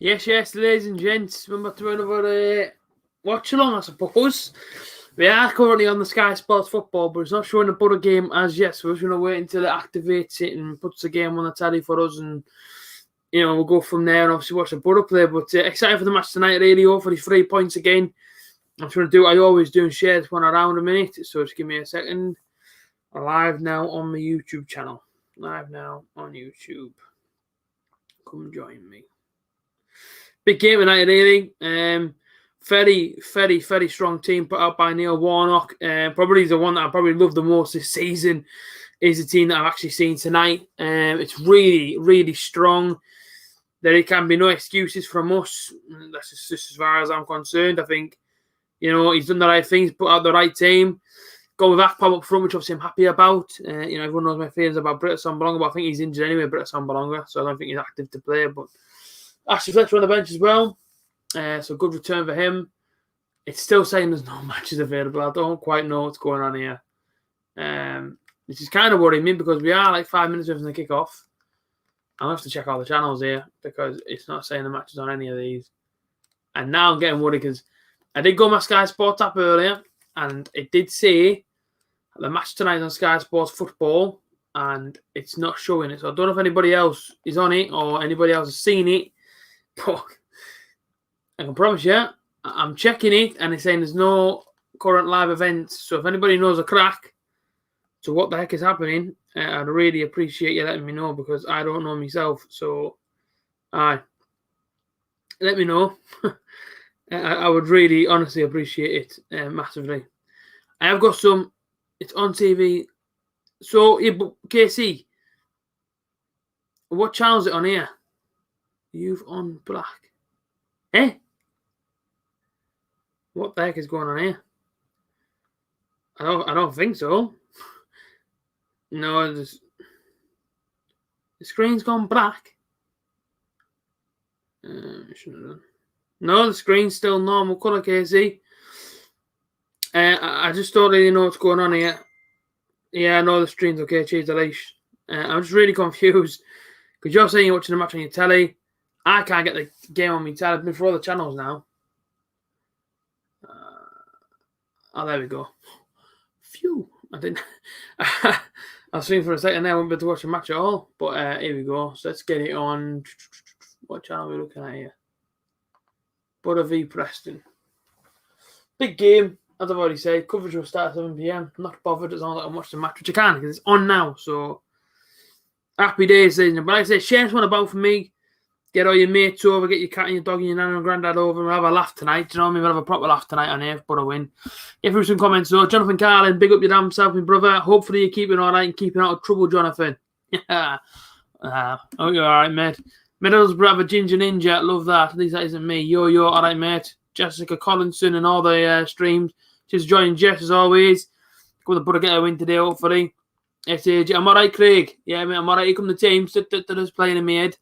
Yes, ladies and gents, remember to another watch along, I suppose. We are currently on the Sky Sports football, but it's not showing the Borough game as yet, so we're just going to wait until it activates it and puts the game on the telly for us, and we'll go from there and obviously watch the Borough play. But excited for the match tonight, really. Hopefully 3 points again. I'm trying to do what I always do and share this one around a minute, so just give me a second. I'm live now on my YouTube channel. Live now on YouTube. Come join me. Big game tonight, really. Very strong team put out by Neil Warnock. Probably the one that I probably love the most this season is the team that I've actually seen tonight. It's really strong. There can be no excuses from us. That's just as far as I'm concerned. I think, he's done the right things, put out the right team. Go with Akpom up front, which obviously I'm happy about. Everyone knows my feelings about Preston, but I think he's injured anyway, Preston, so I don't think he's active to play. But Ashley Fletcher on the bench as well. So good return for him. It's still saying there's no matches available. I don't quite know what's going on here. This is kind of worrying me because we are like 5 minutes away from the kickoff. I'll have to check all the channels here because it's not saying the matches on any of these. And now I'm getting worried because I did go on my Sky Sports app earlier and it did say the match tonight is on Sky Sports Football and it's not showing it. So I don't know if anybody else is on it or anybody else has seen it. But I can promise you, I'm checking it and it's saying there's no current live events. So if anybody knows a crack to what the heck is happening, I'd really appreciate you letting me know because I don't know myself. So, let me know. I would really, honestly appreciate it massively. I have got some. It's on TV. So, yeah, but KC, what channel is it on here? You've on Black. Eh? What the heck is going on here? I don't think so. No, the screen's gone black. Shouldn't have done. No, the screen's still normal colour, KC. I just don't really know what's going on here. Yeah, I know the screen's okay. Cheers, Elish. I'm just really confused because you're saying you're watching the match on your telly. I can't get the game on my telly. I've been through all the channels now. Oh, there we go. Phew. I didn't. I was thinking for a second there I wouldn't be able to watch a match at all. But here we go. So let's get it on. What channel are we looking at here? Borough v Preston. Big game, as I've already said. Coverage will start at 7 PM. Not bothered as long as I can watch the match, which I can because it's on now. So happy days, ladies and gentlemen. But like I said, share this one about for me. Get all your mates over, get your cat and your dog and your nan and granddad over and we'll have a laugh tonight. Do you know what I mean? We'll have a proper laugh tonight on here for a win. Give me some comments though. Jonathan Carlin, big up your damn self, my brother. Hopefully you're keeping all right and keeping out of trouble, Jonathan. Yeah. Oh, you're all right, mate. Middlesbrough have a ginger ninja. Love that. At least that isn't me. Yo, all right, mate. Jessica Collinson and all the streams. Just joining Jess as always. Go to the Borough get a win today, hopefully. It's AJ. I'm all right, Craig. Yeah, mate, I'm all right. Here come the teams that is playing in my head.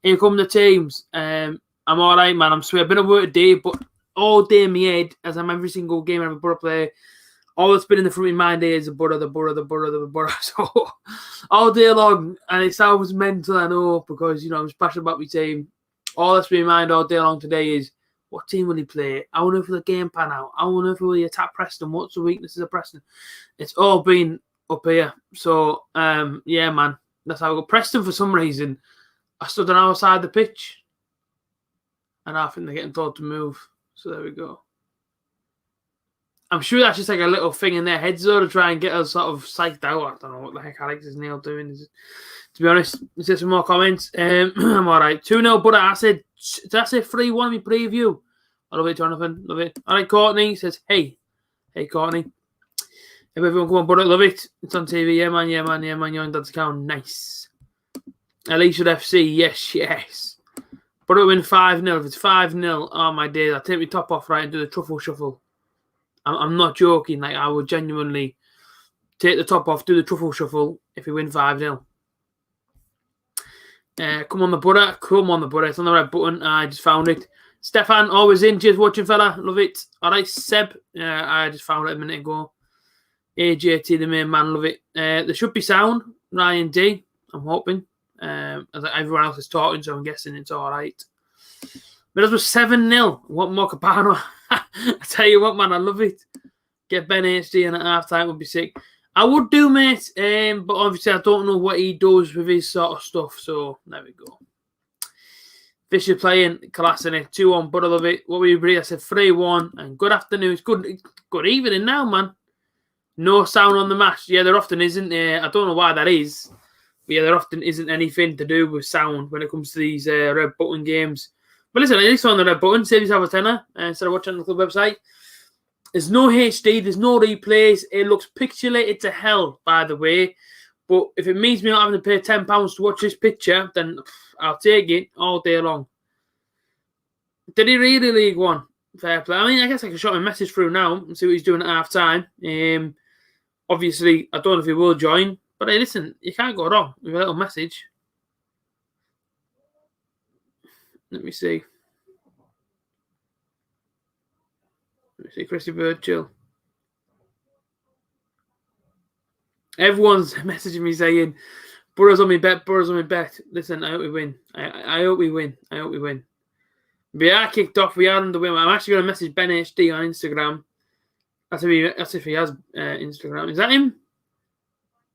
Here come the teams. I'm all right, man. I'm sweet. I've been at work today, but all day in my head, as I'm every single game I have a Borough play, all that's been in the front of my mind is the Borough. So all day long, and it sounds mental, I know, because I'm just passionate about my team. All that's been in my mind all day long today is what team will he play? I wonder if the game pan out. I wonder if he attack Preston. What's the weaknesses of Preston? It's all been up here. So yeah, man, that's how I go. Preston for some reason. I stood on our side of the pitch, and I think they're getting told to move. So there we go. I'm sure that's just like a little thing in their heads, though, to try and get us sort of psyched out. I don't know what the heck Alex is Neil doing. To be honest, let's get some more comments. I'm all right. 2-0, but I said 3-1 in my preview. I love it, Jonathan. Love it. All right, Courtney says, hey, Courtney. Hey, everyone, come on, but I love it. It's on TV. Yeah, man. You're on Dad's account. Nice. Alicia FC, yes. But it win 5-0. If it's 5-0, oh my days, I'll take my top off right and do the truffle shuffle. I'm not joking. Like, I would genuinely take the top off, do the truffle shuffle if we win 5-0. Come on the Borough. It's on the red button. I just found it. Stefan, always in. Cheers watching, fella. Love it. All right, Seb. I just found it a minute ago. A.J.T, the main man. Love it. There should be sound. Ryan D, I'm hoping. As everyone else is talking, so I'm guessing it's all right. Middlesbrough 7-0. What more Capano? I tell you what, man, I love it. Get Ben HD in at half-time would be sick. I would do, mate, but obviously I don't know what he does with his sort of stuff, so there we go. Fisher playing, class in it, 2-1, but I love it. What were you, Bree? I said 3-1, and good afternoon. It's good evening now, man. No sound on the match. Yeah, there often isn't. I don't know why that is. But yeah, there often isn't anything to do with sound when it comes to these red button games. But listen, at least on the red button, save yourself a tenner instead of watching on the club website. There's no HD, there's no replays. It looks pixelated to hell, by the way. But if it means me not having to pay £10 to watch this picture, then I'll take it all day long. Did he really League One? Fair play. I mean, I guess I can shot him a message through now and see what he's doing at half-time. Obviously, I don't know if he will join. But hey, listen, you can't go wrong with a little message. Let me see. Chrissy Birchill. Everyone's messaging me saying, Borough's on me bet, Borough's on me bet. Listen, I hope we win. I hope we win. I hope we win. We are kicked off. We are on the win. I'm actually going to message Ben HD on Instagram. That's if he has Instagram. Is that him?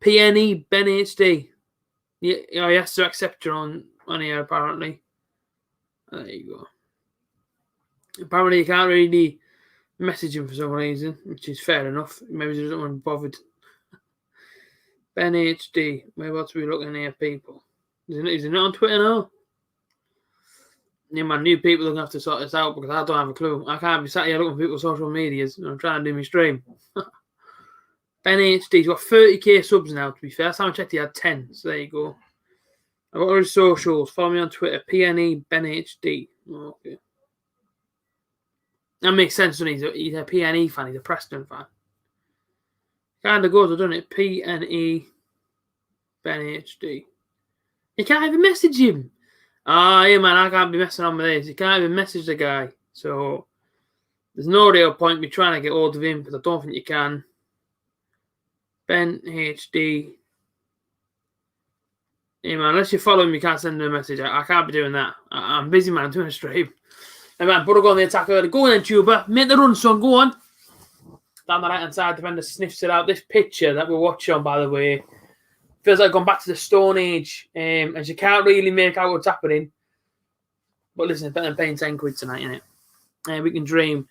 PNE Ben HD. Yeah, he has to accept you on here, apparently. There you go. Apparently, you can't really message him for some reason, which is fair enough. Maybe he doesn't want to be bothered. Ben HD. Where else are we looking here, people? Is he not on Twitter now? Yeah, man, new people are going to have to sort this out because I don't have a clue. I can't be sat here looking at people's social medias and I'm trying to do my stream. Ben HD's got 30k subs now, to be fair. Last time I checked, he had 10. So there you go. I've got all his socials. Follow me on Twitter. PNE Ben HD. Okay. That makes sense, doesn't he? He's a PNE fan. He's a Preston fan. Kind of goes, doesn't it? PNE Ben HD. You can't even message him. Yeah, man, I can't be messing on with this. You can't even message the guy. So there's no real point me trying to get hold of him because I don't think you can. Ben HD. Yeah, man, unless you follow him, you can't send him a message. I can't be doing that. I'm busy, man. I'm doing a stream. Hey, man, Borough go on the attack early. Go on then, Tuber. Make the run, son. Go on. Down the right-hand side, defender sniffs it out. This picture that we're watching on, by the way, feels like gone back to the Stone Age. As you can't really make out what's happening. But listen, it's better than paying 10 quid tonight, innit? We can dream.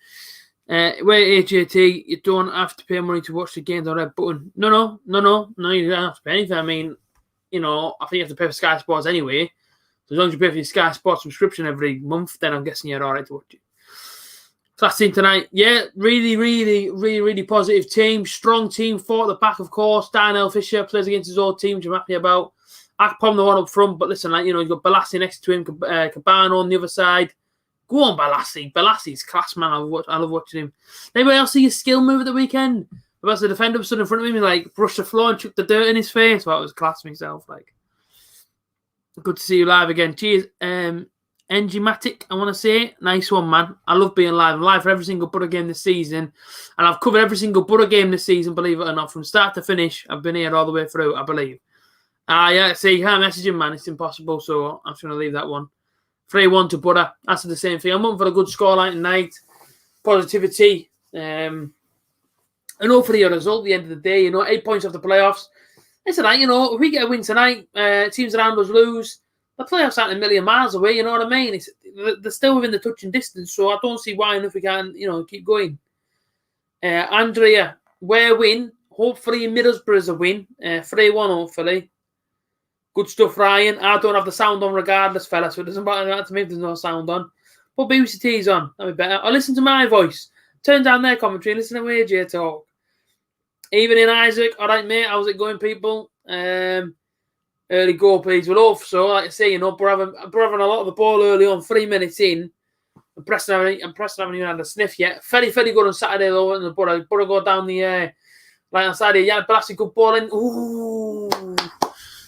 Wait, A.J.T, you don't have to pay money to watch the games on red button. No, you don't have to pay anything. I mean, you know, I think you have to pay for Sky Sports anyway. So as long as you pay for your Sky Sports subscription every month, then I'm guessing you're all right to watch it. Class team tonight. Yeah, really positive team. Strong team. Fought at the back, of course. Darnell Fisher plays against his old team, which I'm happy about. Akpom, the one up front. But listen, like, you know, you've got Balassi next to him. Cabano on the other side. Go on, Balassi. Balassi's class, man. I love watching him. Anybody else see his skill move at the weekend? About the defender stood in front of him and like brushed the floor and chucked the dirt in his face. Well, it was class myself. Like, good to see you live again. Cheers. Engimatic, I want to say. Nice one, man. I love being live. I'm live for every single Borough game this season. And I've covered every single Borough game this season, believe it or not. From start to finish, I've been here all the way through, I believe. Yeah, see, you can't message him, man. It's impossible. So I'm just going to leave that one. 3-1 to Borough. That's the same thing. I'm looking for a good scoreline tonight. Positivity. And hopefully a result at the end of the day. You know, 8 points off the playoffs. It's all right, you know. If we get a win tonight, teams around us lose. The playoffs aren't a million miles away, you know what I mean? They're still within the touching distance, so I don't see why and if we can, you know, keep going. Andrea, where win? Hopefully Middlesbrough's a win. 3-1, hopefully. Good stuff, Ryan. I don't have the sound on regardless, fella, so it doesn't matter that to me if there's no sound on. Put BCT's on. That'd be better. Or listen to my voice. Turn down their commentary and listen to AJ talk. Evening, Isaac. All right, mate. How's it going, people? Early goal, please. Well, also, like I say, you know, we're having a lot of the ball early on, 3 minutes in. And Preston haven't even had a sniff yet. Very good on Saturday, though, and the Borough go down the right-hand side here. Yeah, Balassi, good ball in. Ooh.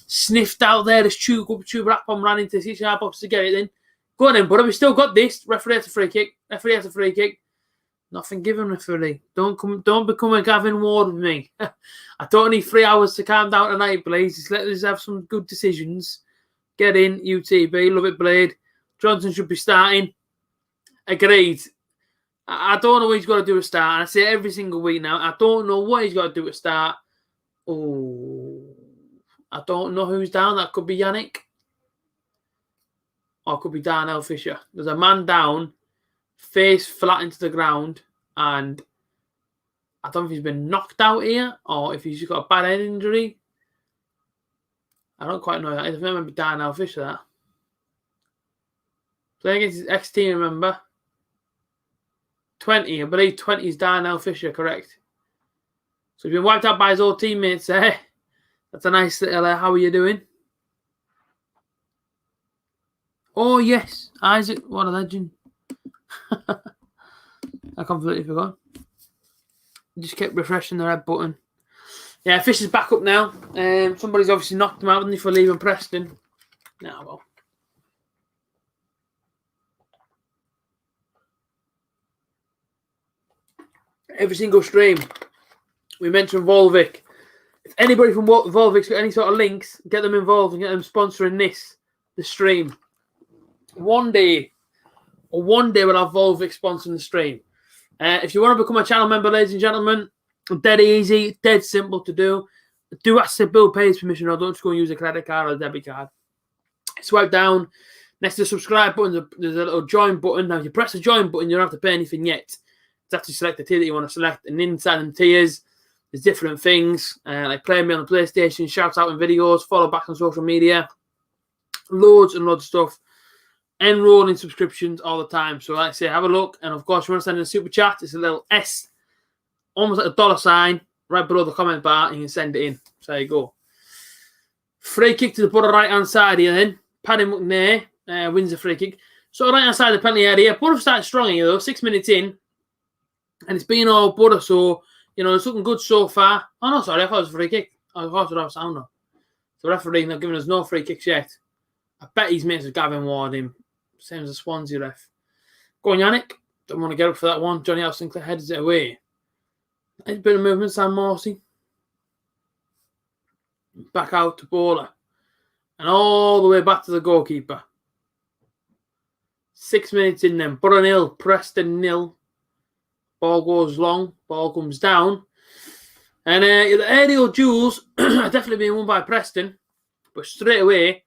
Sniffed out there. This Tube Rapom ran into the 6-yard box to get it in. Go on then, Borough. We still got this. Referee has a free kick. Nothing given, referee. Don't become a Gavin Ward with me. I don't need 3 hours to calm down tonight, please. Just let us have some good decisions. Get in, UTB. Love it, Blade. Johnson should be starting. Agreed. I don't know what he's got to do to start. I say it every single week now. I don't know what he's got to do to start. Oh, I don't know who's down. That could be Yannick. Or it could be Darnell Fisher. There's a man down, face flat into the ground, and I don't know if he's been knocked out here or if he's just got a bad head injury. I don't quite know that. I think it might be Darnell Fisher, that. Playing against his ex-team, remember? 20. I believe 20 is Darnell Fisher, correct? So he's been wiped out by his old teammates there. That's a nice little, how are you doing? Oh, yes. Isaac, what a legend. I completely forgot. Just kept refreshing the red button. Yeah, Fisher's back up now. Somebody's obviously knocked him out, hasn't he, for leaving Preston. Nah, well. Every single stream, we mention Volvic. If anybody from Volvic's got any sort of links, get them involved and get them sponsoring the stream. One day we'll have Volvic sponsoring the stream. If you want to become a channel member, ladies and gentlemen, dead easy, dead simple to do. Do ask the bill pays permission, or don't just go and use a credit card or a debit card. Swipe down next to the subscribe button. There's a little join button. Now, if you press the join button, you don't have to pay anything yet. It's actually select the tier that you want to select, and inside them tiers, there's different things like playing me on the PlayStation, shout out in videos, follow back on social media, loads and loads of stuff. Enrolling subscriptions all the time. So, like I say, have a look. And of course, if you want to send in a super chat, it's a little S, almost like a $sign, right below the comment bar, and you can send it in. So there you go. Free kick to the bottom right hand side here then. Paddy McNair wins the free kick. So, right hand side of the penalty area. Borough started strong here though, 6 minutes in. And it's been all Borough, so, you know, it's looking good so far. Oh, no, sorry, I thought it was a free kick. I thought it was sound though. The referee not giving us no free kicks yet. I bet he's mates with Gavin Ward him. Same as the Swansea ref. Go on, Yannick. Don't want to get up for that one. Johnny House Sinclair heads it away. Nice bit of movement, Sam Morsey. Back out to Bowler. And all the way back to the goalkeeper. 6 minutes in then. Borough 0, Preston 0. Ball goes long. Ball comes down. And the aerial duels are definitely being won by Preston. But straight away,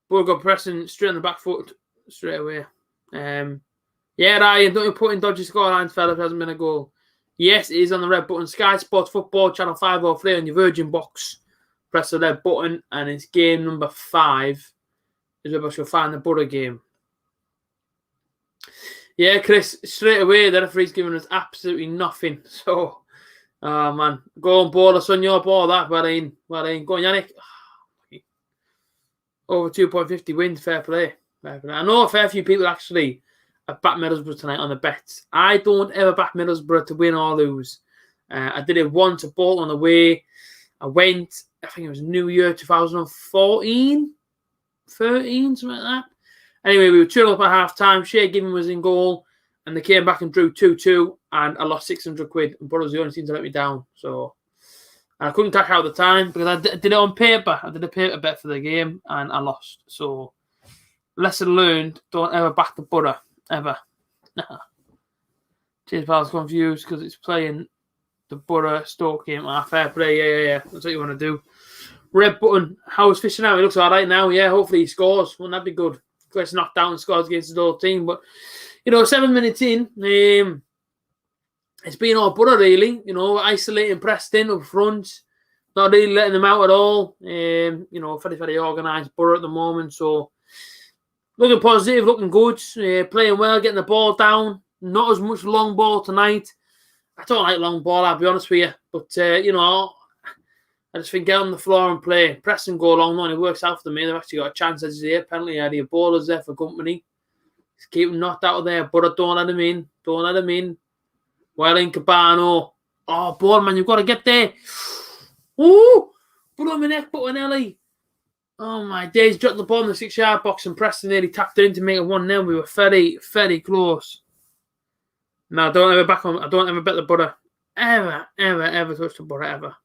Borough got Preston straight on the back foot. Straight away. Yeah, Ryan, don't you put in dodgy scorelines, fella, if it hasn't been a goal. Yes, it is on the red button. Sky Sports Football, channel 503 on your Virgin box. Press the red button, and it's game number 5. Is where you'll find the Borough game. Yeah, Chris, straight away, the referee's giving us absolutely nothing. So, oh, man. Go on, Bowler, son, your ball, that. Well in. Go on, Yannick. Over 2.50 wins, fair play. I know a fair few people actually have backed Middlesbrough tonight on the bets. I don't ever back Middlesbrough to win or lose. I did it once at Bolton on the way. I went, I think it was New Year 2014, 13, something like that. Anyway, we were 2-0 up at half-time. Shea Given was in goal, and they came back and drew 2-2, and I lost 600 quid, and Borough's the only team to let me down. So, and I couldn't cash out at the time because I did it on paper. I did a paper bet for the game, and I lost. So, lesson learned, don't ever back the Borough, ever. Cheers, pal, I was confused because it's playing the Borough Stoke game. Fair play, yeah. That's what you want to do. Red button, how is Fisher now? He looks all right now, yeah. Hopefully he scores. Wouldn't that be good? Gets knocked down and scores against his old team. But, 7 minutes in, it's been all Borough, really. Isolating Preston up front. Not really letting them out at all. Very, very organised Borough at the moment. So, looking positive, looking good. Playing well, getting the ball down. Not as much long ball tonight. I don't like long ball, I'll be honest with you. But, I just think get on the floor and play. Preston go along, though, and it works out for me. They've actually got a chance as here. Penalty area. Bowlers there for company. Just keep them knocked out of there. But don't let them in. Don't let them in. Well in, Cabano. Oh, ball, man, you've got to get there. Ooh! Put on my neck button, Ellie. Oh, my days. Dropped the ball in the 6-yard box, and Preston nearly tapped it in to make it 1-0. We were very, very close. No, don't ever back on. I don't ever bet the Borough. Ever, ever, ever touch the Borough, ever.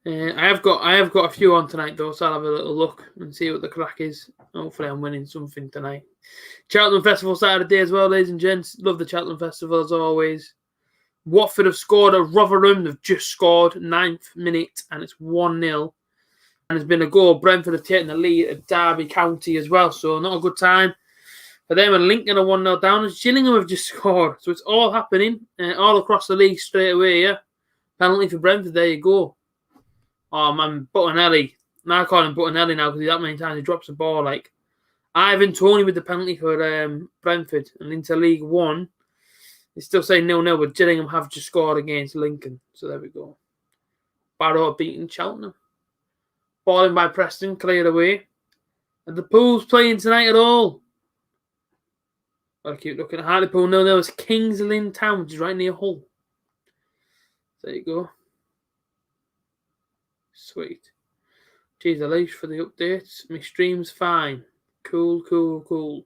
I have got a few on tonight though, so I'll have a little look and see what the crack is. Hopefully, I'm winning something tonight. Cheltenham Festival Saturday as well, ladies and gents. Love the Cheltenham Festival as always. Watford have scored at Rotherham. They've just scored 9th minute, and it's 1-0. And there's been a goal. Brentford have taken the lead at Derby County as well, so not a good time for them. And Lincoln are 1-0 down. And Gillingham have just scored, so it's all happening all across the league straight away. Yeah, penalty for Brentford. There you go. Oh man, Buttonelli. Now I call him Buttonelli now because that many times he drops the ball. Like Ivan Toney with the penalty for Brentford, and into League One. It's still saying 0-0, but Gillingham have just scored against Lincoln. So there we go. Barrow beating Cheltenham. Ball in by Preston, cleared away. And the Pool's playing tonight at all. Gotta keep looking at Hartlepool 0-0. It's Kings Lynn Town, which is right near Hull. There you go. Sweet. Jeez, Alish for the updates. My stream's fine. Cool, cool, cool.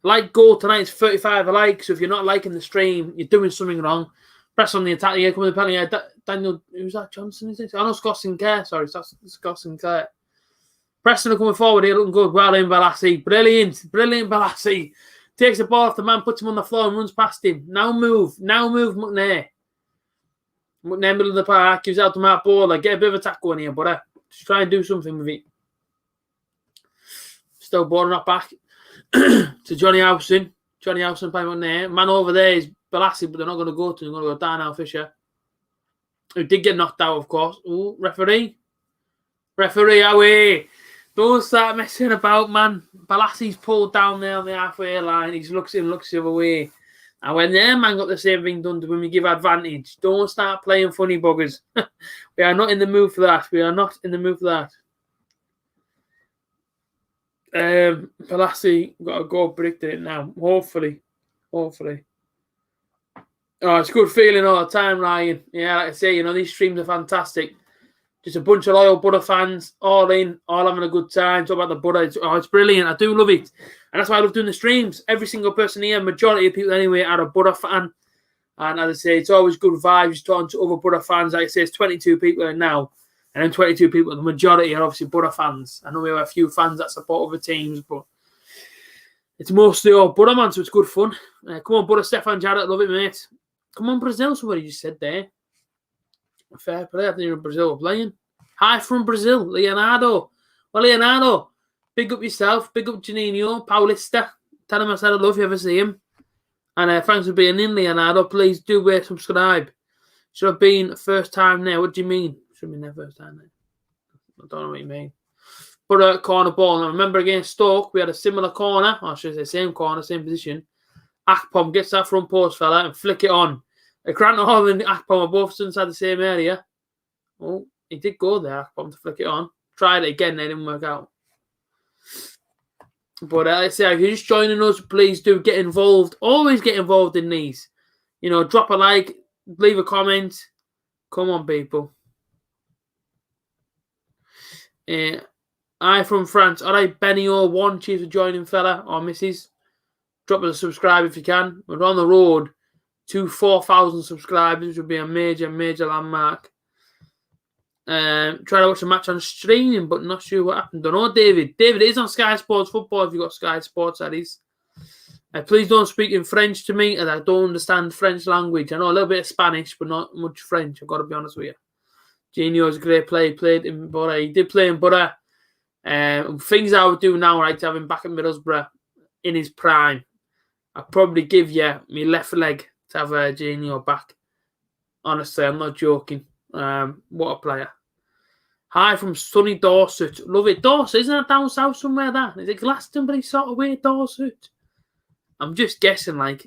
Like goal tonight's 35 a like, so if you're not liking the stream, you're doing something wrong. Press on the attack. Yeah, come on the penalty. Yeah, Daniel, who's that? Johnson, is it? Oh, no, Scott Sinclair. Sorry, Scott Sinclair. Preston are coming forward here, looking good. Well in, Balassi. Brilliant, brilliant, Balassi. Takes the ball off the man, puts him on the floor and runs past him. Now move, McNair. McNair, middle of the park, gives out to Mark Bowler. Get a bit of attack going here, buddy. Just try and do something with it. Still Bowler not back. To Johnny Howson. Johnny Howson playing McNair. Man over there is Balassi, but they're not going to go to him. They're going to go Darnell Fisher, who did get knocked out, of course. Ooh, referee. Referee away. Don't start messing about, man. Balassi's pulled down there on the halfway line. He looks the other way. And when their man got the same thing done to him, we give advantage. Don't start playing funny buggers. We are not in the mood for that. We are not in the mood for that. Balassi got a goal predicted it now. Hopefully. Oh, it's a good feeling all the time, Ryan. Yeah, like I say, these streams are fantastic. Just a bunch of loyal Butter fans, all in, all having a good time. Talk about the Butter. It's brilliant. I do love it. And that's why I love doing the streams. Every single person here, majority of people anyway, are a Butter fan. And as I say, it's always good vibes. Just talking to other Butter fans. Like I say, it's 22 people in now. And then 22 people, the majority are obviously Butter fans. I know we have a few fans that support other teams, but it's mostly all Butter, man, so it's good fun. Come on, Butter, Stefan Jarrett, love it, mate. Come on, Brazil, somebody just said there. Fair play, I think you're in Brazil playing. Hi from Brazil, Leonardo. Well, Leonardo, big up yourself, big up Janino, Paulista. Tell him I said I love you, ever see him. And thanks for being in, Leonardo. Please do subscribe. Should have been first time there. What do you mean? Should have been there first time there. I don't know what you mean. But corner ball. And I remember against Stoke, we had a similar corner. Or should I say same corner, same position. Akpom gets that front post fella and flick it on. Grant Hall and Akpom are both inside the same area. Oh, he did go there, Akpom, to flick it on. Tried it again, they didn't work out. But let's say, if you're just joining us, please do get involved. Always get involved in these. Drop a like, leave a comment. Come on, people. I from France. All right, Benny O1, cheers for joining, fella, or missus. Drop us a subscribe if you can. We're on the road to 4,000 subscribers, which would be a major, major landmark. Try to watch a match on streaming, but not sure what happened. Don't know, David. David is on Sky Sports Football if you've got Sky Sports, that is. Please don't speak in French to me, as I don't understand French language. I know a little bit of Spanish, but not much French. I've got to be honest with you. Genio's a great player. He played in Borough. He did play in Borough. Things I would do now, right, to have him back at Middlesbrough in his prime. I'd probably give you my left leg to have Genio back. Honestly, I'm not joking. What a player. Hi from sunny Dorset. Love it. Dorset, isn't that down south somewhere that? Is it Glastonbury sort of way, Dorset? I'm just guessing, But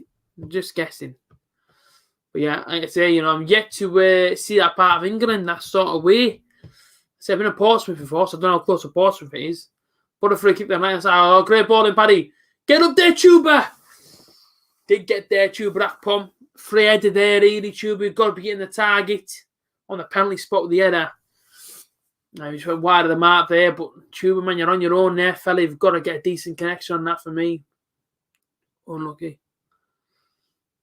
yeah, like I say, I'm yet to see that part of England, that sort of way. See, I've been at Portsmouth before, so I don't know how close to Portsmouth it is. But a free kick there, nice. Oh, great ball in, Paddy. Get up there, Tuba. Did get there, Tuba, Akpom. Free header there, really, Tuba. You've got to be getting the target on the penalty spot with the header. Now, you just went wide of the mark there, but Tuba, man, you're on your own there, fella. You've got to get a decent connection on that for me. Unlucky.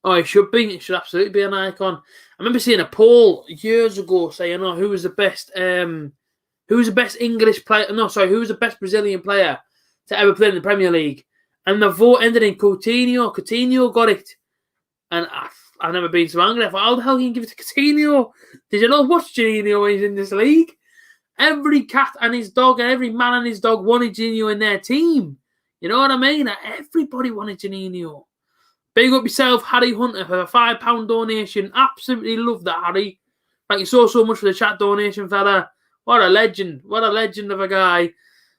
Oh, it should be. It should absolutely be an icon. I remember seeing a poll years ago saying, "Oh, who was the best? Who was the best English player? No, sorry, who was the best Brazilian player to ever play in the Premier League?" And the vote ended in Coutinho. Coutinho got it, and I've never been so angry. I thought, how the hell can you give it to Coutinho? Did you not watch Coutinho when he's in this league? Every cat and his dog and every man and his dog wanted Coutinho in their team. You know what I mean? Everybody wanted Coutinho. Big up yourself, Harry Hunter, for a £5 donation. Absolutely love that, Harry. Thank you so much for the chat donation, fella. What a legend. What a legend of a guy.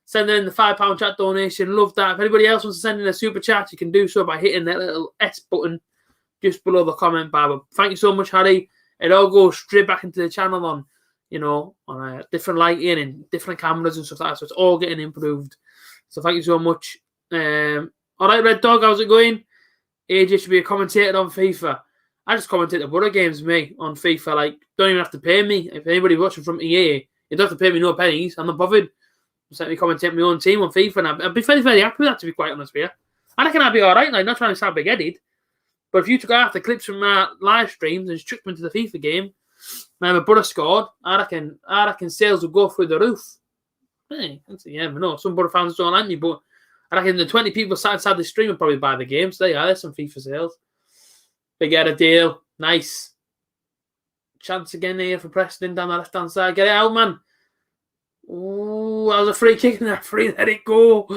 Sending in the £5 chat donation. Love that. If anybody else wants to send in a super chat, you can do so by hitting that little S button just below the comment bar. But thank you so much, Harry. It all goes straight back into the channel on, on different lighting and different cameras and stuff like that. So it's all getting improved. So thank you so much. All right, Red Dog, how's it going? AJ should be a commentator on FIFA. I just commentate the Butter games, me, on FIFA. Like, don't even have to pay me. If anybody watching from EA, you don't have to pay me no pennies. I'm not bothered. Just let me commentate my own team on FIFA, and I'd be very, very happy with that, to be quite honest with you. I reckon I'd be all right, like, not trying to sound big-headed. But if you took out the clips from my live streams and just chucked them into the FIFA game, and my Butter scored, I reckon sales would go through the roof. Hey, yeah, I know some Butter fans don't like me, but I reckon the 20 people sat inside the stream would probably buy the game. So there's some FIFA sales. Big get a deal. Nice. Chance again here for Preston down the left-hand side. Get it out, man. Ooh, that was a free kick and that free. Let it go.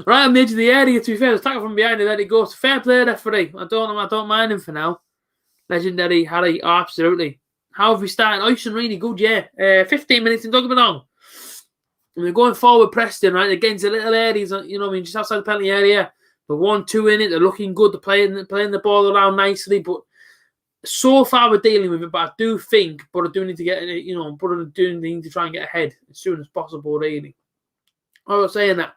Right on the edge of the area, to be fair. It's tackle from behind and let it go. It's a fair play, referee. I don't mind him for now. Legendary Harry. Oh, absolutely. How have we started? Nice and really good, yeah. 15 minutes and don't get me wrong. And we're going forward, Preston, right? Against the little areas, just outside the penalty area. We're 1-2 in it. They're looking good. They're playing the ball around nicely. But so far, we're dealing with it. But I do think, but I do need to get, but I do need to try and get ahead as soon as possible, really. I was saying that.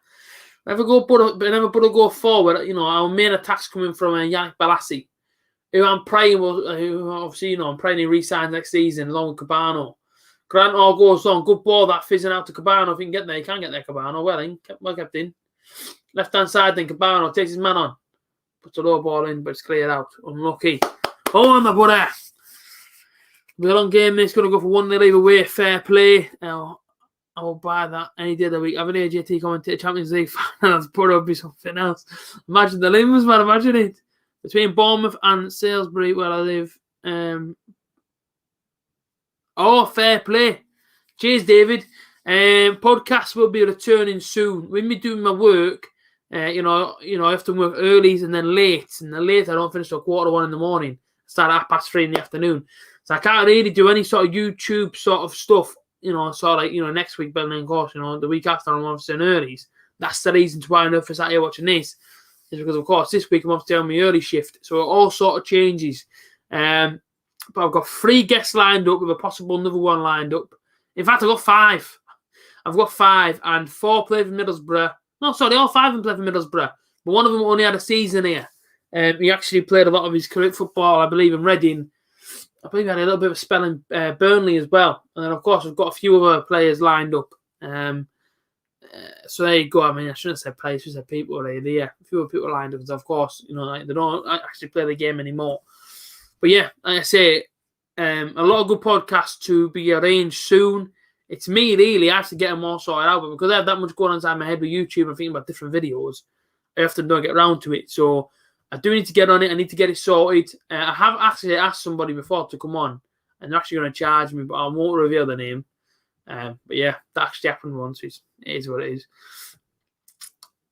Whenever Butter go forward, our main attack's coming from Yannick Bolasie, who I'm praying I'm praying he re-signs next season along with Cabano. Grant all goes on. Good ball, that fizzing out to Cabano. If he can get there, he can get there, Cabano. Well kept in. Left-hand side, then Cabano takes his man on. Puts a low ball in, but it's cleared out. Unlucky. Oh, on the Butter. We're a long game. It's going to go for 1-0 either way. Fair play. I'll buy that any day of the week. Have an A.J.T. commentator Champions League finals. Butter would be something else. Imagine the limbs, man. Imagine it. Between Bournemouth and Salisbury, where I live. Oh, fair play. Cheers, David. Podcast will be returning soon. When me doing my work, I have to work early and then late. And the late, I don't finish till 1:15 in the morning. Start at 3:30 in the afternoon. So I can't really do any sort of YouTube sort of stuff, next week, but then, of course, the week after I'm obviously on earlies. That's the reason why I know for sat here watching this. Is because, of course, this week I'm obviously on my early shift. So it all sort of changes. But I've got 3 guests lined up with a possible another one lined up. In fact, I've got 5. I've got 5 and 4 play for Middlesbrough. No, sorry, all 5 of them play for Middlesbrough. But one of them only had a season here. He actually played a lot of his career football, I believe, in Reading. I believe he had a little bit of a spell in Burnley as well. And then, of course, we've got a few other players lined up. So there you go. I mean, I shouldn't have said players, I should have said people really. Yeah, a few other people lined up. Because, of course, they don't actually play the game anymore. But yeah, like I say, a lot of good podcasts to be arranged soon. It's me, really. I have to get them all sorted out. But because I have that much going on inside my head with YouTube and thinking about different videos, I often don't get around to it. So I do need to get on it. I need to get it sorted. I have actually asked somebody before to come on. And they're actually going to charge me, but I won't reveal the name. But yeah, that actually happened once. It is what it is.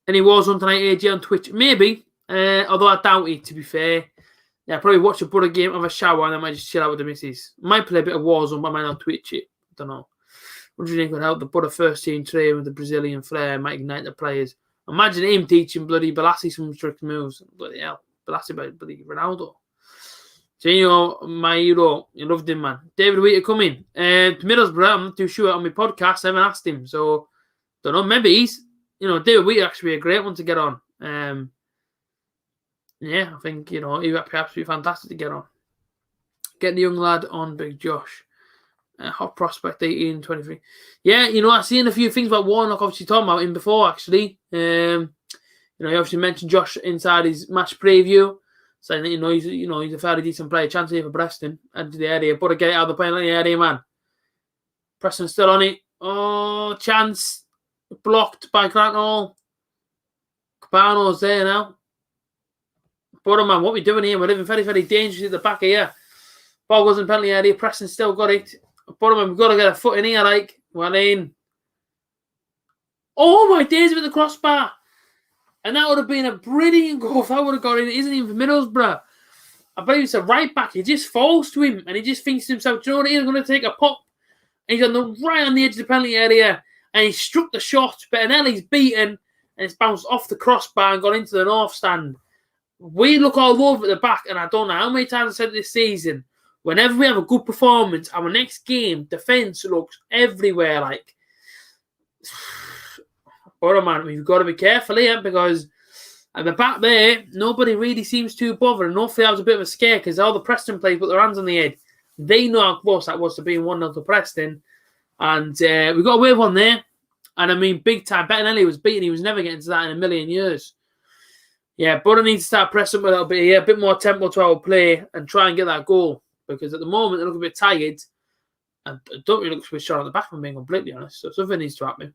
Any Warzone tonight, AJ, on Twitch? Maybe. Although I doubt it, to be fair. Yeah, probably watch a Butter game, have a shower, and I might just chill out with the missus. Might play a bit of Warzone, but I might not Twitch it. I don't know. What do you think would help the Butter first team train with the Brazilian flair, might ignite the players? Imagine him teaching bloody Bolasie some strict moves. Bloody hell. Bolasie by bloody Ronaldo. Gino, my hero. You loved him, man. David Wheater coming. To Middlesbrough, I'm not too sure on my podcast. I haven't asked him. So, don't know. Maybe he's, David Wheater actually be a great one to get on. Yeah, I think, he would be absolutely fantastic to get on. Get the young lad on, Big Josh. Hot prospect, 18, 23. Yeah, I've seen a few things about Warnock, obviously talking about him before, actually. He obviously mentioned Josh inside his match preview. saying that he's a fairly decent player. Chance here for Preston into the area, but to get it out of the penalty area, man. Preston still on it. Oh, chance blocked by Cracknell. Cabano's there now. But man, what are we doing here? We're living very, very dangerously at the back here. Ball goes in penalty area. Preston still got it. But man, we've got to get a foot in here, like. Well in. Oh my days with the crossbar. And that would have been a brilliant goal if that would have gone in. It isn't even for Middlesbrough. I believe it's a right back. He just falls to him and he just thinks to himself, do you know what? He's going to take a pop. And he's right on the edge of the penalty area. And he struck the shot. Bettinelli's beaten. And it's bounced off the crossbar and gone into the north stand. We look all over at the back. And I don't know how many times I said this season. Whenever we have a good performance, our next game, defence looks everywhere. Like, but man, we've got to be careful here because at the back there, nobody really seems too bothered. And hopefully that was a bit of a scare because all the Preston players put their hands on the head. They know how close that was to being 1-0 to Preston. And we got away with one there. And I mean, big time. Bettinelli was beaten. He was never getting to that in a million years. Yeah, Butter needs to start pressing a little bit here. A bit more tempo to our play and try and get that goal. Because at the moment, they look a bit tired. And don't really look switched on at the back, if I'm being completely honest. So something needs to happen.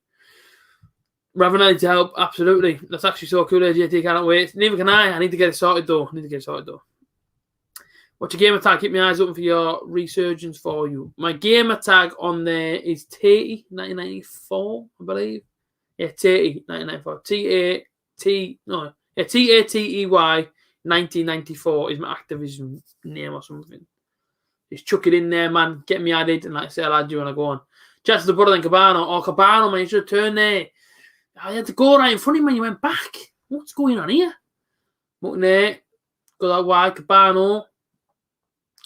Ravenelli to help, absolutely. That's actually so cool. A.J.T can't wait. Neither can I. I need to get it sorted though. What's your gamer tag? Keep my eyes open for your resurgence for you. My gamer tag on there is Tatey 1994, I believe. Yeah, Tatey 1994. Tatey 1994 is my Activision name or something. Just chuck it in there, man. Get me added, and like I say, I'll add you when I go on. Just the brother than Cabano. Oh, Cabano, man, you should have turned there. I had to go right in front of him when you went back. What's going on here? But there. Go that wide, Cabano.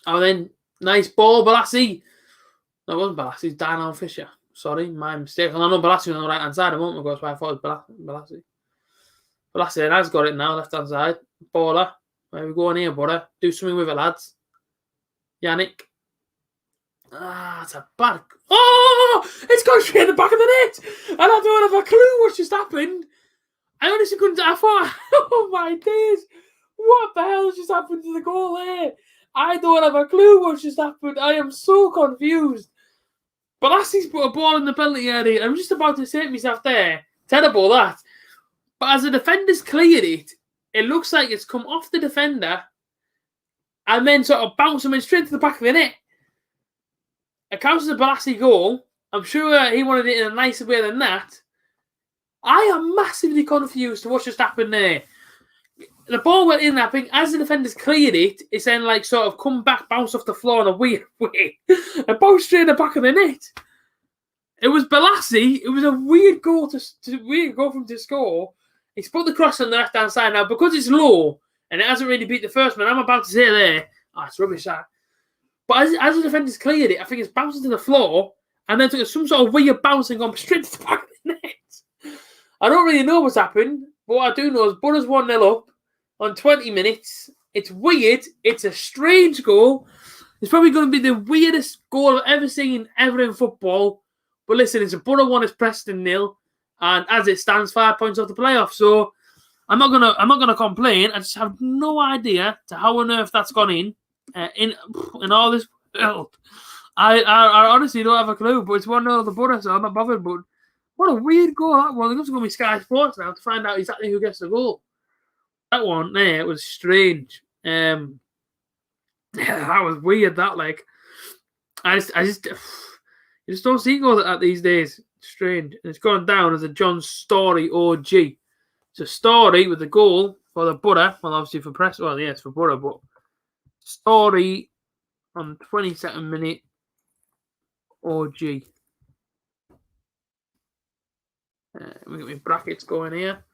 Oh, then, nice ball, Balassi. No, it wasn't Balassi, it's Darnell Fisher. Sorry, my mistake. I know Balassi was on the right-hand side a moment ago, so I thought it was Balassi. Balassi then has got it now, left-hand side. Baller. Where we going here, brother? Do something with it, lads. Yannick. Ah, it's a bad... Oh! It's gone straight in the back of the net! And I don't have a clue what's just happened. I honestly couldn't... I thought... Oh, my days. What the hell just happened to the goal there? I don't have a clue what's just happened. I am so confused. Balassi's put a ball in the penalty area. I'm just about to say to myself there, terrible that. But as the defender's cleared it, it looks like it's come off the defender and then sort of bounced him straight to the back of the net. It counts as a Balassi goal. I'm sure he wanted it in a nicer way than that. I am massively confused to what's just happened there. The ball went in, I think, as the defenders cleared it, it's then like sort of come back, bounced off the floor in a weird way. And bounced straight in the back of the net. It was Balassi. It was a weird goal for him to score. He's put the cross on the left-hand side now. Because it's low, and it hasn't really beat the first man, I'm about to say there, it's rubbish that. But as the defenders cleared it, I think it's bounced into the floor, and then took some sort of weird bounce and gone straight to the back of the net. I don't really know what's happened, but what I do know is Butter's 1-0 up on 20 minutes. It's weird. It's a strange goal. It's probably going to be the weirdest goal I've ever seen ever in football. But listen, it's a Borough 1, it's Preston 0. And as it stands, 5 points off the playoff. So I'm not gonna complain. I just have no idea to how on earth that's gone in all this world. I honestly don't have a clue, but it's 1-0 the Borough, so I'm not bothered. But what a weird goal that was. It's going to be Sky Sports now to find out exactly who gets the goal. That one there was strange. Yeah, that was weird. That you just don't see goals like that these days. Strange. And it's gone down as a John Story OG. It's a Story with the goal for the Borough. Well, obviously for Preston. Well, yes, for Borough, but Story on 22nd minute OG. We got my brackets going here.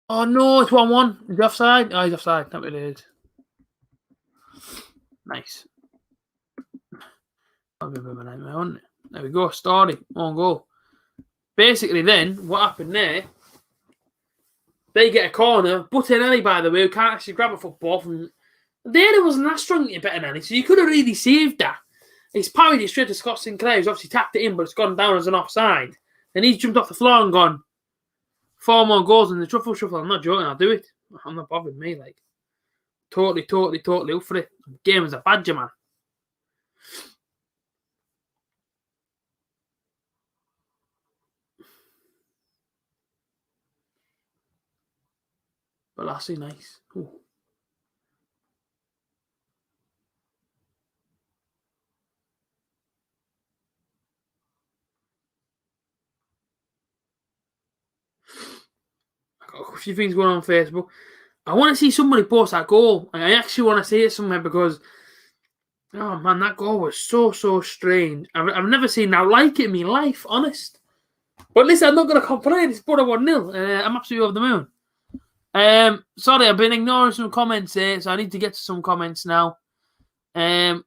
Oh no, it's 1-1. Is he offside? Oh, he's offside. That really is. Nice. That'll be a bit of a nightmare, won't it? There we go. Story. On goal. Basically, then, what happened there, they get a corner. Bettinelli, by the way, who can't actually grab a football from... The area wasn't that strong to Bettinelli, so you could have really saved that. He's parried it straight to Scott Sinclair, who's obviously tapped it in, but it's gone down as an offside. Then he's jumped off the floor and gone, 4 more goals in the truffle shuffle. I'm not joking, I'll do it. I'm not bothered, me. Like, totally up for it. Game as a badger, man. But Lassie, nice. Ooh. I got a few things going on Facebook. I want to see somebody post that goal. I actually want to see it somewhere because, oh man, that goal was so strange. I've never seen that like it in my life, honest. But listen, I'm not going to complain. It's Borough 1-0. I'm absolutely over the moon. Sorry, I've been ignoring some comments here, so I need to get to some comments now. I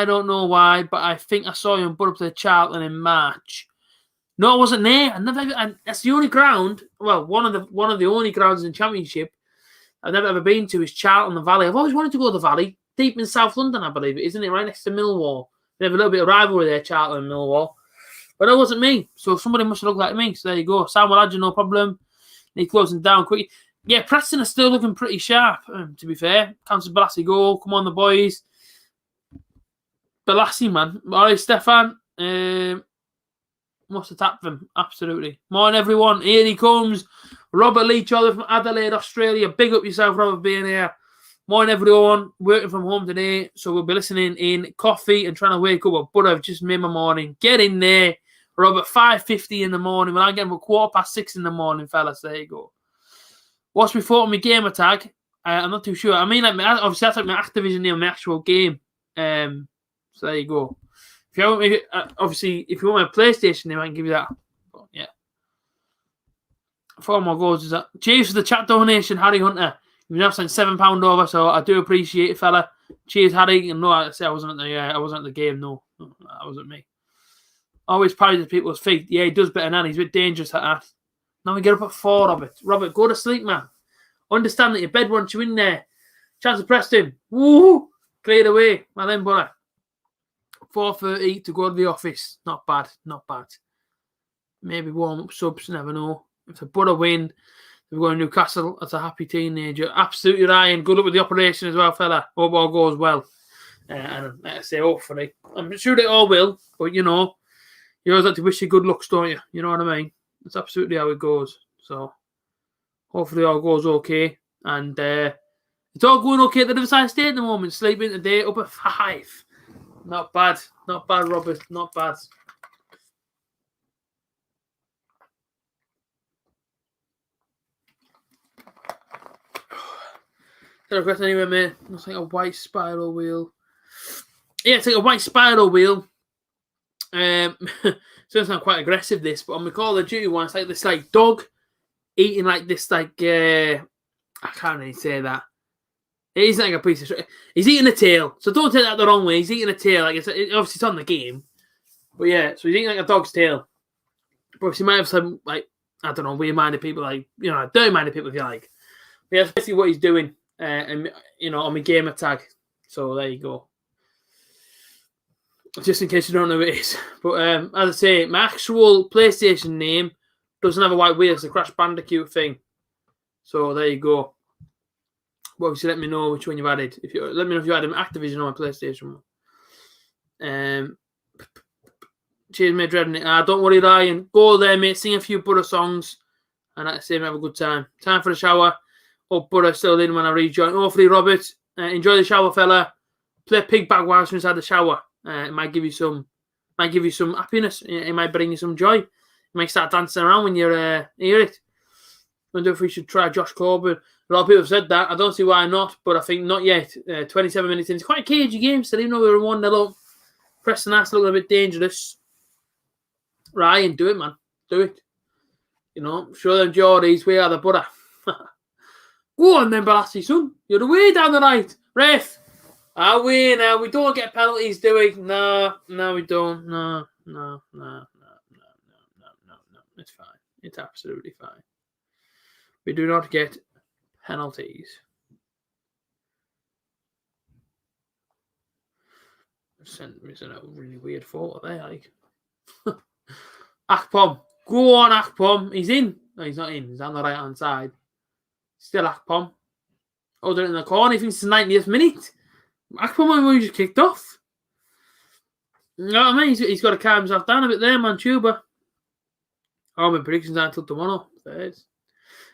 don't know why, but I think I saw you in Borough to Charlton in March. No, I wasn't there. And that's the only ground. Well, one of the only grounds in Championship I've never ever been to is Charlton the Valley. I've always wanted to go to the Valley, deep in South London, I believe it, isn't it? Right next to Millwall. They have a little bit of rivalry there, Charlton and Millwall. But that wasn't me, so somebody must have looked like me. So there you go. Samuel Adja, no problem. Need closing down quick. Yeah, Preston are still looking pretty sharp, to be fair. Council Balassi goal. Come on, the boys. Balassi, man. All right, Stefan. Must have tapped them. Absolutely. Morning, everyone. Here he comes. Robert Leach, all from Adelaide, Australia. Big up yourself, Robert, being here. Morning, everyone. Working from home today, so we'll be listening in coffee and trying to wake up. But I've just made my morning. Get in there, Robert. 5:50 in the morning. When I get up 6:15 in the morning, fellas. There you go. What's before my gamer tag? I'm not too sure. I mean, obviously that's like my Activision name, my actual game. So there you go. If you want, obviously, if you want my PlayStation name, I can give you that. But yeah. 4 more goals is that. Cheers for the chat donation, Harry Hunter. You've now sent £7 over, so I do appreciate it, fella. Cheers, Harry. And no, I wasn't at the game. No, that wasn't me. Always parries at people's feet. Yeah, he does better than he's a bit dangerous at that. Now we get up at 4, Robert. Robert, go to sleep, man. Understand that your bed wants you in there. Chance of Preston. Woo! Cleared away. Well then, brother. 4:30 to go to the office. Not bad. Maybe warm up subs. Never know. If a Borough win, we're going to Newcastle. That's a happy teenager. Absolutely, Ryan. Good luck with the operation as well, fella. Hope all goes well. And like I say, hopefully. I'm sure they all will. But, you know, you always like to wish you good luck, don't you? You know what I mean? That's absolutely how it goes. So, hopefully all goes okay. And it's all going okay at the Riverside State at the moment. Sleeping today up at 5. Not bad, Robert. Not bad. Don't regret anyway, mate. Looks like a white spiral wheel. Yeah, it's like a white spiral wheel. Sounds like quite aggressive, this, but on the Call of Duty one, it's like this like dog eating like this like I can't really say that. He's like a piece of shit. He's eating a tail, so don't take that the wrong way. He's eating a tail, like obviously it's on the game, but yeah. So he's eating like a dog's tail. But he might have some like I don't know, weird-minded people, like dirty-minded people if you like. But yeah, that's basically what he's doing, and on my gamer tag. So there you go. Just in case you don't know who it is. But as I say, my actual PlayStation name doesn't have a white wheel. It's a Crash Bandicoot thing. So there you go. But obviously, let me know which one you've added. Let me know if you added Activision on my PlayStation one. Cheers, mate. Dreading it. Don't worry, Ryan. Go there, mate. Sing a few Borough songs. And like I say, have a good time. Time for the shower. Hope Borough still in when I rejoin. Hopefully, Robert, enjoy the shower, fella. Play Pigback whilst you're inside the shower. It might give you some happiness. It might bring you some joy. You might start dancing around when you hear it. I wonder if we should try Josh Corbin. A lot of people have said that. I don't see why not, but I think not yet. 27 minutes in. It's quite a cagey game, so even though we were 1-0 up. Preston that's looking a bit dangerous. Ryan, do it, man. Do it. Show them Geordies we are the Borough. Go on then, Balassi, son. You're the way down the right. Ref. Are we now? We don't get penalties, do we? No, we don't. No. It's fine. It's absolutely fine. We do not get penalties. Sent a really weird photo there, like. Akpom. Go on, Akpom. He's in. No, he's not in. He's on the right-hand side. Still Akpom. Other in the corner, he thinks it's the 90th minute. Aquaman when he just kicked off. You know what I mean? He's got to calm himself down a bit there, Manchuba. Oh, my predictions aren't until tomorrow.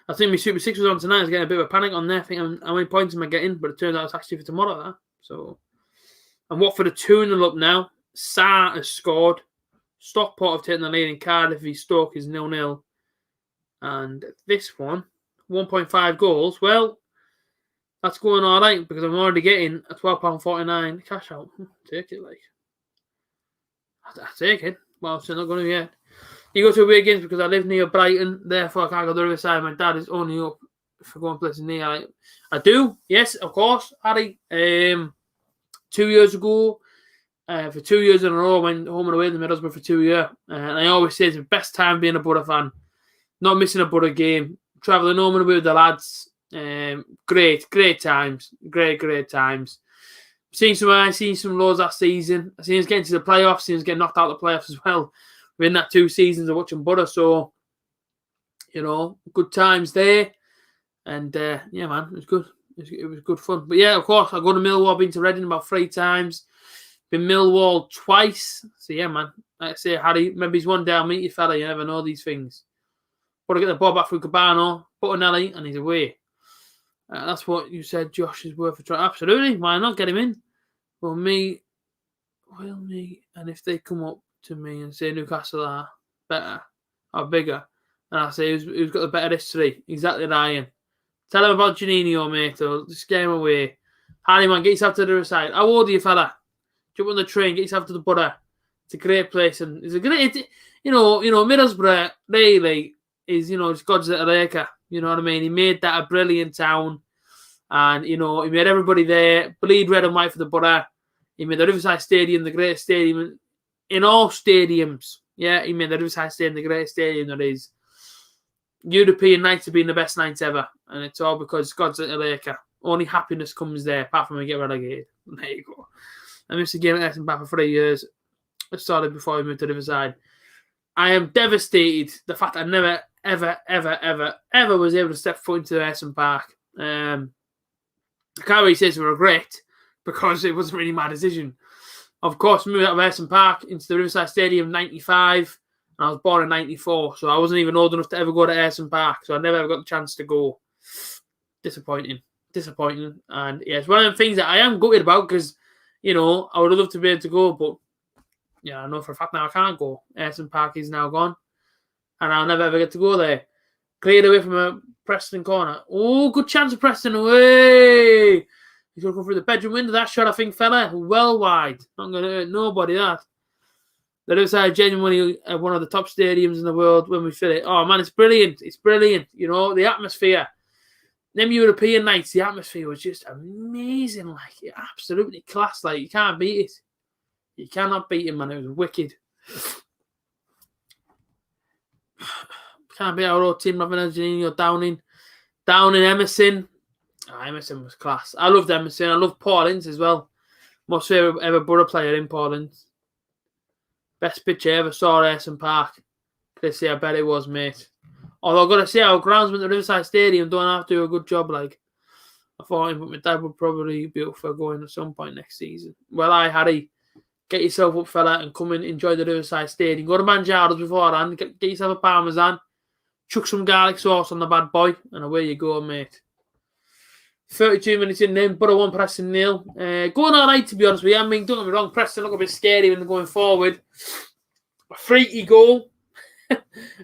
I think my Super 6 was on tonight. I was getting a bit of a panic on there. I think how many points am I getting? But it turns out it's actually for tomorrow. That. So, and Watford are 2-0 up now. Sarr has scored. Stockport have taken the lead in Cardiff. Stoke is 0-0. And this one, 1.5 goals. Well, that's going all right because I'm already getting a £12.49 cash out. Take it, like. I take it. Well, it's not going to yet. You go to away games because I live near Brighton, therefore I can't go to the other side. My dad is only up for going places near. I do, yes, of course, Harry. 2 years ago, for 2 years in a row, I went home and away to Middlesbrough for 2 years. And I always say it's the best time being a Borough fan. Not missing a Borough game. Travelling home and away with the lads. Great times. Great times. Seen some lows that season. I seen us getting to the playoffs. Seen us getting knocked out of the playoffs as well. We're in that 2 seasons of watching Borough. So, you know, good times there. And, yeah, man, it was good. It was good fun. But, yeah, of course, I go to Millwall. Been to Reading about 3 times. Been Millwall twice. So, yeah, man. Like I say, Harry, maybe he's one day I'll meet you, fella. You never know these things. Got to get the ball back through Cabano, put a Nelly, and he's away. That's what you said Josh is worth a try. Absolutely. Why not get him in? Well, me, and if they come up to me and say Newcastle are better or bigger, and I say who's got the better history? Exactly, Ryan. Tell him about Janino, mate. Or just get him away. Harry, man, get yourself to the other side. How old are you, fella? Jump on the train, get yourself to the Borough. It's a great place, and it's a great, Middlesbrough really is, it's God's little acre. You know what I mean? He made that a brilliant town. And, he made everybody there bleed red and white for the Borough. He made the Riverside Stadium the greatest stadium in all stadiums. Yeah, he made the Riverside Stadium the greatest stadium there is. European nights have been the best nights ever. And it's all because God's little acre. Only happiness comes there, apart from when we get relegated. There you go. I missed a game at Essendon for 3 years. I started before I moved to Riverside. I am devastated the fact I never, ever was able to step foot into Essendon Park. I can't really say it's a regret because it wasn't really my decision. Of course, moved out of Essendon Park into the Riverside Stadium in 95, and I was born in 94, so I wasn't even old enough to ever go to Essendon Park, so I never ever got the chance to go. Disappointing. And yeah, it's one of the things that I am gutted about because, I would have loved to be able to go, but yeah, I know for a fact now I can't go. Essendon Park is now gone, and I'll never ever get to go there. Cleared away from a Preston corner. Oh, good chance of Preston away. He's going to come through the bedroom window. That shot, I think, fella. Well wide. Not going to hurt nobody, that. That is genuinely one of the top stadiums in the world when we fill it. Oh, man, it's brilliant. It's brilliant. The atmosphere. Them European nights, the atmosphere was just amazing. Like, absolutely class. Like, you can't beat it. You cannot beat it, man. It was wicked. Can't beat our old team, having Janino Downing, Emerson. Emerson was class. I loved Emerson. I loved Paul Ince as well. Most favourite ever Borough player in Paul Ince. Best pitch I ever saw at Essendon Park. Chrissy, I bet it was, mate. Although I've got to say, our groundsmen at the Riverside Stadium don't have to do a good job. Like, I thought him, but my dad would probably be up for going at some point next season. Well, Harry, get yourself up, fella, and come and enjoy the Riverside Stadium. Go to Manjaro's beforehand. Get yourself a Parmesan. Chuck some garlic sauce on the bad boy, and away you go, mate. 32 minutes in then, Borough 1, Preston 0. Going all right, to be honest with you. I mean, don't get me wrong, Preston look a bit scary when they're going forward. A freaky goal.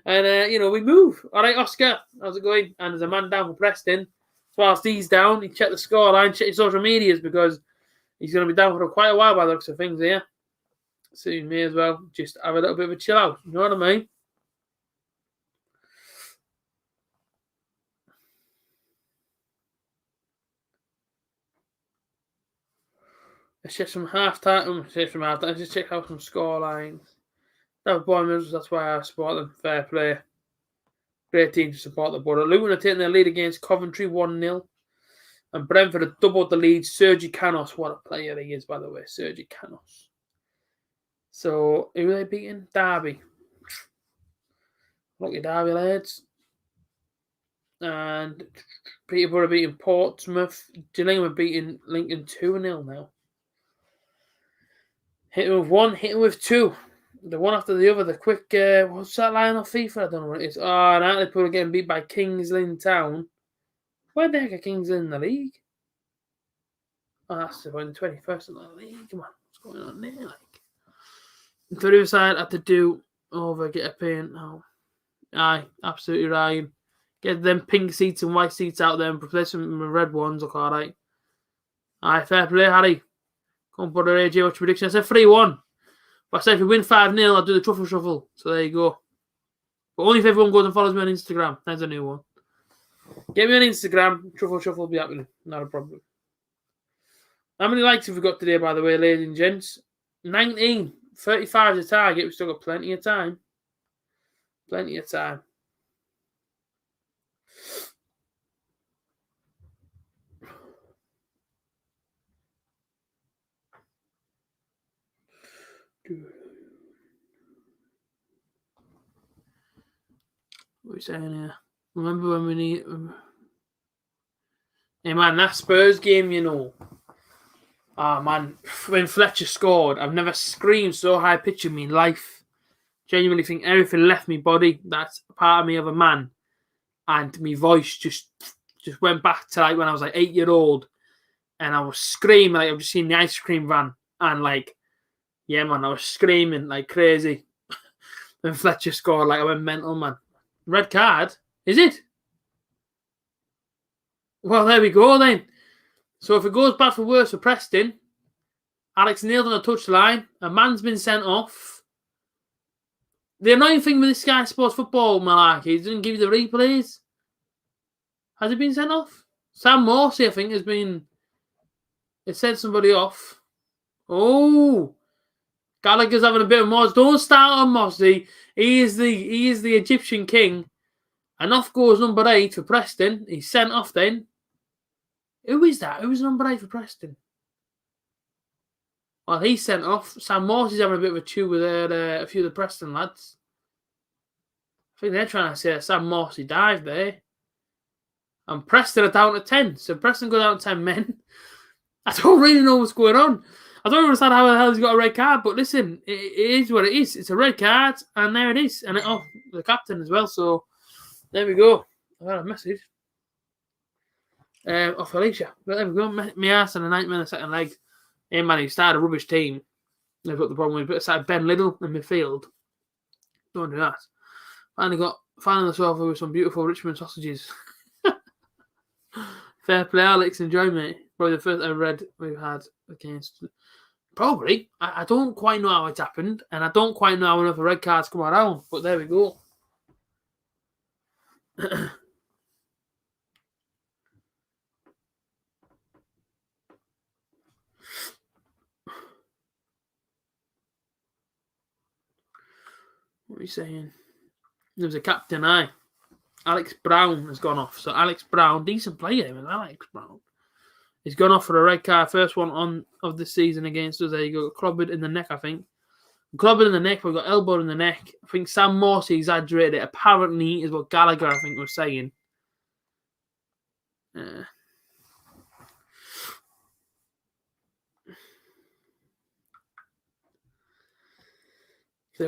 And, we move. All right, Oscar, how's it going? And there's a man down for Preston. So whilst he's down, he checked the scoreline, check his social medias, because he's going to be down for quite a while by the looks of things here. So you may as well just have a little bit of a chill out. You know what I mean? Let's check some half-time. Let's just check out some scorelines. That was Bournemouth, that's why I support them. Fair play. Great team to support the Borough. Luton are taking their lead against Coventry 1-0. And Brentford have doubled the lead. Sergi Canos, what a player he is, by the way. Sergi Canos. So, who are they beating? Derby. Lucky Derby, lads. And Peterborough beating Portsmouth. Gillingham are beating Lincoln 2-0 now. Hitting with one, hitting with two. The one after the other. The quick, what's that line off FIFA? I don't know what it is. Oh, and Hartlepool are getting beat by Kings Lynn Town. Where the heck are Kings Lynn in the league? Oh, that's the 21st in the league. Come on, what's going on there? Like, the other side had to do over, get a paint. Oh, aye, absolutely right. Get them pink seats and white seats out there and replace them with red ones. Look alright. Aye, fair play, Harry. Come put AJ, what's your prediction? I said 3-1. But I said if we win 5-0, I'll do the truffle shuffle. So there you go. But only if everyone goes and follows me on Instagram. There's a new one. Get me on Instagram. Truffle shuffle will be happening. Not a problem. How many likes have we got today, by the way, ladies and gents? 19. 35 is the target. We've still got plenty of time. Plenty of time. What are we saying here? Remember when we need... Hey, man, that Spurs game, you know. Ah, man, when Fletcher scored, I've never screamed so high-pitched in my life. Genuinely think everything left me body. That's part of me of a man. And my voice just went back to like when I was like 8-year-old. And I was screaming like I've just seen the ice cream van. And like, yeah, man, I was screaming like crazy. When Fletcher scored, like I went mental, man. Red card? Is it? Well, there we go then. So if it goes bad for worse for Preston, Alex nailed on the touchline. A man's been sent off. The annoying thing with this Sky Sports football malarkey is it doesn't give you the replays. Has he been sent off? Sam Morsey, I think, has been... It sent somebody off. Oh! Gallagher's having a bit of Moss. Don't start on Mossy. He is the Egyptian king. And off goes number 8 for Preston. He's sent off then. Who is that? Who's number 8 for Preston? Well, he's sent off. Sam Morsey's having a bit of a chew with a few of the Preston lads. I think they're trying to say that Sam Morsey dived there. And Preston are down to 10. So Preston go down to 10 men. I don't really know what's going on. I don't understand how the hell he's got a red card. But listen, it is what it is. It's a red card. And there it is. And the captain as well. So there we go. I got a message. Off Alicia. But there we go. My arse and a nightmare in the second leg. Hey man, he started a rubbish team. They've got the problem with started Ben Liddle in midfield. Don't do that. Finally the sofa with some beautiful Richmond sausages. Fair play, Alex. Enjoy, mate. Probably the first ever red we've had against. Probably. I don't quite know how it happened, and I don't quite know how enough red cards come around. But there we go. What are you saying? There was a captain, Alex Brown has gone off. So Alex Brown, decent player, man. Alex Brown. He's gone off for a red card. First one of the season against us. There you go. Clobbered in the neck, I think. Clobbered in the neck. We've got elbowed in the neck. I think Sam Morsey exaggerated it. Apparently, is what Gallagher, I think, was saying. There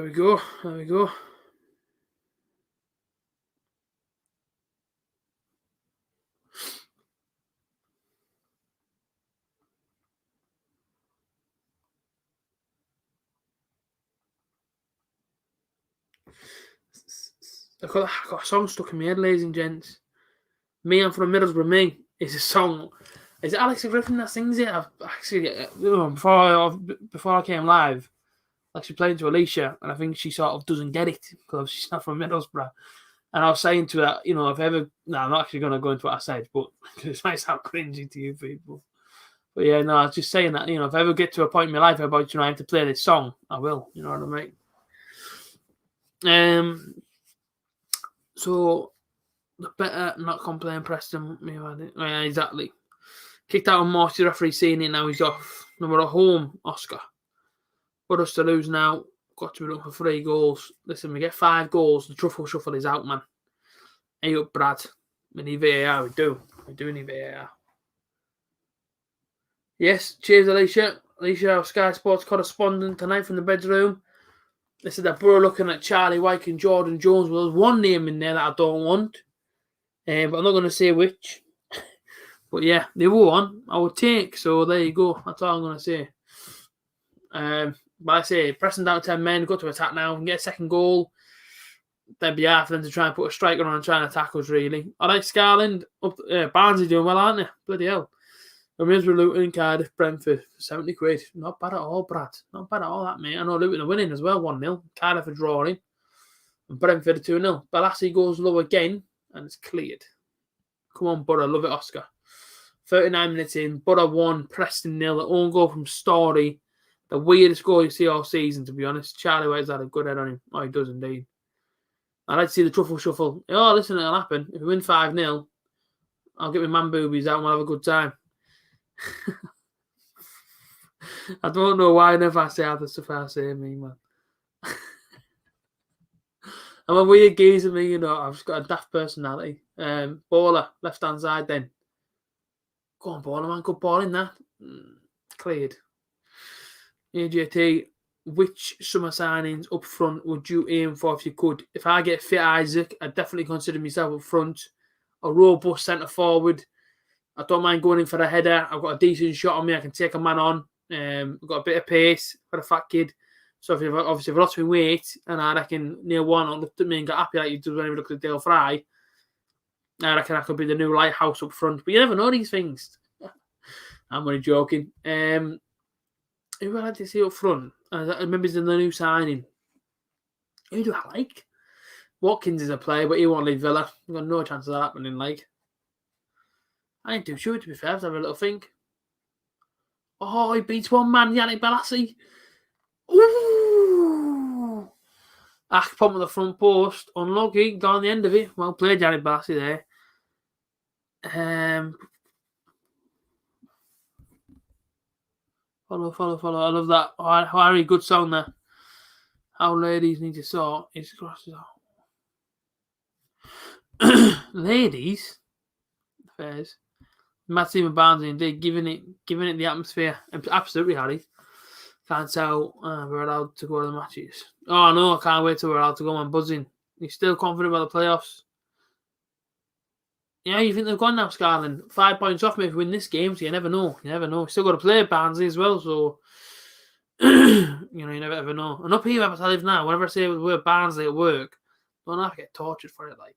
we go. There we go. I've got a song stuck in my head, ladies and gents. Me, I'm from Middlesbrough. Me is a song. Is it Alex Griffin that sings it? I've actually, before I came live, actually playing to Alicia, and I think she sort of doesn't get it because she's not from Middlesbrough. And I was saying to her, if ever, no, I'm not actually going to go into what I said, but it might sound cringy to you people. But yeah, no, I was just saying that, if I ever get to a point in my life about, I have to play this song, I will, you know what I mean? So, the better not complain, Preston. Yeah, exactly. Kicked out on Morsey, referee seeing it, now he's off. No, we're at home, Oscar. For us to lose now, got to be done for 3 goals. Listen, we get 5 goals, the truffle shuffle is out, man. Hey up, Brad. We need VAR, we do. We do need VAR. Yes, cheers, Alicia. Alicia, our Sky Sports correspondent tonight from the bedroom. They said that Borough looking at Charlie White and Jordan Jones. Well, there's one name in there that I don't want. But I'm not going to say which. But yeah, they were one I would take. So there you go. That's all I'm going to say. But I say, Preston down 10 men, go to attack now and get a second goal. They'd be hard for them to try and put a striker on and try and attack us, really. I like Scarland. Barnsley doing well, aren't they? Bloody hell. And Middlesbrough, Luton, Cardiff, Brentford for 70 quid. Not bad at all, Brad. Not bad at all, that, mate. I know Luton are winning as well, 1-0. Cardiff are drawing. And Brentford are 2-0. Balassi goes low again, and it's cleared. Come on, Borough. Love it, Oscar. 39 minutes in. Borough 1, Preston 0. The own goal from Story. The weirdest goal you see all season, to be honest. Charlie White's had a good head on him. Oh, he does indeed. I'd like to see the truffle shuffle. Oh, listen, it'll happen. If we win 5-0, I'll get my man boobies out and we'll have a good time. I don't know why I never say half the stuff I say, me, man. I'm a weird geezer, me, you know. I've just got a daft personality. Baller, left-hand side then. Go on, Baller, man. Good ball in that. Cleared. A.J.T, which summer signings up front would you aim for if you could? If I get fit Isaac, I'd definitely consider myself up front. A robust centre forward. I don't mind going in for a header. I've got a decent shot on me. I can take a man on. I've got a bit of pace for a fat kid. So if I've lost my weight and I reckon Neil Warnock looked at me and got happy like he does when he looks at Dale Fry, I reckon I could be the new lighthouse up front. But you never know these things. I'm only joking. Who would I like to see up front? Maybe it's in the new signing. Who do I like? Watkins is a player, but he won't leave Villa. I've got no chance of that happening, like. I ain't too sure, to be fair. Let's have a little think. Oh, he beats one man, Yannick Balassi. Ooh! Akpom at the front post. Unlucky. Got on the end of it. Well played, Yannick Balassi there. Follow. I love that. Very good song there. How ladies need to sort his crosses out. Ladies? Fairs. Maxima Barnes indeed giving it the atmosphere. Absolutely, Harry. Can't tell we're allowed to go to the matches. Oh no, I can't wait till we're allowed to go. I'm buzzing. You still confident about the playoffs? Yeah, you think they've gone now, Scarland? 5 points off me if we win this game, so you never know. You never know. Still got to play Barnsley as well, so you never ever know. And up here where I live now, whenever I say the word Barnsley at work, don't have to get tortured for it, like.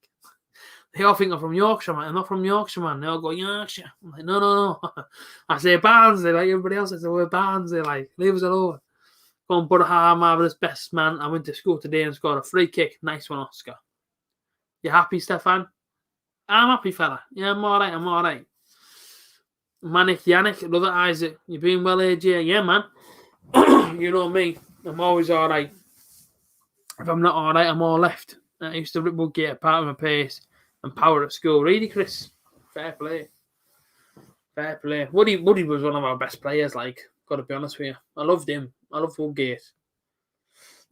They all think I'm from Yorkshire, man. I'm not from Yorkshire, man. They all go, Yorkshire. I'm like, no. I say Barnsley, like everybody else says the word Barnsley, like, leave us alone. Go on, Budahar, marvellous best man. I went to school today and scored a free kick. Nice one, Oscar. You happy, Stefan? I'm happy, fella. Yeah, I'm all right. Manic Yannick, love it, Isaac. You been well, AJ? Yeah, man. You know me. I'm always all right. If I'm not all right, I'm all left. I used to rip Woodgate apart with my pace and power at school. Really, Chris? Fair play. Woody was one of our best players, like, got to be honest with you. I loved him. I loved Woodgate.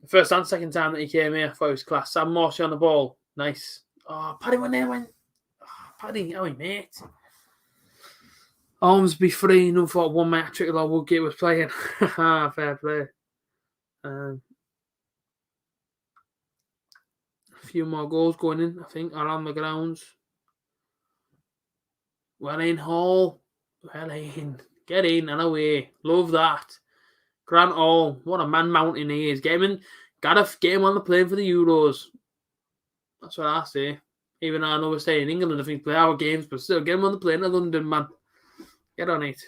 The first and second time that he came here, I thought he was class. Sam Morsey on the ball. Nice. Oh, Paddy went there, went. Oh, Paddy, how he mate. Ormsby 3-0 for one match trick while Woodgate was playing. Fair play. A few more goals going in, I think, around the grounds. Well in, Hall. Well in. Get in and away. Love that. Grant Hall. What a man mountain he is. Get him in. Gotta get him on the plane for the Euros. That's what I say. Even though I know we're staying in England, I think play our games, but still get him on the plane to London, man. Get on it.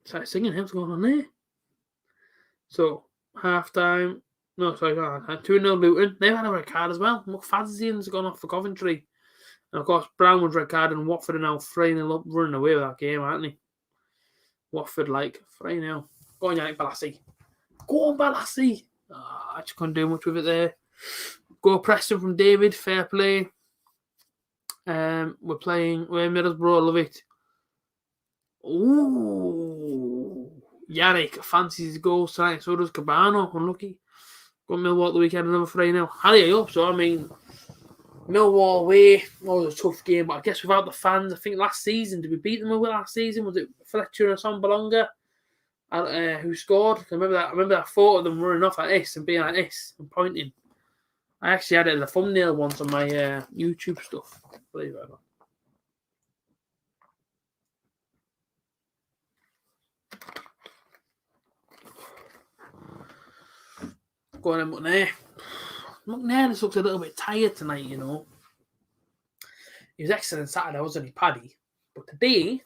Sorry, singing hymns going on there. So, half-time. No, sorry, 2-0 Luton. They've had a red card as well. McFadzean's gone off for Coventry. And, of course, Brownwood's red card and Watford are now 3-0 up, running away with that game, aren't they? Watford, 3-0. Go on, Yannick Balassi. Go on, Balassi. I just couldn't do much with it there. Go Preston from David. Fair play. We're in Middlesbrough. Love it. Ooh. Yannick fancies his goals tonight, so does Cabano. Unlucky. Got Millwall at the weekend, another 3-0. Harry, I hope so. I mean, Millwall away, was a tough game, but I guess without the fans, I think last season, did we beat them away last season? Was it Fletcher or Sambalonga who scored? I remember that photo of them running off like this and being like this and pointing. I actually had it as a thumbnail once on my YouTube stuff. Believe it or not. Going on McNair. McNair just looks a little bit tired tonight, you know. He was excellent Saturday, wasn't he, Paddy? But today,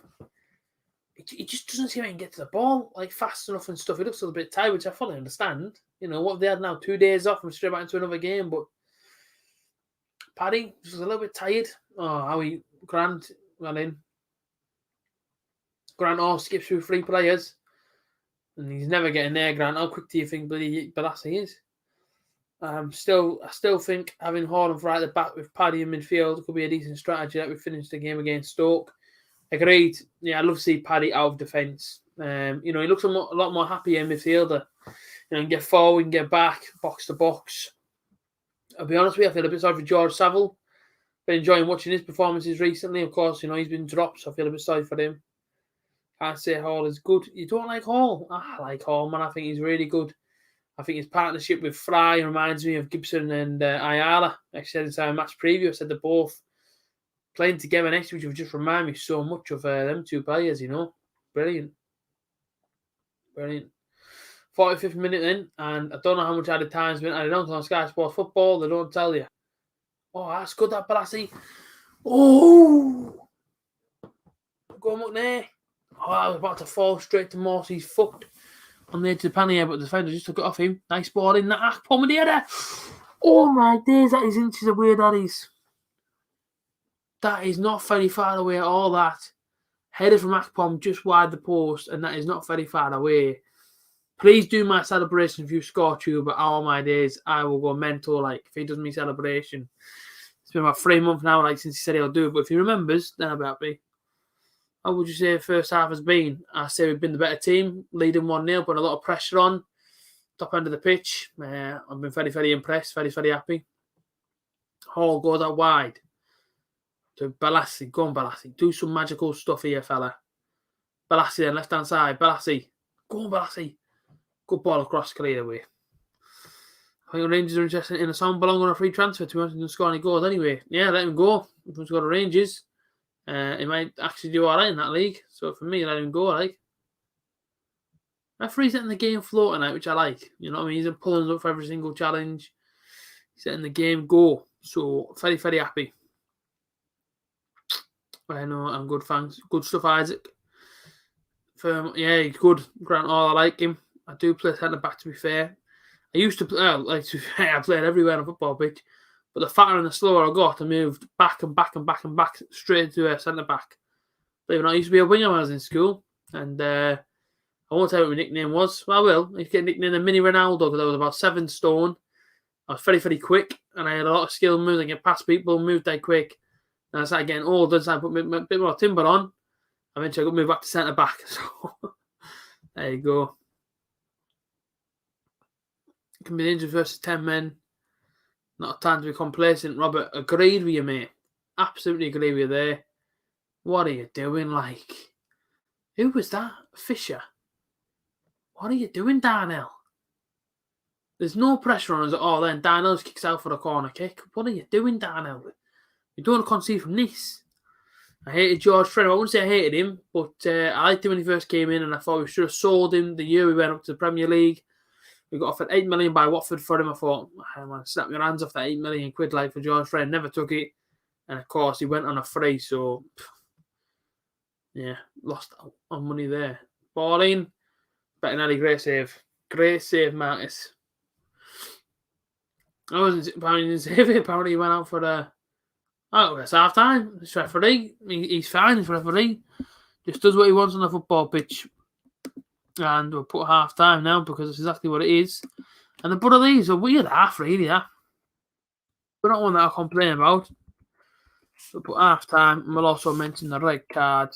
he just doesn't seem like he can get to the ball like fast enough and stuff. He looks a little bit tired, which I fully understand. You know, what they had now, 2 days off and straight back into another game. But Paddy just a little bit tired. Oh, Howie Grant ran in. Grant all skips through 3 players. And he's never getting there, Grant. How quick do you think Balassi is? I still think having Horn right at the back with Paddy in midfield could be a decent strategy that we finished the game against Stoke. Agreed. Yeah, I'd love to see Paddy out of defence. You know, he looks a lot more happy in midfielder. You know, get forward and get back, box to box. I'll be honest with you, I feel a bit sorry for George Saville. Been enjoying watching his performances recently. Of course, you know, he's been dropped, so I feel a bit sorry for him. Can't say Hall is good. You don't like Hall? I like Hall, man. I think he's really good. I think his partnership with Fry reminds me of Gibson and Ayala. Actually, inside a match preview, I said they're both playing together next to each other. Just remind me so much of them 2 players, you know. Brilliant. 45th minute in, and I don't know how much added time's been added on Sky Sports Football. They don't tell you. Oh, that's good, that Balassi. Oh! Go on, McNair. Oh, I was about to fall straight to Morsy's foot on the edge of the pannier, but the defender just took it off him. Nice ball in that Akpom with the header. Oh my days, that is inches away, that is. That is not very far away at all, that. Header from Akpom just wide the post, and that is not very far away. Please do my celebration if you score too, but all my days, I will go mental, like, if he does my celebration. It's been about 3 months now, like, since he said he'll do it, but if he remembers, then I'll be happy. How would you say the first half has been? I say we've been the better team, leading 1-0, putting a lot of pressure on. Top end of the pitch. I've been very, very impressed, very, very happy. Hall goes out wide. To Balassi. Go on, Balassi. Do some magical stuff here, fella. Balassi then, left-hand side. Balassi. Go on, Balassi. Good ball across, clear away. I think the Rangers are interested in a song belong on a free transfer to him to score any goals anyway. Yeah, let him go. If he's got the Rangers. He might actually do all right in that league. So for me, let him go, like. Referee's letting the game flow tonight, which I like. You know what I mean? He's pulling us up for every single challenge. He's letting the game go. So, very, very happy. I know, I'm good, thanks. Good stuff, Isaac. Yeah, he's good. Grant Hall, I like him. I do play centre-back, to be fair. I used to play, I played everywhere on a football pitch. But the fatter and the slower I got, I moved back and back and back and back straight into a centre-back. Believe it or not, I used to be a winger when I was in school. And I won't tell you what my nickname was. Well, I will. I used to get nicknamed a mini Ronaldo because I was about 7 stone. I was very, very quick. And I had a lot of skill moves. I get past people, moved that quick. And I started getting older, so I put a bit more timber on. Eventually, I got moved back to centre-back. So, there you go. It can be dangerous versus 10 men. Not a time to be complacent. Robert, agreed with you, mate. Absolutely agree with you there. What are you doing, like? Who was that? Fisher? What are you doing, Darnell? There's no pressure on us at all. Then Darnell kicks out for a corner kick. What are you doing, Darnell? You don't want to concede from this. I hated George Frenno. I wouldn't say I hated him, but I liked him when he first came in, and I thought we should have sold him the year we went up to the Premier League. We got offered $8 million by Watford for him. I thought, man, snap your hands off that £8 million like for George Frenno. Never took it. And of course, he went on a free, so yeah, lost on money there. Ball in. Bettinelli, great save. Great save, Marcus. I wasn't apparently didn't save it. Apparently, he went out for the. Oh, it's half time. It's referee. He's fine. He's referee. Just does what he wants on the football pitch. And we'll put half time now because it's exactly what it is. And the butt of these are weird half, really. Yeah. We're not one that I complain about. We'll put half time. And we'll also mention the red card.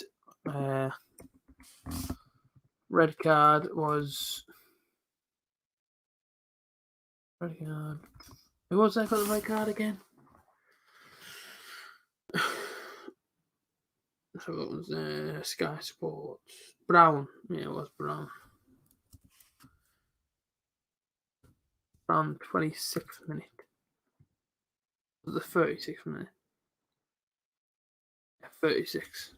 Red card was... Red card. Who was that got the red card again? So it was Sky Sports. Brown. Yeah, it was Brown. Brown, 26th minute. Was it the 36th minute? Yeah, 36.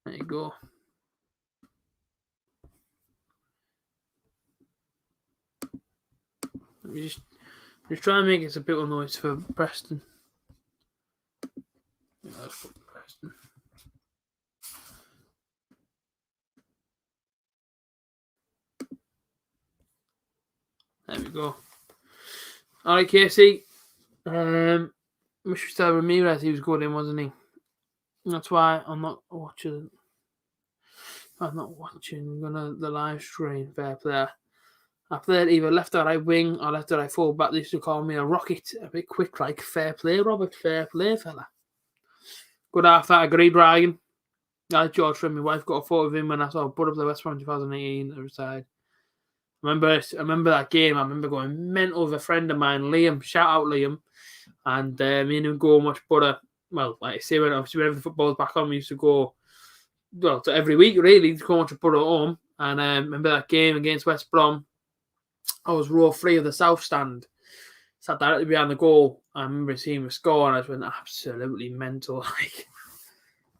There you go. Let me just try and make it a bit of noise for Preston. Yeah, that's for Preston. There we go. Alright, KC. Mr. Ramirez, he was good in, wasn't he? That's why I'm not watching the live stream. Fair play. I played either left or right wing or left or right full back. They used to call me a rocket, a bit quick, like. Fair play, Robert. Fair play, fella. Good half that. Agreed, Ryan. I like George from my wife. Got a photo of him when I saw put up the West Brom 2018 at the side. I remember that game. I remember going mental with a friend of mine, Liam. Shout out, Liam. And me and him go and watch Butter. Well, like I say, whenever the football's back on, we used to go, well, to every week, really, to go and watch Butter at home. And remember that game against West Brom. I was row 3 of the South Stand. Sat directly behind the goal. I remember seeing the score, and I just went absolutely mental. Like,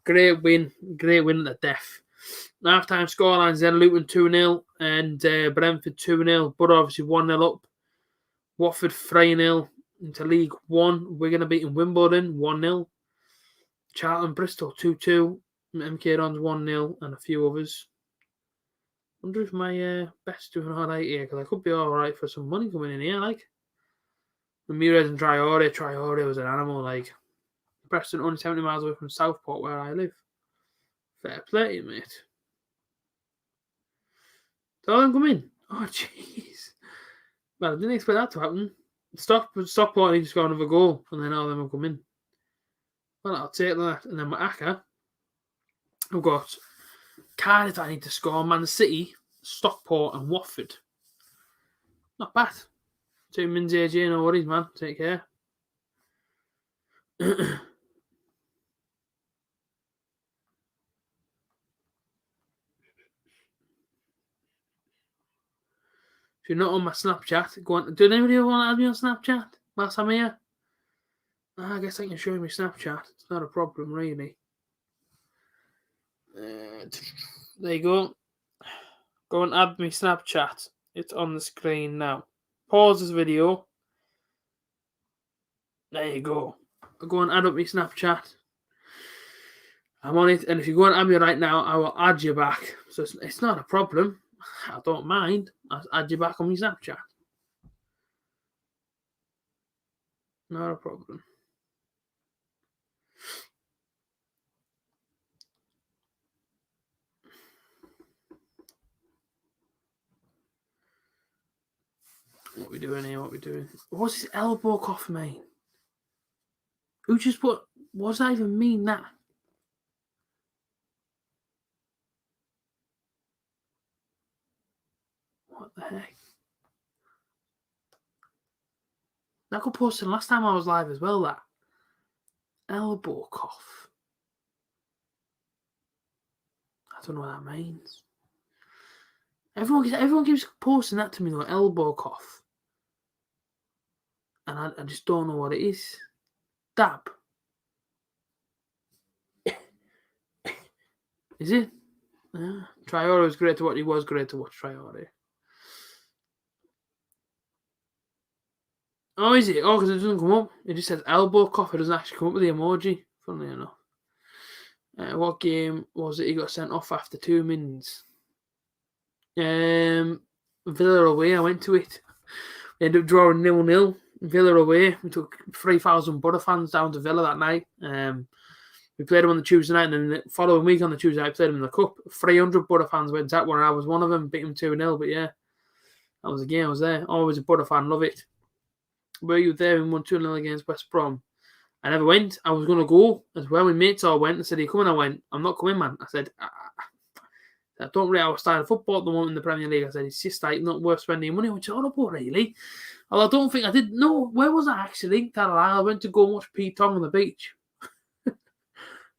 great win at the death. Half-time scorelines then Luton 2-0 and Brentford 2-0. But obviously 1-0 up. Watford 3-0 into League One. We're going to beat Wimbledon 1-0. Charlton Bristol 2-2. MK Dons 1-0 and a few others. Wonder if my bet's doing alright here, because I could be alright for some money coming in here, like. Ramirez and Traore. Traore was an animal, like. Preston only 70 miles away from Southport, where I live. Fair play, mate. Did all them come in? Oh, jeez. Well, I didn't expect that to happen. Stockport need to score another goal, and then all of them will come in. Well, I'll take that. And then with Aka, we've got Cardiff I need to score, Man City, Stockport, and Watford. Not bad. 2 mins, AJ, no worries, man. Take care. If you're not on my Snapchat, go on. Do anybody want to add me on Snapchat whilst I'm here? I guess I can show you my Snapchat. It's not a problem, really. There you go. Go and add me Snapchat. It's on the screen now. Pause this video. There you go. Go and add up my Snapchat. I'm on it, and if you go and add me right now, I will add you back. So it's not a problem. I don't mind. I'll add you back on my Snapchat. Not a problem. What we doing here? What's this elbow cough mean? Who just put... What does that even mean, that? What the heck? That got posted last time I was live as well, that. Elbow cough. I don't know what that means. Everyone keeps posting that to me, like elbow cough. And I just don't know what it is. Dab. Is it? Traore was great to watch. He was great to watch, Traore. Oh, is it? Oh, because it doesn't come up. It just says elbow cough. It doesn't actually come up with the emoji, funnily enough. What game was it he got sent off after 2 minutes? Villa away. I went to it. We ended up drawing 0-0. Villa away. We took 3,000 Butter fans down to Villa that night. We played them on the Tuesday night, and then the following week on the Tuesday, I played them in the Cup. 300 Butter fans went to that one, and I was one of them. Beat them 2-0, but yeah, that was the game. I was there. Always a Butter fan. Love it. Were you there and won 2-0 against West Brom? I never went. I was going to go as well. My mates all went and said, "Are you coming?" I went, "I'm not coming, man." I said, I don't really have a style of football at the moment in the Premier League. I said, it's just like not worth spending your money. Which I don't know, really. Well, I don't think I did. No, where was I actually? Tell a lie. I went to go and watch Pete Tong on the beach.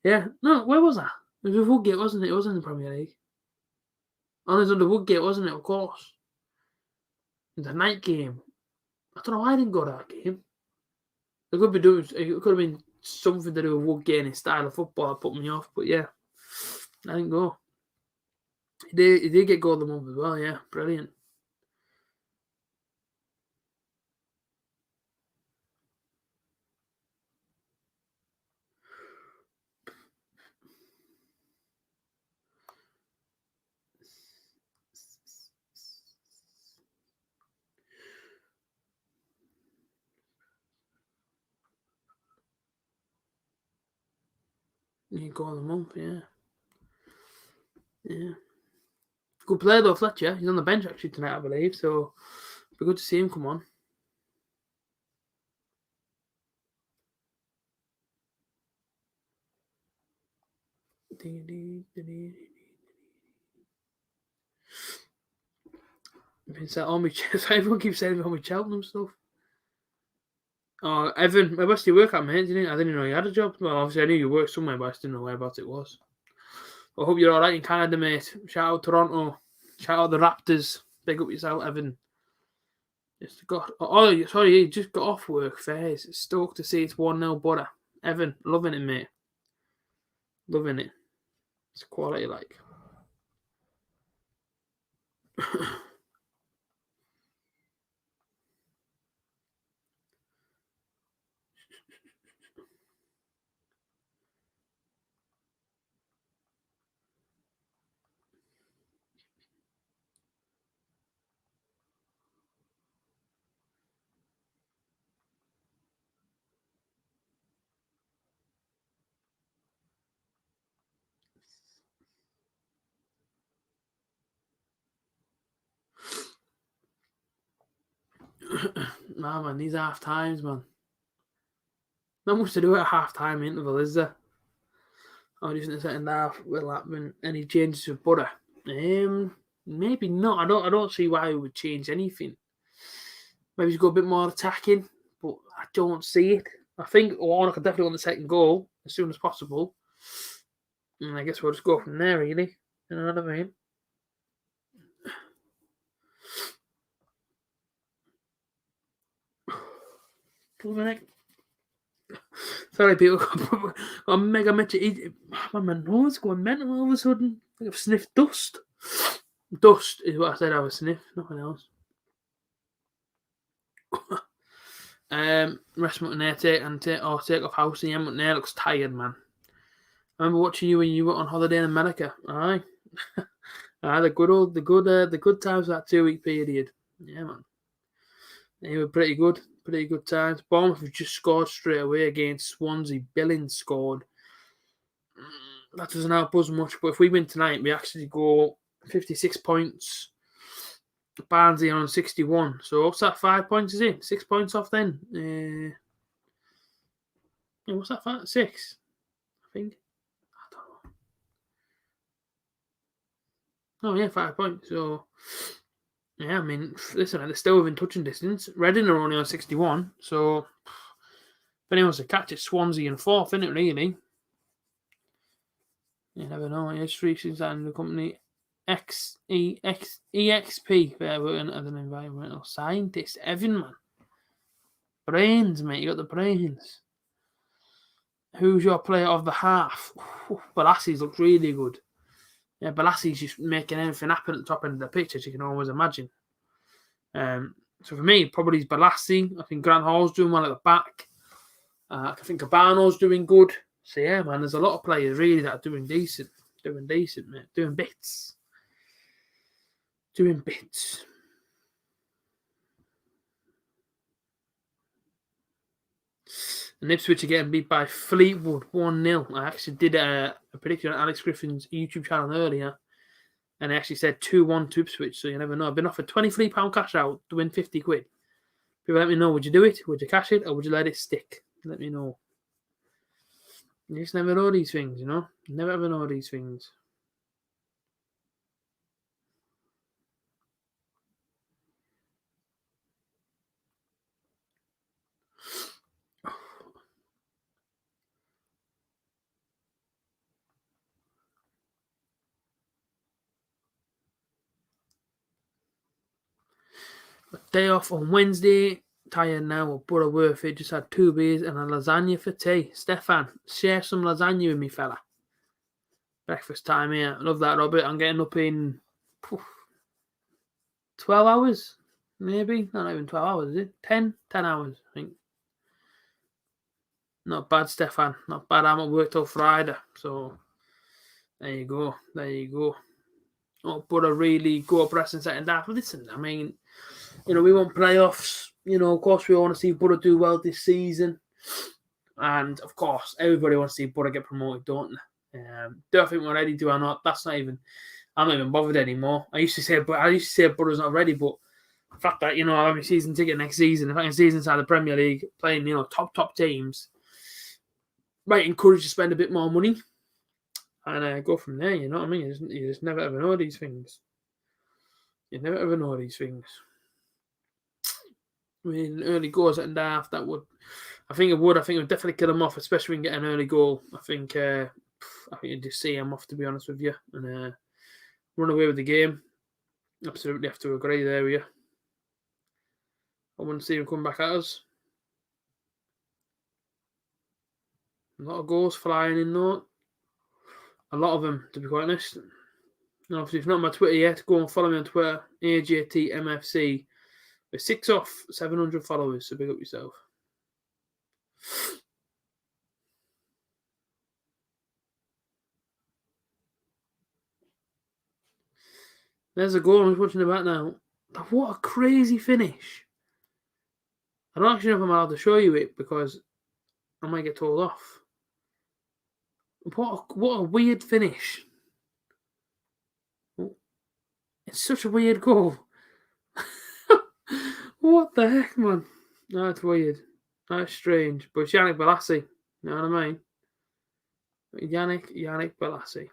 Yeah, no, where was I? It was with Woodgate, wasn't it? It wasn't in the Premier League. Oh, it was under Woodgate, wasn't it? Of course. It was a night game. I don't know why I didn't go to that game. It could have been something to do with Woodgate and his style of football that put me off. But yeah, I didn't go. He did get goal of the month as well. Yeah, brilliant. He goal of the month. Yeah. Yeah. Good player though, Fletcher. He's on the bench actually tonight, I believe. So it'd be good to see him come on. Everyone keeps saying all my Cheltenham stuff. Oh, Evan, where do you work at, mate? I didn't know you had a job. Well, obviously I knew you worked somewhere, but I just didn't know whereabouts it was. I hope you're all right in Canada, mate. Shout out Toronto. Shout out the Raptors. Big up yourself, Evan. Sorry, you just got off work. Fairs. Stoked to see it's 1-0 butter. Evan, loving it, mate. Loving it. It's quality, like. Nah, man, these half times, man. Not much to do at half time interval, is there? Or just in the second half, will happen any changes with butter? Maybe not. I don't see why we would change anything. Maybe just go a bit more attacking, but I don't see it. I think Warner could definitely want the second goal as soon as possible. And I guess we'll just go from there, really. You know what I mean? Sorry, people. Got mega mental. My nose going mental all of a sudden. I think I've sniffed dust. Dust is what I said I was sniff, nothing else. Rest McNair take off house and McNair looks tired, man. I remember watching you when you were on holiday in America. Aye. The good times of that 2-week period. Yeah, man. They were pretty good times. Bournemouth have just scored straight away against Swansea. Billings scored. That doesn't help us much, but if we win tonight, we actually go 56 points. Barnsley on 61. So what's that? 5 points, is it? 6 points off then. What's that? 6, I think. I don't know. Oh yeah, 5 points. So yeah, I mean, listen, they're still within touching distance. Reading are only on 61. So if anyone's to catch it, Swansea in 4th, isn't it? Really. You never know. It's 3 since that in the company. EXP, they're working as an environmental scientist. Evan, man. Brains, mate. You got the brains. Who's your player of the half? Balassi's looks really good. Yeah, Balassi's just making everything happen at the top end of the pitch, as you can always imagine. So for me, probably Balassi. I think Grant Hall's doing well at the back. I think Cabano's doing good. So yeah, man, there's a lot of players really that are doing decent, mate. Doing bits. And Ipswich are getting beat by Fleetwood 1-0. I actually did a prediction on Alex Griffin's YouTube channel earlier, and I actually said 2-1 to Ipswich, so you never know. I've been offered £23 cash out to win 50 quid. People let me know, would you do it? Would you cash it, or would you let it stick? Let me know. You just never know these things, you know? You never ever know these things. Day off on Wednesday. Tired now, but worth it. Just had 2 beers and a lasagna for tea. Stefan, share some lasagna with me, fella. Breakfast time here. Love that, Robert. I'm getting up in 12 hours, maybe. Not even 12 hours, is it? 10 hours, I think. Not bad, Stefan. Not bad. I'm at work till Friday. So, there you go. There you go. Oh, but I really go up wrestling second half. Listen, I mean, you know, we want playoffs. You know, of course, we want to see Butter do well this season. And, of course, everybody wants to see Butter get promoted, don't they? Do I think we're ready? Do I not? That's not even... I'm not even bothered anymore. I used to say Butter's not ready, but the fact that, you know, I have a season ticket next season, if I can season inside the Premier League, playing, you know, top teams, might encourage to spend a bit more money and go from there, you know what I mean? You just never ever know these things. You never ever know these things. I mean, early goals at half, that would... I think it would definitely kill him off, especially when you get an early goal. I think you'd just see him off, to be honest with you, and run away with the game. Absolutely have to agree there with you. I wouldn't see him come back at us. A lot of goals flying in, though. A lot of them, to be quite honest. And obviously, if you're not on my Twitter yet, go and follow me on Twitter, A.J.T MFC. We're 6 off 700 followers, so big up yourself. There's a goal. I'm just watching the back now. What a crazy finish. I don't actually know if I'm allowed to show you it because I might get told off. What a weird finish. It's such a weird goal. What the heck, man? That's weird. That's strange. But it's Yannick Bolasie. You know what I mean? Yannick Bolasie.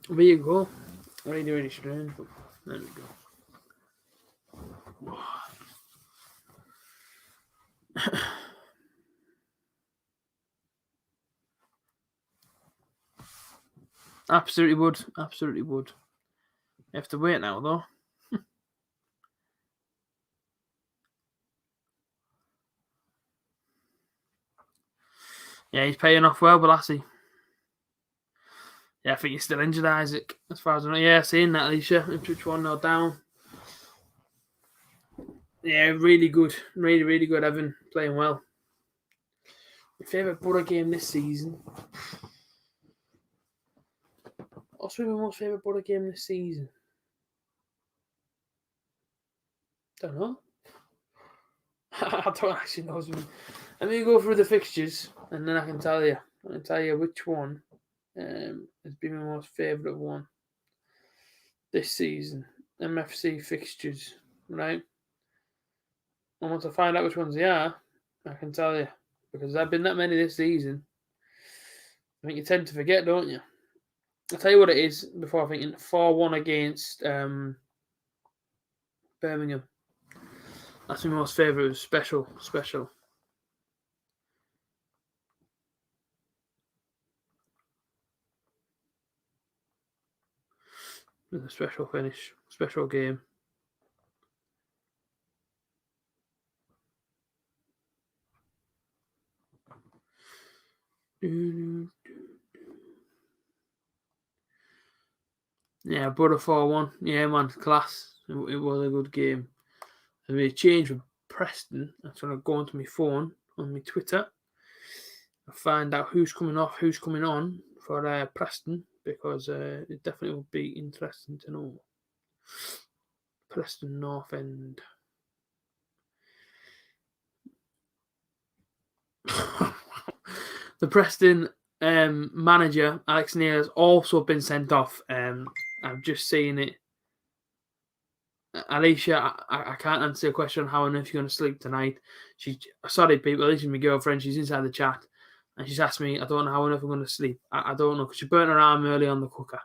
There you go. Really strange. But there we go. Absolutely would. Absolutely would. You have to wait now, though. Yeah, he's paying off well, Bolasie. Yeah, I think he's still injured, Isaac. As far as I know. Yeah, seeing that, Alicia. Ipswich 1-0 down. Yeah, really good. Really good, Evan. Playing well. My favourite Borough game this season. What's my most favourite Borough game this season? Don't know. I don't actually know. Let me go through the fixtures and then I can tell you. I can tell you which one has been my most favourite one this season. MFC fixtures, right? And once I find out which ones they are, I can tell you. Because there's been that many this season. I think you tend to forget, don't you? I'll tell you what it is before I think 4-1 against Birmingham. That's my most favourite. It was special. It was a special finish. Special game. Yeah, Borough 4-1. Yeah, man, class. It was a good game. I made a change with Preston. I'm trying to go onto my phone on my Twitter and find out who's coming off, who's coming on for Preston because it definitely would be interesting to know. Preston North End. The Preston manager, Alex Neil, has also been sent off. I've just seen it. Alicia, I can't answer your question on how on earth you're going to sleep tonight. Sorry, people. Alicia's my girlfriend. She's inside the chat. And she's asked me, I don't know how on earth I'm going to sleep. I don't know, because she burnt her arm early on the cooker.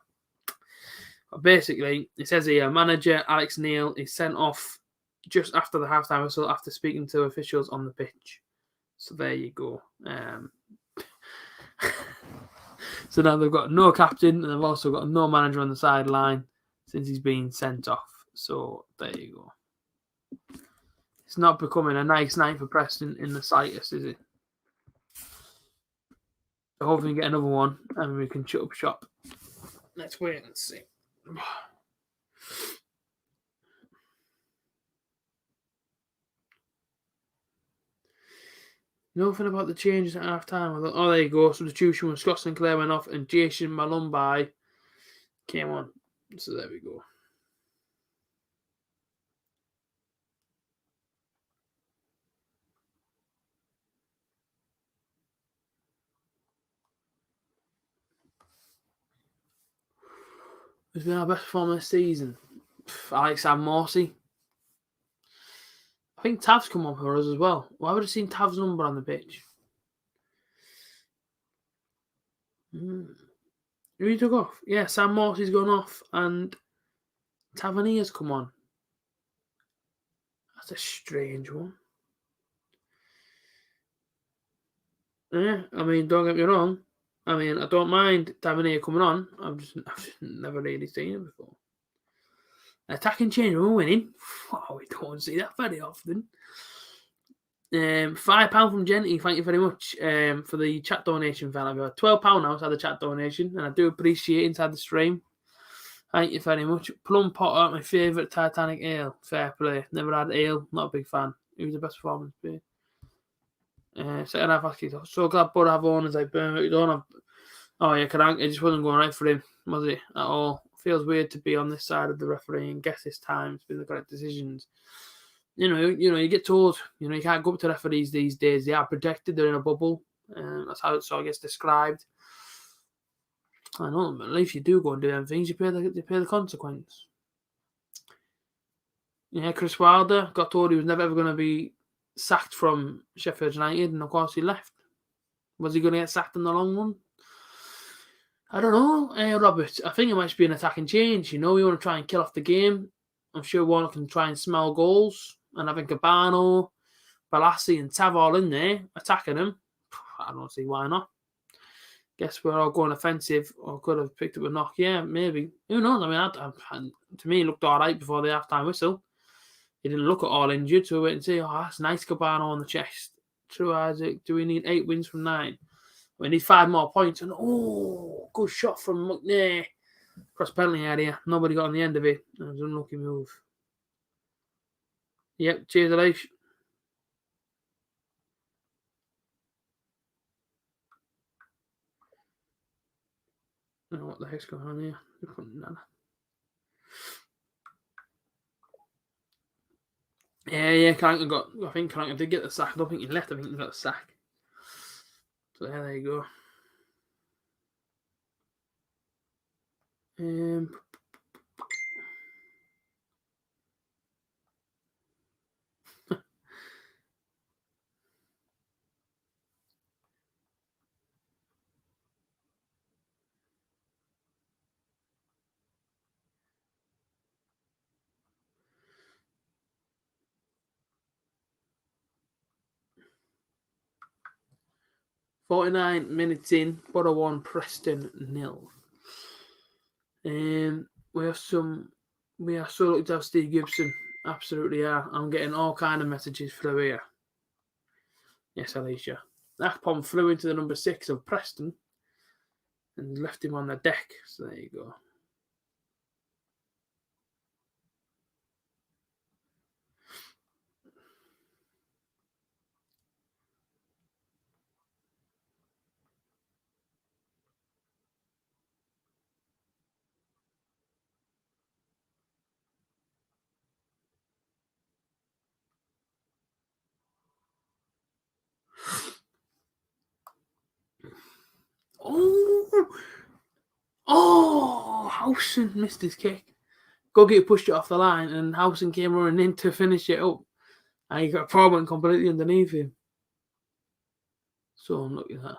But basically, it says here, manager Alex Neil is sent off just after the halftime whistle after speaking to officials on the pitch. So there you go. So now they've got no captain, and they've also got no manager on the sideline since he's been sent off. So there you go. It's not becoming a nice night for Preston in the slightest, is it? So hopefully we get another one and we can shut up shop. Let's wait and see. Nothing about the changes at half time. Oh, there you go. Substitution when Scott Sinclair went off and Jason Malumbi came on. So there we go. Who's been our best performer this season? I like Sam Morsey. I think Tav's come on for us as well. Why would I have seen Tav's number on the pitch? Who he took off? Yeah, Sam Morsey's gone off and Tavernier's come on. That's a strange one. Yeah, I mean, don't get me wrong. I mean, I don't mind Tavernier coming on. I've just never really seen him before. Attacking change when we're winning. Oh, we don't see that very often. £5 from Jenny, thank you very much for the chat donation, fella. We've got £12 now inside the chat donation, and I do appreciate it inside the stream. Thank you very much. Plum Potter, my favourite Titanic ale. Fair play. Never had ale, not a big fan. Who's the best performance? Second half, actually. So glad Bud have owners like Burnley. Don't have. Oh yeah, Karanka, it just wasn't going right for him, was it? At all. Feels weird to be on this side of the referee and guess his time to be the correct decisions. You get told, you can't go up to referees these days. They are protected. They're in a bubble. That's how it's, I guess, described. I know, but at least you do go and do them things, you pay the consequence. Yeah, Chris Wilder got told he was never ever going to be sacked from Sheffield United, and of course he left. Was he going to get sacked in the long run? I don't know, Robert. I think it might be an attacking change. We want to try and kill off the game. I'm sure Warnock can try and smell goals. And having Cabano, Balassi and Tav all in there, attacking him, I don't see why not. Guess we're all going offensive, or could have picked up a knock. Yeah, maybe. Who knows? I mean, to me, it looked all right before the half-time whistle. He didn't look at all injured, so we wait and see. Oh, that's nice Cabano on the chest. True, Isaac. Do we need 8 wins from 9? We need 5 more points. And good shot from McNair. Cross penalty area. Nobody got on the end of it. It was an unlucky move. Yep, cheers, Alicia. I don't know what the heck's going on here. Yeah, I think Karanka did get the sack. I don't think he left. I think he got the sack. So there you go. 49 minutes in, Borough 1, Preston 0. We are so lucky to have Steve Gibson. Absolutely are. I'm getting all kind of messages through here. Yes, Alicia. Akpom flew into the number 6 of Preston and left him on the deck. So there you go. Oh, Howson missed his kick. Gogi pushed it off the line, and Howson came running in to finish it up. And he got a problem completely underneath him. So unlucky that.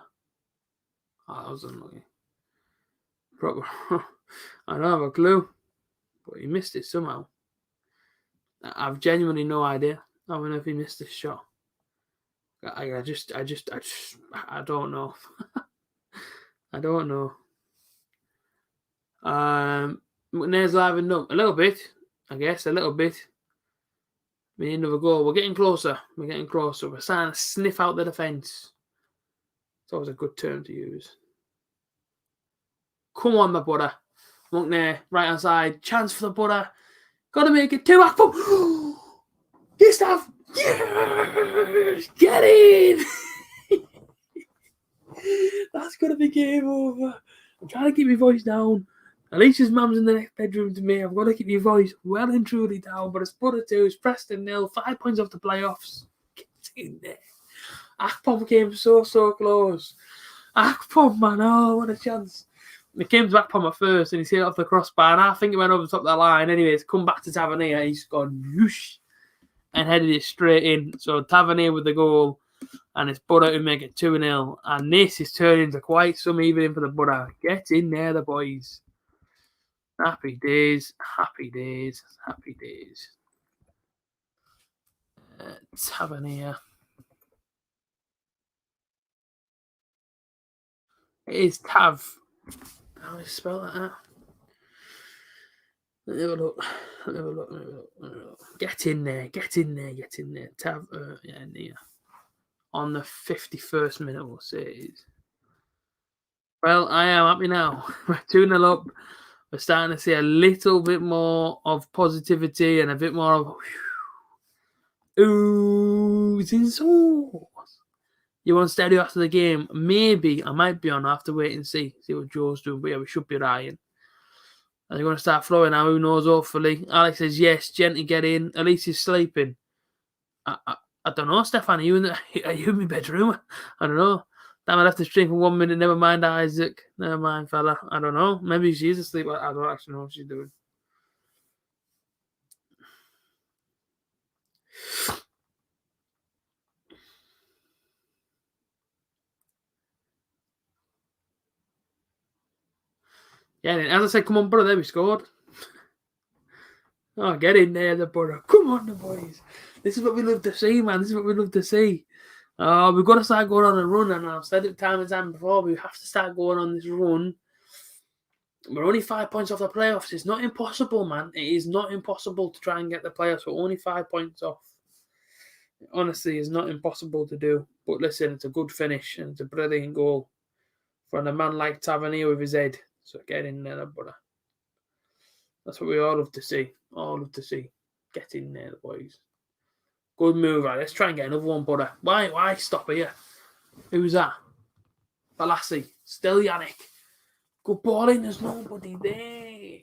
Oh, that was unlucky. Proper. I don't have a clue, but he missed it somehow. I've genuinely no idea. I don't know if he missed this shot. I don't know. I don't know. McNair's livened up a little bit, I guess, a little bit. We need another goal. We're getting closer. We're starting to sniff out the defence. It's always a good term to use. Come on, my brother. McNair, right hand side. Chance for the brother. Got to make it 2 Akpom. Gustav. Yes! Get in! That's going to be game over. I'm trying to keep my voice down. Alicia's mum's in the next bedroom to me. I've got to keep your voice well and truly down. But it's Brother 2, it's Preston 0, 5 points off the playoffs. Get in there. Akpom came so close. Akpom, man, oh, what a chance. It came to Akpom at first and he's hit it off the crossbar. And I think it went over the top of the line. Anyway, it's come back to Tavernier. He's gone whoosh and headed it straight in. So Tavernier with the goal. And it's Butter who make it 2-0. And this is turning into quite some evening for the Butter. Get in there, the boys. Happy days, happy days, happy days. Tavernier. It is Tav. How do you spell that out? Let me have a look. Get in there. Tav, near. On the 51st minute, we'll say it is. Well, I am happy now. We're 2-0 up. We're starting to see a little bit more of positivity and a bit more of oohs and soars. You on steady after the game? Maybe I might be on. I have to wait and see what Joe's doing. But yeah, we should be right. Are they going to start flowing now? Who knows? Hopefully. Alex says yes. Gently get in. At least he's sleeping. I don't know, Stefan. Are you in my bedroom? I don't know. Damn, I left the stream for 1 minute. Never mind, Isaac. Never mind, fella. I don't know. Maybe she's asleep. I don't actually know what she's doing. Yeah, as I said, come on, brother. There we scored. Oh, get in there, the brother. Come on, the boys. This is what we love to see, man. This is what we love to see. We've got to start going on a run, and I've said it time and time before. We have to start going on this run. We're only 5 points off the playoffs. It's not impossible, man. It is not impossible to try and get the playoffs. We're only 5 points off. It honestly, is not impossible to do. But listen, it's a good finish, and it's a brilliant goal from a man like Tavernier with his head. So get in there, brother. That's what we all love to see. All love to see. Get in there, boys. Good move, right? Let's try and get another one, brother. Why stop here? Who's that? Balassi. Still Yannick. Good ball in. There's nobody there.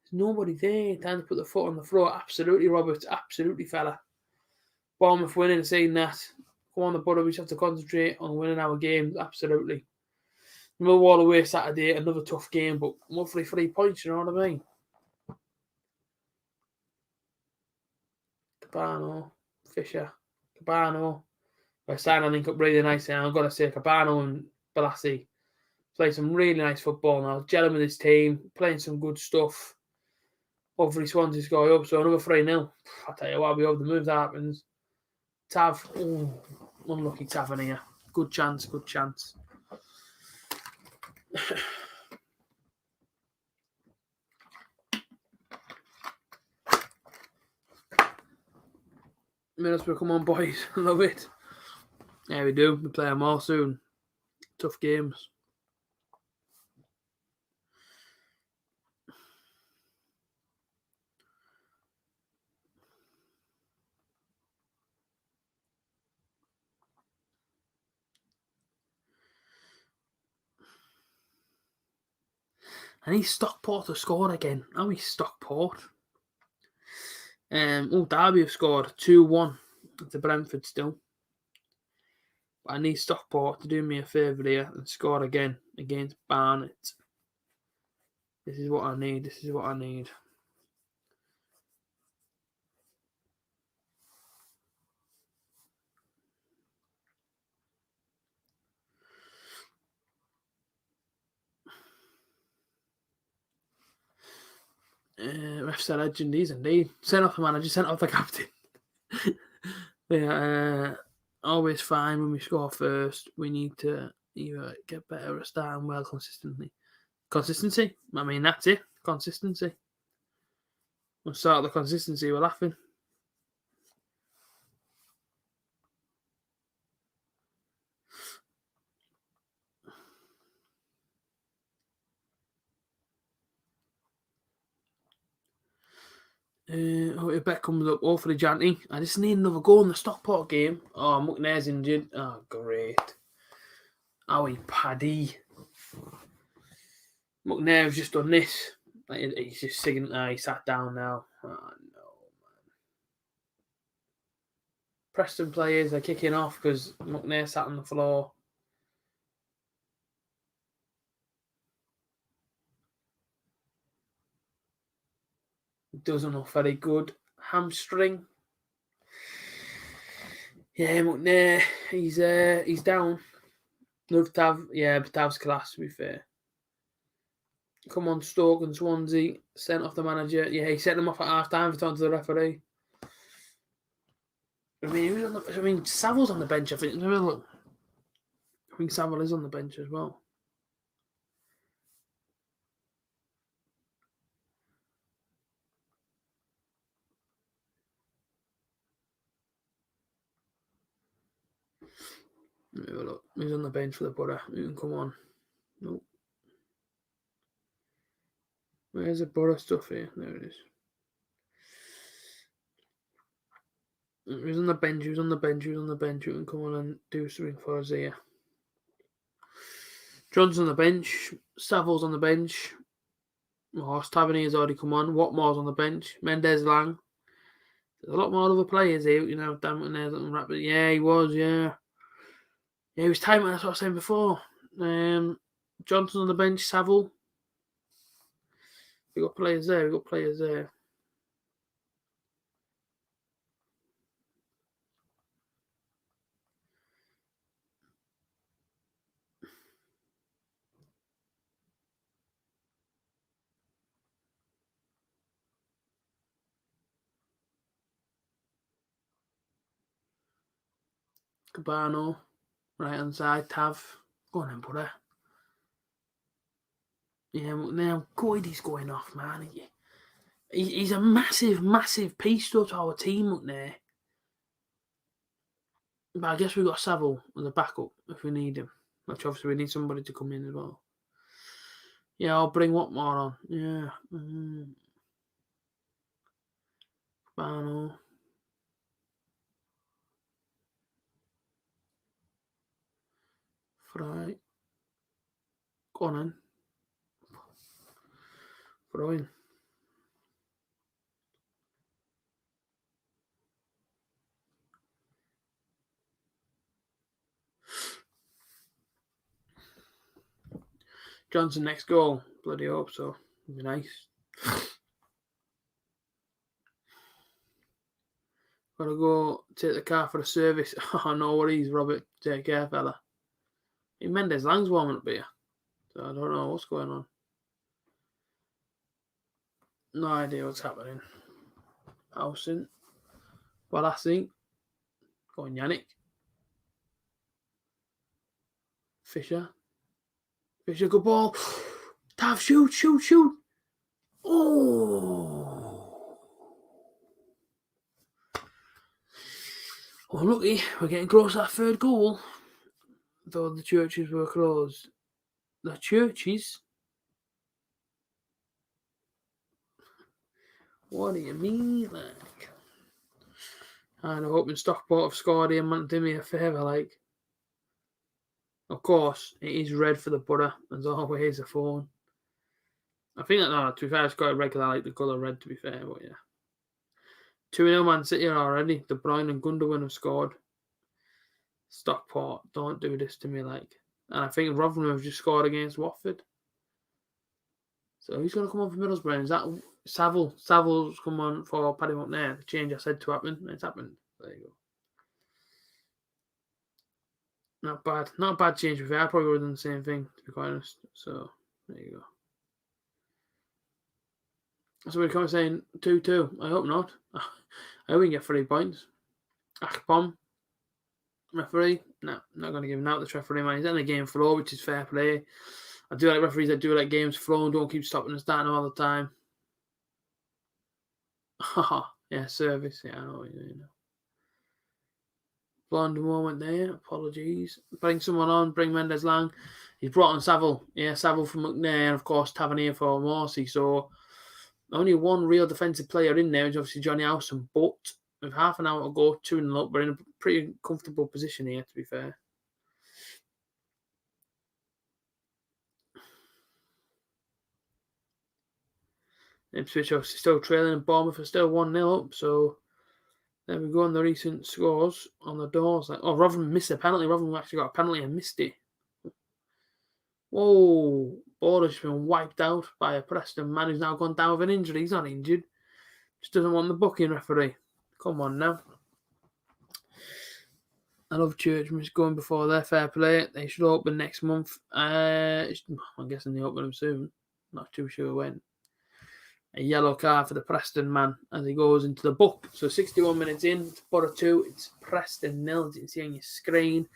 There's nobody there. Time to put the foot on the floor. Absolutely, Robert. Absolutely, fella. Bournemouth winning, saying that. Come on, the brother. We just have to concentrate on winning our games. Absolutely. Millwall away Saturday. Another tough game, but hopefully 3 points. You know what I mean? Cabano, Fisher, Cabano. We're starting to link up really nicely. I've got to say, Cabano and Balassi play some really nice football now. Gelling with his team, playing some good stuff. Hopefully Swansea's going up, so another 3-0. I tell you what, we hope the move that happens. Tav, unlucky Tavernier. Good chance. Middlesbrough, come on, boys. Love it. Yeah, we do. We play them all soon. Tough games. And he's Stockport to score again. Now he's Stockport. Derby have scored 2-1 to Brentford still. But I need Stockport to do me a favour here and score again against Barnet. This is what I need. This is what I need. Ref's a legend, he's indeed. Sent off the manager, sent off the captain. Yeah, always fine when we score first. We need to either get better at starting well consistently. Consistency? I mean, that's it. Consistency. We'll start the consistency, we're laughing. If Bet comes up, hopefully Janty. I just need another goal in the Stockport game. Oh, McNair's injured. Oh, great. Owie, Paddy. McNair's just done this. He's just singing. He sat down now. Oh, no, man. Preston players are kicking off because McNair sat on the floor. Doesn't look very good. Hamstring. Yeah, McNair, he's down. Love Tav, yeah, but Tav's class, to be fair. Come on, Stoke and Swansea. Sent off the manager. Yeah, he sent them off at half time for talking to the referee. I mean, Saville's on the bench, I think. I think Saville is on the bench as well. Look, he's on the bench for the Borough. You can come on. Nope. Where's the Borough stuff here? There it is. He's on the bench. He was on the bench. You can come on and do something for us here. John's on the bench. Saville's on the bench. Tavernier's already come on. Watmore's on the bench. Mendes Lang. There's a lot more other players here. Damn it, there's something right. But yeah, he was. Yeah, he was tight. That's what I was saying before. Johnson on the bench. Saville. We got players there. Cabano, right hand side. Tav. Go on then, brother. Yeah, now Coidy's going off, man. He's a massive, massive piece to our team up there. But I guess we've got Saville as a backup if we need him. Which obviously we need somebody to come in as well. Yeah, I'll bring Watmore on. Yeah. Cabano. Fry. Go on then. Throw in. Johnson next goal. Bloody hope so. It'd be nice. Gotta go take the car for a service. Oh, no worries, Robert. Take care, fella. Mendes Lang's warming up here. So I don't know what's going on. No idea what's happening. Howson. Walassi. Go on, Yannick. Fisher. Good ball. Tav, shoot. Oh. Unlucky. We're getting close to that third goal. Though the churches were closed. The churches? What do you mean, like? And I'm hoping Stockport have scored here and do me a favour, like. Of course, it is red for the Borough. There's always a phone. I think that, no, to be fair, it's got a regular, like the colour red, to be fair, but yeah. 2-0 Man City already. De Bruyne and Gundogan have scored. Stockport, don't do this to me, like. And I think Rotherham have just scored against Watford. So who's going to come on for Middlesbrough? Is that Saville? Saville's come on for Paddy McNair. The change I said to happen, it's happened. There you go. Not bad. Not a bad change. I probably would have done the same thing, to be quite honest. So there you go. So we're kind of saying 2-2. I hope not. I hope we can get 3 points. Akpom, referee. No, not going to give him out. The referee, man. He's in the game flow, which is fair play. I do like referees that do like games flow and don't keep stopping and starting all the time. Yeah, service. Yeah, I know what you mean. Blonde moment there. Apologies. Bring someone on. Bring Mendes Lang. He's brought on Saville. Yeah, Saville from McNair. And of course, Tavernier for Morsey. So only one real defensive player in there is obviously Johnny Howson. But with half an hour to go, 2-0 up, we're in a pretty comfortable position here, to be fair. Ipswich are still trailing and Bournemouth are still 1-0 up. So there we go on the recent scores on the doors. Like, oh, Rotherham missed a penalty. Rotherham actually got a penalty and missed it. Whoa, Border's been wiped out by a Preston man who's now gone down with an injury. He's not injured. Just doesn't want the booking referee. Come on now. I love Churchman's going before their fair play. They should open next month. I'm guessing they open them soon. Not too sure when. A yellow card for the Preston man as he goes into the book. So 61 minutes in, it's Borough 2, it's Preston 0, as you can see on your screen.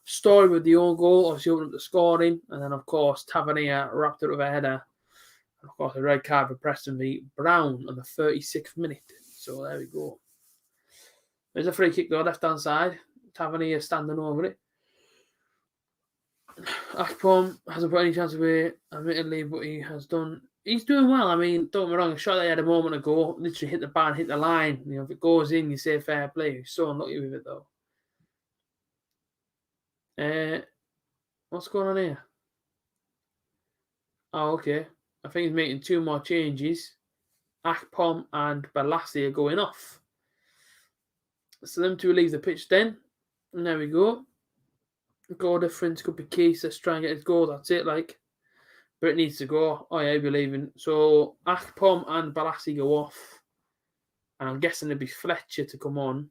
Story with the own goal, obviously opened up the scoring, and then of course Tavernier wrapped it with a header. And of course a red card for Preston v Brown on the 36th minute. So there we go. There's a free kick though, left hand side. Tavernier standing over it. Akpom hasn't put any chance away, admittedly, but he has done. He's doing well. I mean, don't get me wrong, a shot that he had a moment ago literally hit the bar and hit the line. You know, if it goes in, you say fair play. He's so unlucky with it though. What's going on here? Oh, okay. I think he's making 2 more changes. Akpom and Balassi are going off. So them 2 leave the pitch then. And there we go. Goal difference could be key. So let's try and get his goal. That's it, like. But it needs to go. Oh, yeah, he'll be leaving. So Akpom and Balassi go off. And I'm guessing it'll be Fletcher to come on.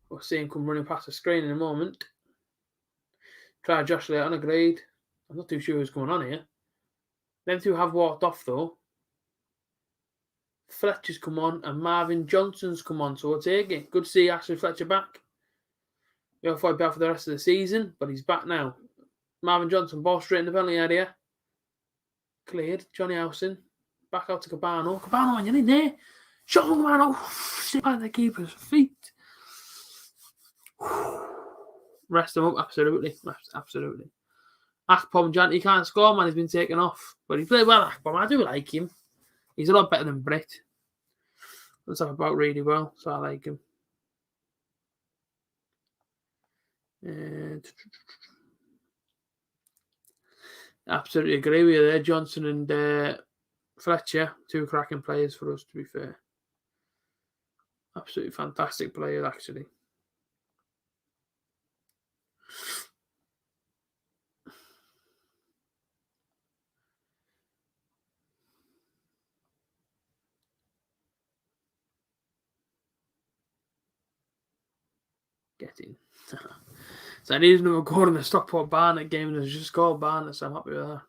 We'll see him come running past the screen in a moment. Try Josh Layton, agreed. I'm not too sure what's going on here. Them 2 have walked off, though. Fletcher's come on and Marvin Johnson's come on, so we'll take it. Good to see Ashley Fletcher back. He'll fight back for the rest of the season, but he's back now. Marvin Johnson, ball straight in the penalty area. Cleared. Johnny Howson. Back out to Cabano. Cabano, man, you're in there. Shot him, Cabano. Sit by the keeper's feet. Rest him up, absolutely. Absolutely. Akpom, he can't score, man. He's been taken off. But he played well, Akpom. I do like him. He's a lot better than Brett. Let's talk about really well, so I like him. Absolutely agree with you there. Johnson and Fletcher, 2 cracking players for us, to be fair. Absolutely fantastic players, actually. Get in. So I need another goal in the Stockport Barnet game. There's just called Barnet, so I'm happy with that.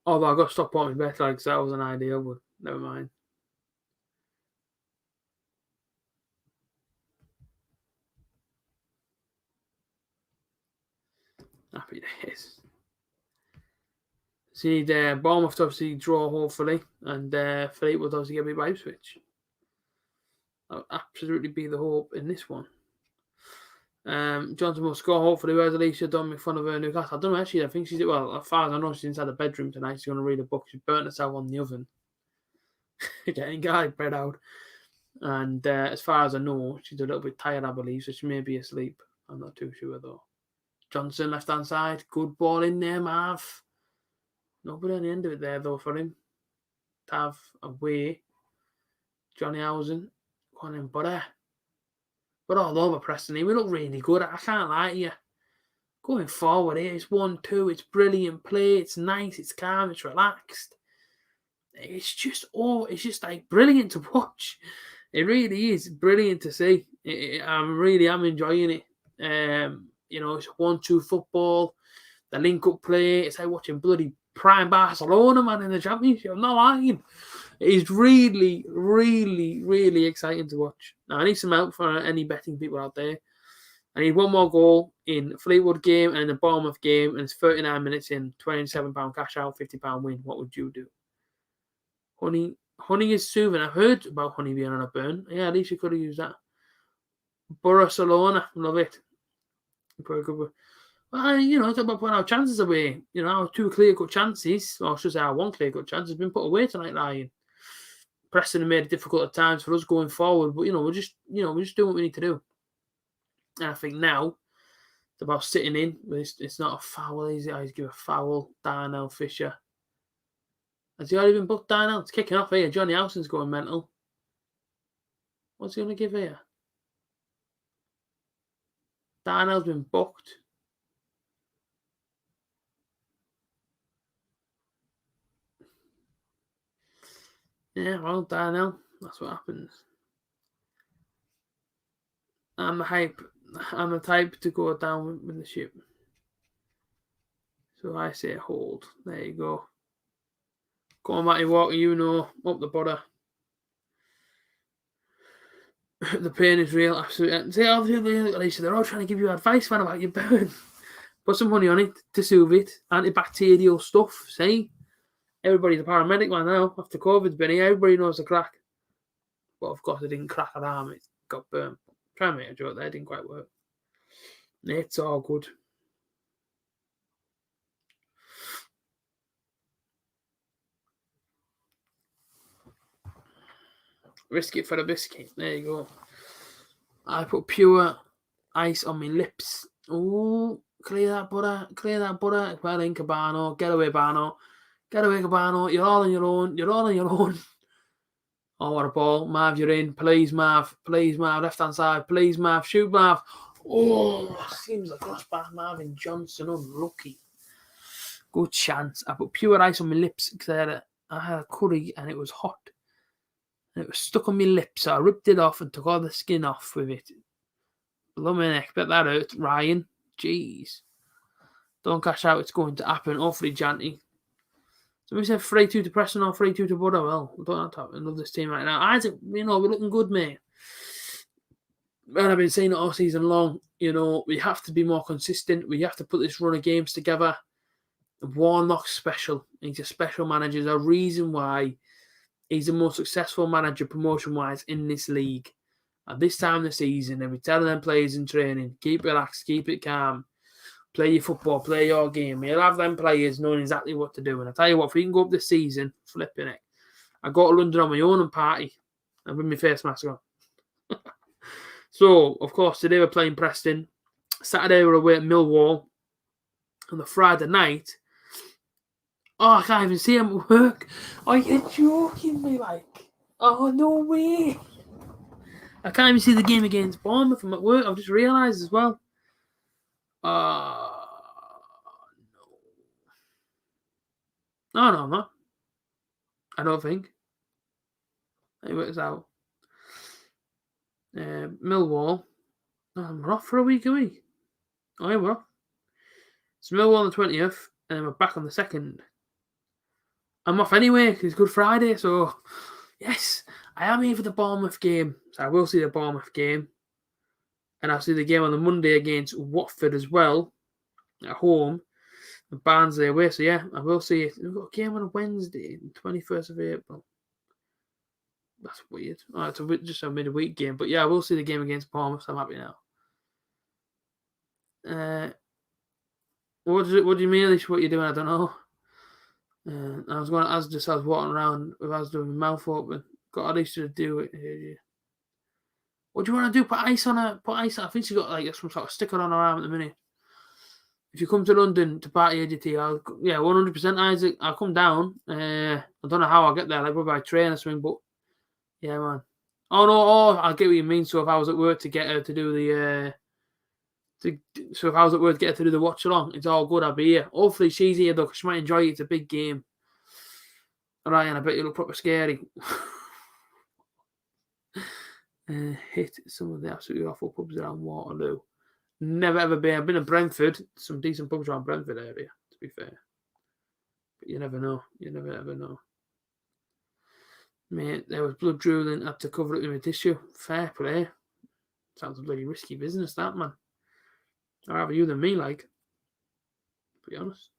Although I got Stockport in better, like, so that was an idea, but never mind. Happy days. See, Bournemouth obviously draw, hopefully, and Philippe will obviously get beat by Ipswich. That would absolutely be the hope in this one. Johnson will score, hopefully. Where's Alicia done in front of her Newcastle? I don't know, actually. I think she's, well, as far as I know, she's inside the bedroom tonight. She's going to read a book. She burnt herself on the oven. Getting garlic bread out. And as far as I know, she's a little bit tired, I believe, so she may be asleep. I'm not too sure, though. Johnson, left-hand side. Good ball in there, Marv. Nobody on the end of it there, though, for him. Tav away. Johnny Howson. Go on in, buddy. We're all over Preston here. We look really good. I can't lie to you. Going forward here, it's 1-2. It's brilliant play. It's nice. It's calm. It's relaxed. It's just like brilliant to watch. It really is brilliant to see. I'm enjoying it. It's 1-2 football. The link-up play. It's like watching bloody prime Barcelona, man, in the Championship. I'm not lying. It's really, really, really exciting to watch. Now, I need some help for any betting people out there. I need one more goal in Fleetwood game and the Bournemouth game, and it's 39 minutes in, £27 cash out, £50 win. What would you do? Honey is soothing. I've heard about Honey being on a burn. Yeah, at least you could have used that. Barcelona, love it. Well, it's about putting our chances away. Our 2 clear-cut chances, or I should say our 1 clear-cut chance, has been put away tonight, Ryan. Preston have made it difficult at times for us going forward, but we're just doing what we need to do. And I think now it's about sitting in. It's not a foul, is it? I give a foul. Darnell Fisher. Has he already been booked, Darnell? It's kicking off here. Johnny Howson's going mental. What's he going to give here? Darnell's been booked. Yeah, well, Darnell. That's what happens. I'm the type to go down with the ship. So I say hold. There you go. Go on, Matty Walker, up the butter. The pain is real, absolutely. See, Alicia, they're all trying to give you advice, man, about your burn. Put some honey on it to soothe it. Antibacterial stuff, see? Everybody's a paramedic man now. After COVID's been here, everybody knows the crack. But of course, it didn't crack an arm. It got burnt. Try and make a joke there. It didn't quite work. It's all good. Risk it for the biscuit. There you go. I put pure ice on my lips. Oh, clear that butter. Well in, Cabano. Get away, Bano. Get away, Cabano. You're all on your own. Oh, what a ball. Marv, you're in. Please, Marv. Left hand side. Please, Marv. Shoot, Marv. Oh, seems like crossbar Marvin Johnson. Unlucky. Good chance. I put pure ice on my lips because I had a curry and it was hot. And it was stuck on my lips, so I ripped it off and took all the skin off with it. Below my neck. Bet that hurt, Ryan. Jeez. Don't cash out. It's going to happen. Hopefully, Janty. Somebody said 3-2 to Preston or 3-2 to Buddha. Well, I don't have to happen. I love this team right now. Isaac, we're looking good, mate. And I've been saying it all season long. We have to be more consistent. We have to put this run of games together. Warnock's special. He's a special manager. There's a reason why he's the most successful manager promotion-wise in this league. At this time of the season, and we tell them players in training, keep relaxed, keep it calm, play your football, play your game. You'll have them players knowing exactly what to do. And I tell you what, if we can go up this season, flipping it. I go to London on my own and party. And with my face mask on. So, of course, today we're playing Preston. Saturday we're away at Millwall. On the Friday night, I can't even see him at work. Are you joking me, like? Oh, no way. I can't even see the game against Bournemouth from at work. I've just realised as well. No, I'm not. I don't think. It works out. Millwall. We're off for a week, are we? Oh, yeah, we're off. It's Millwall on the 20th, and then we're back on the 2nd. I'm off anyway, because it's Good Friday, so yes, I am here for the Bournemouth game. So I will see the Bournemouth game. And I'll see the game on the Monday against Watford as well, at home. And Barnsley away, so yeah, I will see it. We've got a game on a Wednesday, 21st of April. That's weird. It's just a midweek game, but yeah, I will see the game against Bournemouth, so I'm happy now. What do you mean, Alicia, what you're doing? I don't know. I was walking around with us doing my mouth open. Got Alicia to do it. What do you want to do? Put ice on. I think she's got like some sort of sticker on her arm at the minute. If you come to London to party A.J.T, 100% Isaac. I'll come down. I don't know how I'll get there, like by train or something, but yeah, man. Oh no! I get what you mean. So if I was at work to get her to do the so if I was at work to get her to do the watch along, it's all good. I'll be here. Hopefully she's here though, 'cause she might enjoy it. It's a big game. Ryan, I bet you look proper scary. Hit some of the absolutely awful pubs around Waterloo. Never ever been. I've been to Brentford. Some decent pubs around Brentford area, to be fair. But you never know. You never ever know. Mate, there was blood drooling. Had to cover it with a tissue. Fair play. Sounds a bloody risky business, that, man. I'd rather you than me, like. To be honest.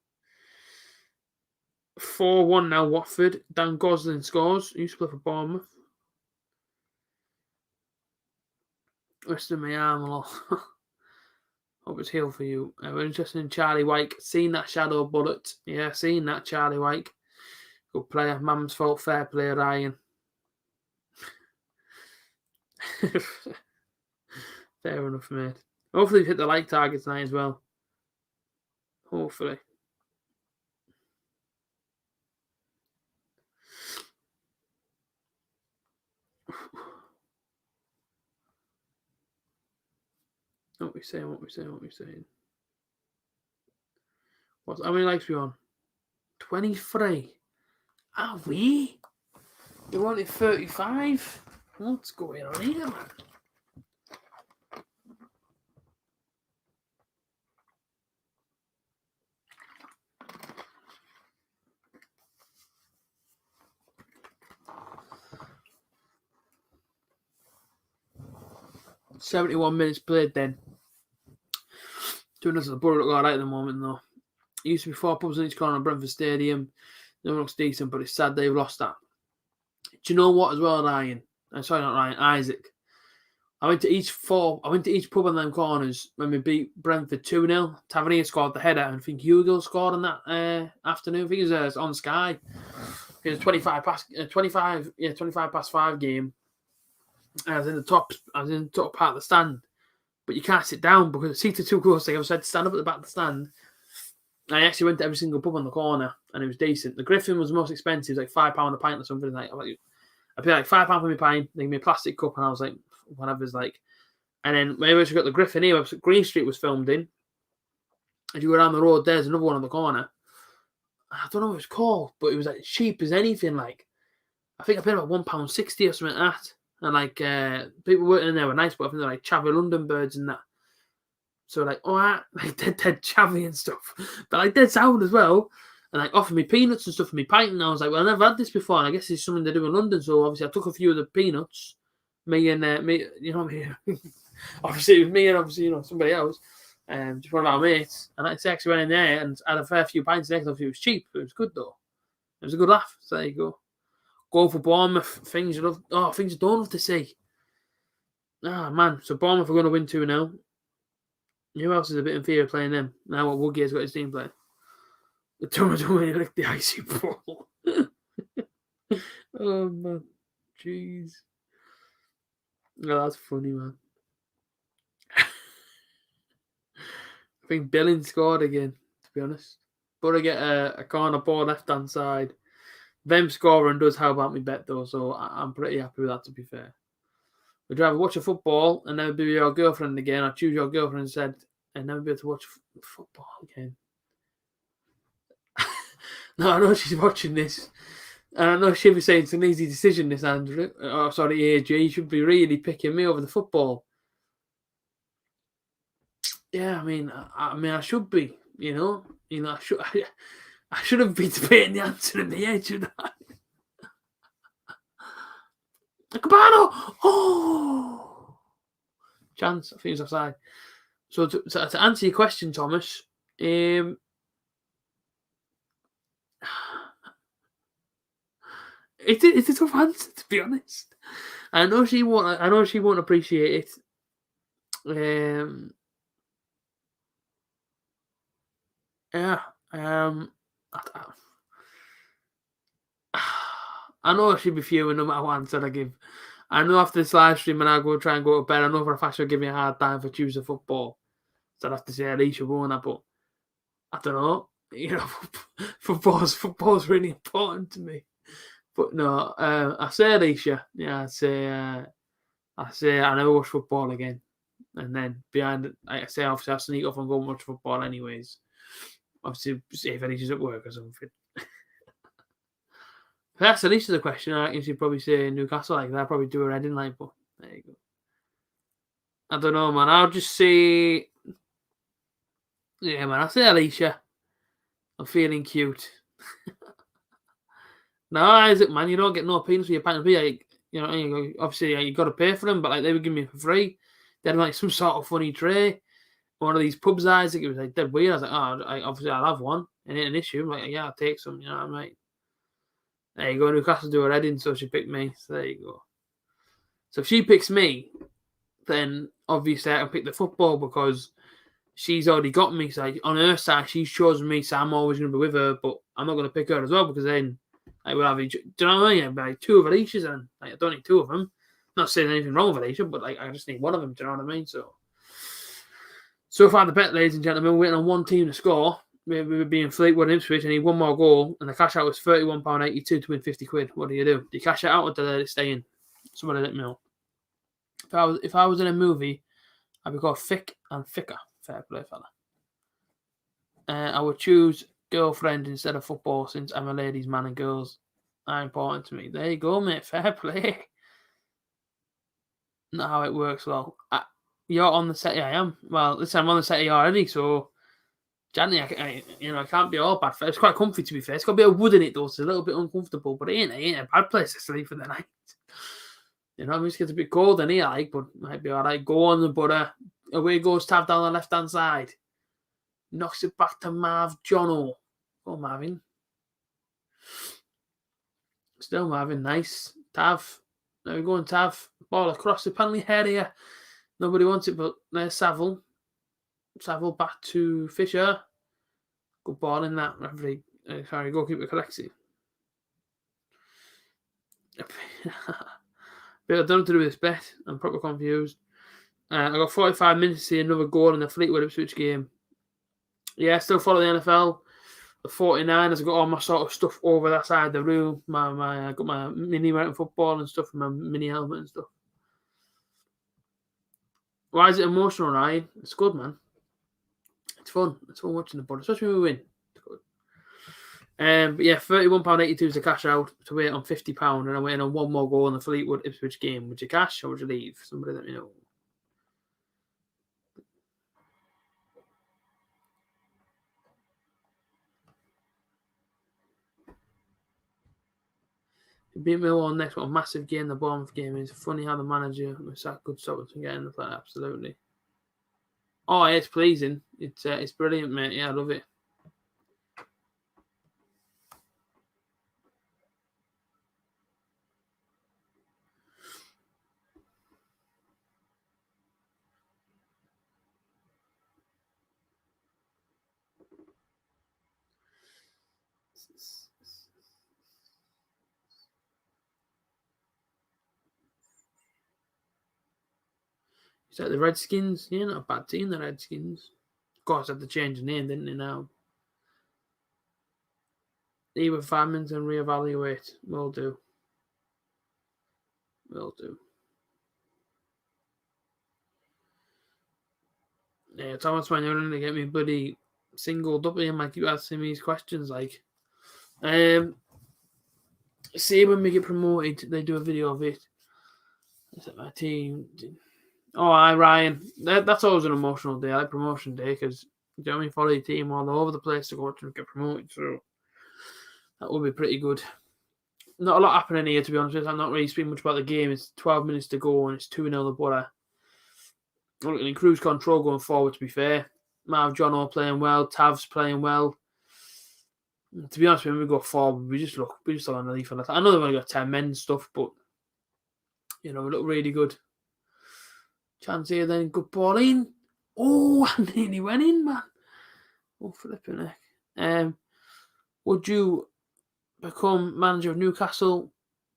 4-1 now, Watford. Dan Gosling scores. Used to play for Bournemouth. Rest of my arm, lol. Hope it's healed for you. We're interested in Charlie White. Seen that shadow bullet. Yeah, seen that Charlie White. Good player. Mam's fault. Fair play, Ryan. Fair enough, mate. Hopefully you've hit the like target tonight as well. Hopefully. What we saying? How many likes we on? 23. Are we? We wanted 35? What's going on here, man? "71 minutes played then. Doing us at the Borough look alright at the moment though. It used to be 4 pubs in each corner of Brentford Stadium. No one looks decent, but it's sad they've lost that. Do you know what as well, Ryan? Sorry, not Ryan, Isaac. I went to each pub on them corners when we beat Brentford 2-0. Tavernier scored the header, and I think Hugo scored on that afternoon. I think it was on Sky. It was 25 past 5 game. I was in the top part of the stand, but you can't sit down because the seats are too close. Like I said, stand up at the back of the stand. I actually went to every single pub on the corner, and it was decent. The Griffin was the most expensive, like £5 a pint or something. Like I paid like £5 for my pint. They gave me a plastic cup, and I was like, whatever's like. And then when we got the Griffin here, Green Street was filmed in. As you go down the road, there's another one on the corner. I don't know what it's called, but it was like cheap as anything. Like I think I paid about £1.60 or something like that. And like people working in there were nice, but I think they're like Chavy London birds and that. So like, like dead Chavy and stuff, but like dead sound as well. And like offered me peanuts and stuff for me pint, and I was like, well, I never had this before, and I guess it's something they do in London. So obviously, I took a few of the peanuts. Me, you know, obviously it was me and obviously somebody else, just one of our mates. And I actually went in there and had a fair few pints next. Obviously, it was cheap, but it was good though. It was a good laugh. So there you go. Go for Bournemouth. Things you don't have to see. Man. So Bournemouth are going to win 2-0. Who else is a bit inferior playing them? Now what Woodgate's got his team playing. The Thomas when he licked the icy ball. Oh man. Jeez. Oh, that's funny, man. I think Billings scored again, to be honest. But I get a corner ball left hand side. Them scoring does help out me bet though, so I'm pretty happy with that, to be fair. Would you rather watch a football and never be with your girlfriend again, or choose your girlfriend instead and never be able to watch football again? No, I know she's watching this. And I know she'll be saying it's an easy decision, this Andrew. Oh, sorry, AJ. You should be really picking me over the football. Yeah, I mean, I should be, I shouldn't be debating the answer in the edge, should I? Cabano! Oh! Chance, I think it's offside. So to answer your question, Thomas, it's a tough answer, to be honest. I know she won't appreciate it. I know she'll be fuming no matter what answer I give. I know after this live stream and I go try and go to bed, I know for a fact she'll give me a hard time for choosing football. So I'd have to say Alicia won't I? But I don't know. Football's really important to me. But no, I say Alicia. Yeah, I'd say I say I never watch football again. And then behind it, like I say, obviously I sneak off and go and watch football anyways. Obviously, see if Alicia's at work or something. If that's Alicia's a question, I reckon she'd probably say Newcastle like that. I'd probably do her head in like, but there you go. I don't know, man. I'll just say, yeah, man. I'll say Alicia. I'm feeling cute. No, is it, man? You don't get no peanuts for your pint of beer. Like, you know, obviously you got to pay for them, but like they would give me for free. They had like some sort of funny tray. One of these pubs eyes, like, it was like dead weird. I was like, oh, obviously I'll have one. It ain't an issue. I'm like, yeah, I'll take some. You know what I mean? There you go. Newcastle do her head in, so she picked me. So there you go. So if she picks me, then obviously I can pick the football because she's already got me. So like, on her side, she's chosen me, so I'm always going to be with her. But I'm not going to pick her as well because then like, we'll have each. Do you know what I mean? Like two of Alicia's, and like, I don't need two of them. Not saying anything wrong with Alicia, but like I just need one of them. Do you know what I mean? So far the bet, ladies and gentlemen, we're waiting on one team to score. We're being Fleetwood and Ipswich. I need one more goal, and the cash out was £31.82 to win £50. What do? Do you cash it out or do they stay in? Somebody let me know. If I was in a movie, I'd be called Thick and Thicker. Fair play, fella. I would choose girlfriend instead of football since I'm a ladies' man and girls are important to me. There you go, mate. Fair play. Not how it works. Well, you're on the set. Yeah, I am. Well, listen, I'm on the set already, so Janny, I can't be all bad. It's quite comfy, to be fair. It's got a bit of wood in it, though, so it's a little bit uncomfortable, but it ain't a bad place to sleep for the night. You know, I mean, it gets a bit cold in here, like, but might be all right. Go on, but away goes Tav down the left-hand side. Knocks it back to Marv Jono. Go, Marvin. Still Marvin, nice. Tav. There we go, Tav. Ball across the penalty area. Nobody wants it, but there's Saville. Saville back to Fisher. Good ball in that. Referee. Sorry, goalkeeper collects it. But I don't know what to do with this bet. I'm proper confused. I got 45 minutes to see another goal in the Fleetwood Ipswich game. Yeah, still follow the NFL. The 49ers, I've got all my sort of stuff over that side of the room. I got my mini American football and stuff, and my mini helmet and stuff. Why is it emotional, Ryan? It's good, man. It's fun. It's fun watching the ball, especially when we win. It's good. But yeah, £31.82 is the cash out to wait on £50, and I'm waiting on one more goal in the Fleetwood Ipswich game. Would you cash or would you leave? Somebody let me know. Beat Millwall next one, massive game. The Bournemouth game is funny how the manager was that good stop to get in the play. Absolutely. Oh, it's pleasing. It's brilliant, mate. Yeah, I love it. Is that the Redskins? Yeah, not a bad team, the Redskins. Of course, had to change the name, didn't they, now? Leave 5 minutes and reevaluate. Will do. Yeah, Thomas, man, you're going to get me bloody singled up here, man. Keep asking me these questions, like. See, when we get promoted, they do a video of it. Is that my team? Oh, hi, Ryan. That's always an emotional day. I like promotion day because you know what I mean, follow your team all over the place to go to get promoted. So that would be pretty good. Not a lot happening here, to be honest with you. I'm not really speaking much about the game. It's 12 minutes to go and it's 2-0 the Butter. Looking in cruise control going forward, to be fair. Marv Jono playing well. Tav's playing well. To be honest, when we go forward, we just look on the leaf. I know they've only got 10 men and stuff, but you know, we look really good. Chance here then, good ball in. Oh, I nearly went in, man. Oh, flipping heck. Would you become manager of Newcastle,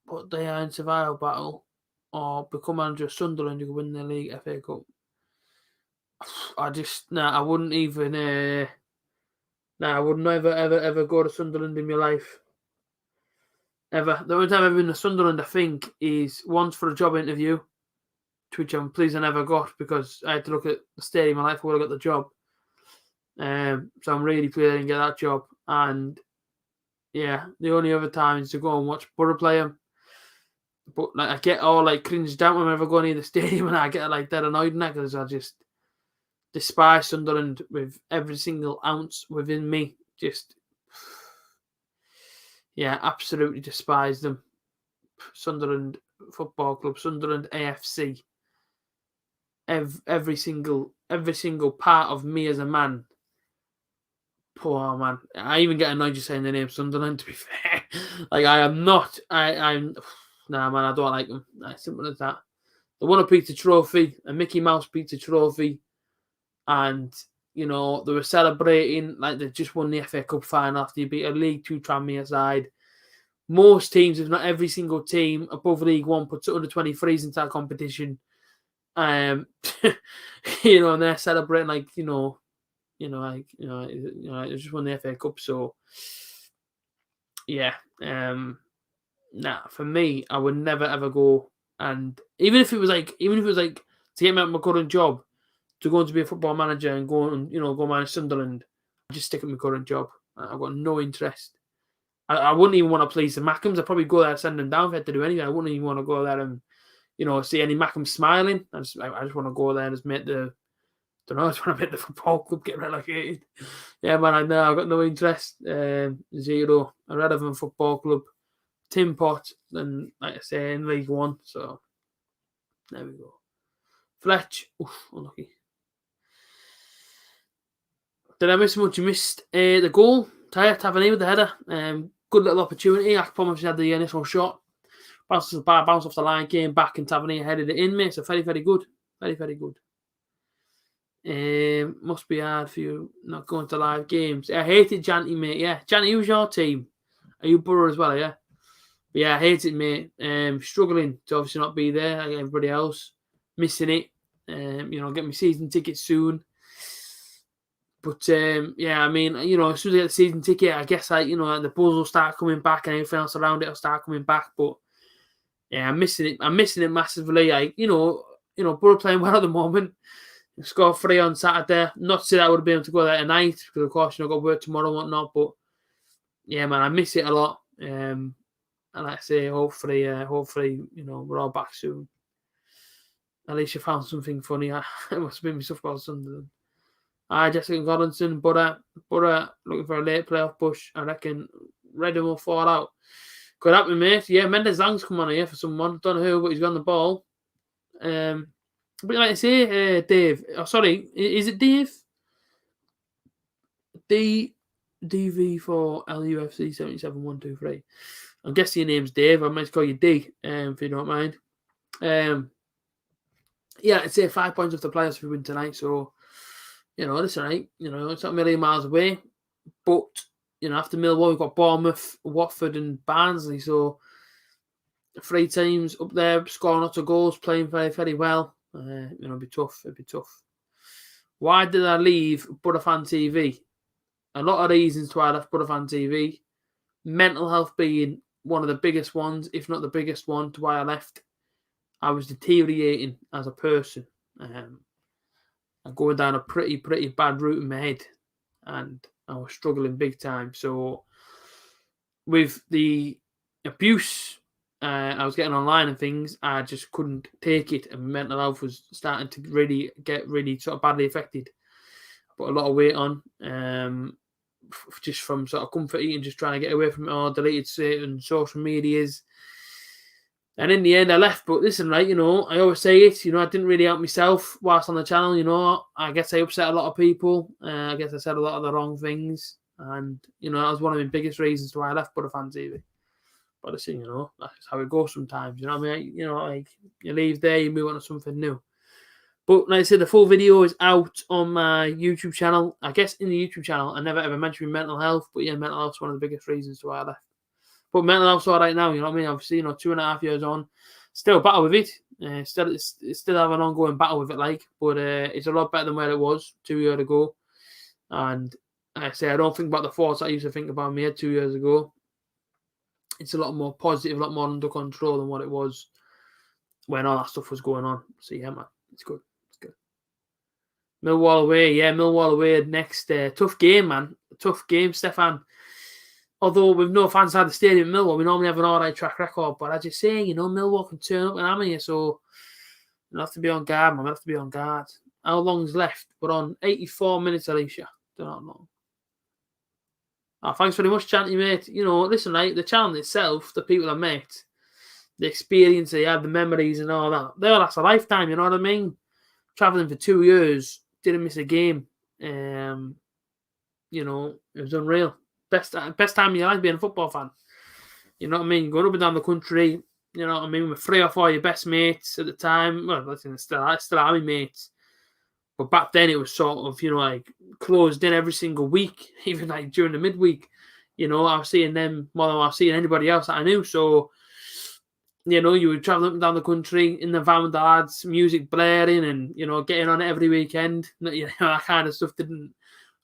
but they are in survival battle, or become manager of Sunderland, you could win the league FA Cup? I wouldn't even. I would never, ever go to Sunderland in my life. Ever. The only time I've been to Sunderland, I think, is once for a job interview. which I'm pleased I never got because I had to look at the stadium in my life before I got the job. So I'm really pleased I didn't get that job. And yeah, the only other time is to go and watch Borough play them. But like I get all like cringed out whenever I go near the stadium, and I get like dead annoyed in that because I just despise Sunderland with every single ounce within me. Just absolutely despise them. Sunderland Football Club, Sunderland AFC. Every single part of me as a man. Poor man. I even get annoyed just saying the name Sunderland, to be fair. Like I am not. I'm nah, man, I don't like them. Simple as that. They won a pizza trophy, a Mickey Mouse pizza trophy, and they were celebrating like they just won the FA Cup final after you beat a League 2 Tranmere side. Most teams, if not every single team above League 1, puts under 23s into that competition. And they're celebrating like they just won the FA Cup. So for me, I would never ever go. And even if it was like to get me out of my current job, to go on to be a football manager and go and go manage Sunderland, I'd just stick at my current job. I've got no interest. I wouldn't even want to please the Mackhams. I'd probably go there and send them down if I had to do anything. I wouldn't even want to go there and see any Mackham smiling. I just want to go there and just make I just want to make the football club get relegated. Yeah, man, I know. I've got no interest. Zero. A relevant football club. Tin pot, and like I say, in League 1. So, there we go. Fletch. Oof, unlucky. Did I miss much? You missed the goal. Tavernier with the header. Good little opportunity. Akpom had the initial shot. Bounced off the line, came back, and Tavernier headed it in, mate. So very, very good. Very, very good. Must be hard for you not going to live games. I hated Janty, mate. Yeah, Janty, who's your team? Are you Borough as well? Yeah. But yeah, I hate it, mate. Struggling to obviously not be there like everybody else. Missing it. Get my season ticket soon. But I mean, as soon as I get the season ticket, I guess the buzz will start coming back and everything else around it will start coming back. But yeah, I'm missing it. I'm missing it massively. Borough playing well at the moment. Score 3 on Saturday. Not to say that I would be able to go there tonight because of course I've got work tomorrow and whatnot. But yeah, man, I miss it a lot. And like I say, hopefully, we're all back soon. At least you found something funny. It must have been me stuff about Sunderland. Jessica Godlinson, Butter looking for a late playoff push. I reckon Redding will fall out. Could happen, mate. Yeah, Mendes Lang's come on here for someone. Don't know who, but he's got on the ball. But like I say, Dave. Oh, sorry, is it Dave? DV for LUFC 77123. I'm guessing your name's Dave. I might call you D, if you don't mind. I'd say 5 points off the players if we win tonight. So, that's all right. It's not a million miles away. But, after Millwall, we've got Bournemouth, Watford and Barnsley. So, 3 teams up there, scoring lots of goals, playing very, very well. It'd be tough. Why did I leave Borough Fan TV? A lot of reasons why I left Borough Fan TV. Mental health being one of the biggest ones, if not the biggest one, to why I left. I was deteriorating as a person. I'm going down a pretty bad route in my head. And I was struggling big time. So, with the abuse I was getting online and things, I just couldn't take it. And mental health was starting to get sort of badly affected. I put a lot of weight on. Just from sort of comfort eating, just trying to get away from it all, deleted certain social medias. And in the end, I left. But listen, right, I always say it, I didn't really help myself whilst on the channel, I guess I upset a lot of people. I guess I said a lot of the wrong things. And, that was one of the biggest reasons why I left Borough Fan TV. But listen, that's how it goes sometimes. You know what I mean? Like, you leave there, you move on to something new. But like I said, the full video is out on my YouTube channel. I guess in the YouTube channel, I never ever mentioned mental health. But yeah, mental health's one of the biggest reasons why I left. But mental health's all right now, you know what I mean? Obviously, 2.5 years on. Still battle with it. Still have an ongoing battle with it, like. But it's a lot better than where it was 2 years ago. And like I say, I don't think about the thoughts I used to think about me 2 years ago. It's a lot more positive, a lot more under control than what it was when all that stuff was going on. So yeah, man, it's good. It's good. Millwall away, yeah, Millwall away next. Tough game, man. Tough game, Stefan. Although with no fans inside the stadium in Millwall, we normally have an alright track record. But as you're saying, Millwall can turn up and hammer you, so you'll have to be on guard, man. We'll have to be on guard. How long's left? We're on 84 minutes, Alicia. Don't know how long. Oh, thanks very much, Chanty, mate. Listen, right, the channel itself, the people I met, the experience they had, the memories and all that, they'll last a lifetime, you know what I mean? Travelling for 2 years, didn't miss a game. It was unreal. Best time of your life being a football fan. You know what I mean? Going up and down the country, you know what I mean, with 3 or 4 of your best mates at the time. Well, listen, still are my mates. But back then it was sort of, like closed in every single week, even like during the midweek. I was seeing them more than I was seeing anybody else that I knew. So, you would travel up and down the country in the van with the lads, music blaring and, getting on it every weekend. That kind of stuff didn't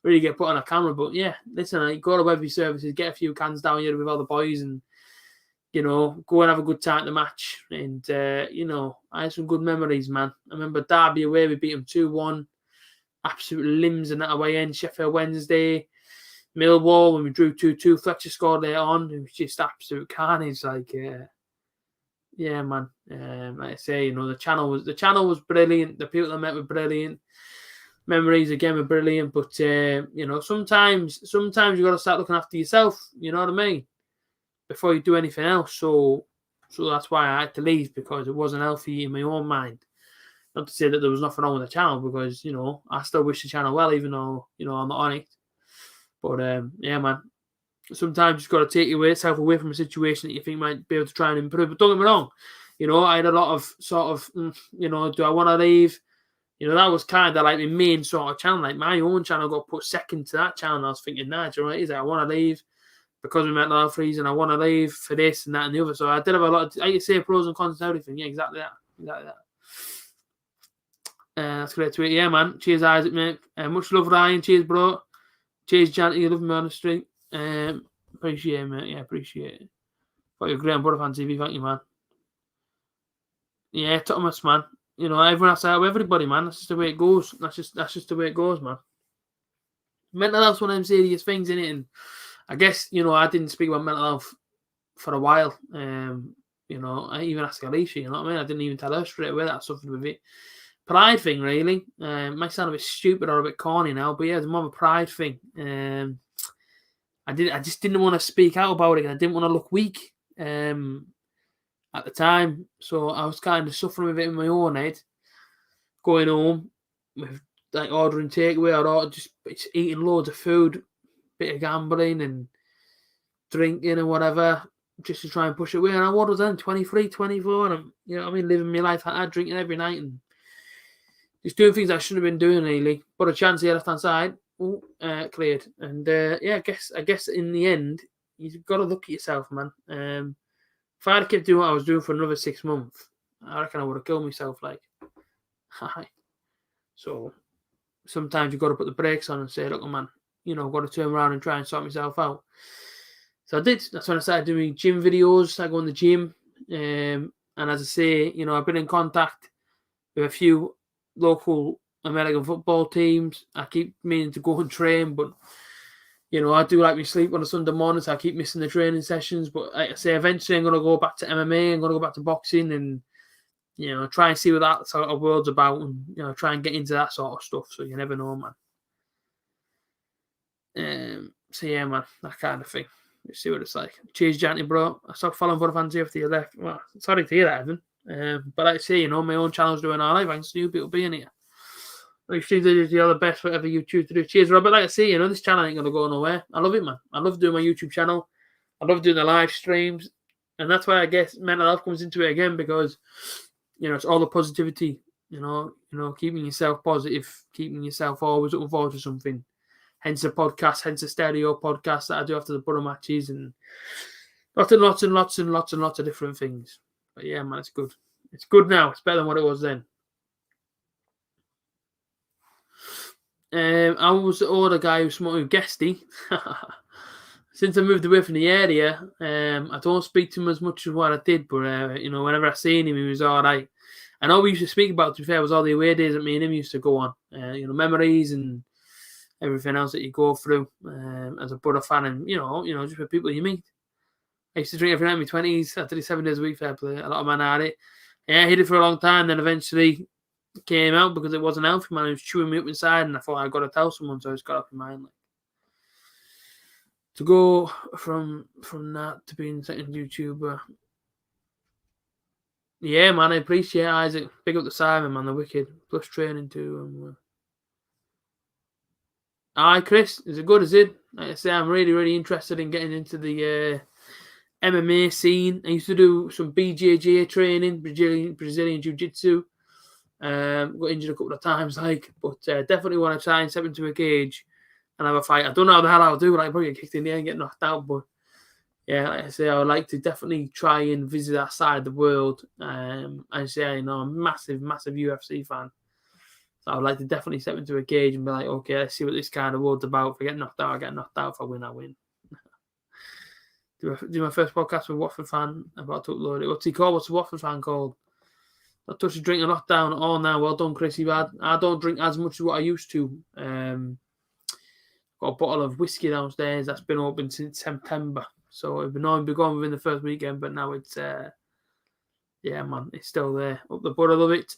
really get put on a camera. But yeah, listen, I go to Webby Services, get a few cans down here with all the boys and, go and have a good time at the match. And, I had some good memories, man. I remember Derby away, we beat them 2-1. Absolute limbs in that away end. Sheffield Wednesday. Millwall, when we drew 2-2. Fletcher scored later on. It was just absolute carnage. Yeah, man. Like I say, the channel was brilliant. The people I met were brilliant. Memories again were brilliant. But, sometimes you got to start looking after yourself. You know what I mean? Before you do anything else. So that's why I had to leave, because it wasn't healthy in my own mind. Not to say that there was nothing wrong with the channel, because, I still wish the channel well, even though, I'm not on it. But, yeah, man. Sometimes you've got to take yourself away from a situation that you think might be able to try and improve. But don't get me wrong. I had a lot of sort of, do I want to leave? That was kind of like my main sort of channel. Like my own channel got put second to that channel. I was thinking, nah, do you know what it is? I want to leave because of mental health reason. I want to leave for this and that and the other. So I did have a lot of, like you say, pros and cons and everything. Yeah, exactly that. That's great to hear. Yeah, man. Cheers, Isaac, mate. Much love, Ryan. Cheers, bro. Cheers, Janty. You love me on the street. Appreciate it, mate. Yeah, appreciate it. Got your great brother fan TV. Thank you, man. Yeah, Thomas, man. Everyone has to help everybody, man. That's just the way it goes. That's just the way it goes, man. Mental health's one of them serious things, innit? And I guess, I didn't speak about mental health for a while. I even asked Alicia, you know what I mean? I didn't even tell her straight away that I suffered with it. Pride thing, really. Might sound a bit stupid or a bit corny now, but yeah, it's more of a pride thing. I just didn't want to speak out about it. I didn't want to look weak at the time, so I was kind of suffering with it in my own head. Going home with like ordering takeaway or just eating loads of food, bit of gambling and drinking and whatever, just to try and push it away. And I was then 23, 24, and I'm, living my life like that, drinking every night and just doing things I shouldn't have been doing, really. But a chance here left hand side, cleared. And yeah, I guess in the end, you've got to look at yourself, man. If I had kept doing what I was doing for another 6 months, I reckon I would have killed myself. So sometimes you've got to put the brakes on and say, look, man, I've got to turn around and try and sort myself out. So I did. That's when I started doing gym videos. I go in the gym. And as I say, I've been in contact with a few local American football teams. I keep meaning to go and train, but I do like me sleep on a Sunday morning, so I keep missing the training sessions. But like I say, eventually I'm going to go back to MMA. I'm going to go back to boxing and try and see what that sort of world's about, and try and get into that sort of stuff. So you never know, man. So yeah, man, that kind of thing. Let's see what it's like. Cheers, Janty, bro. I stopped following for the fans after you left. Well, sorry to hear that, Evan. But like I say, my own channel's doing all right. Thanks to you people being here. Like, you do the other best, whatever you choose to do. Cheers, Robert. Like I say, this channel ain't going to go nowhere. I love it, man. I love doing my YouTube channel. I love doing the live streams. And that's why I guess mental health comes into it again, because, it's all the positivity, keeping yourself positive, keeping yourself always looking forward to something. Hence a podcast, hence a stereo podcast that I do after the Borough matches, and lots of different things. But yeah, man, it's good. It's good now. It's better than what it was then. I was the older guy who smoked with Guesty. since I moved away from the area, I don't speak to him as much as what I did. But you know, whenever I seen him, he was all right. And all we used to speak about, to be fair, was all the away days that me and him used to go on. You know, memories and everything else that you go through as a Borough fan, and you know, just with people you meet. I used to drink every night in my 20s. I did it 7 days a week, fair play. A lot of men had it. Yeah, I hid it for a long time, then eventually came out because it wasn't healthy, man. It was chewing me up inside, and I thought I got to tell someone, so I just got up in mind. Like, to go from that to being second YouTuber. Yeah, man, I appreciate Isaac. Big up the Simon, man, the wicked. Plus training too. Aye, Chris, is it good as it? Like I say, I'm really, really interested in getting into the MMA scene. I used to do some BJJ training, Brazilian Jiu-Jitsu. Got injured a couple of times, but definitely want to try and step into a cage and have a fight. I don't know how the hell I'll do, like probably get kicked in the head and get knocked out, but yeah, like I say, I would like to definitely try and visit that side of the world. I say, you know, I'm a massive, massive UFC fan. So I would like to definitely step into a cage and be like, okay, let's see what this kind of world's about. If I get knocked out, I get knocked out. If I win, I win. Do my first podcast with Watford fan. I'm about to upload it. What's he called? What's the Watford fan called? Not touch the drink or not down at all now. Well done, Chrissy. I don't drink as much as what I used to. Got a bottle of whiskey downstairs that's been open since September. So it'd be known to be gone within the first weekend, but now it's yeah, man, it's still there. Up the butt, I love it.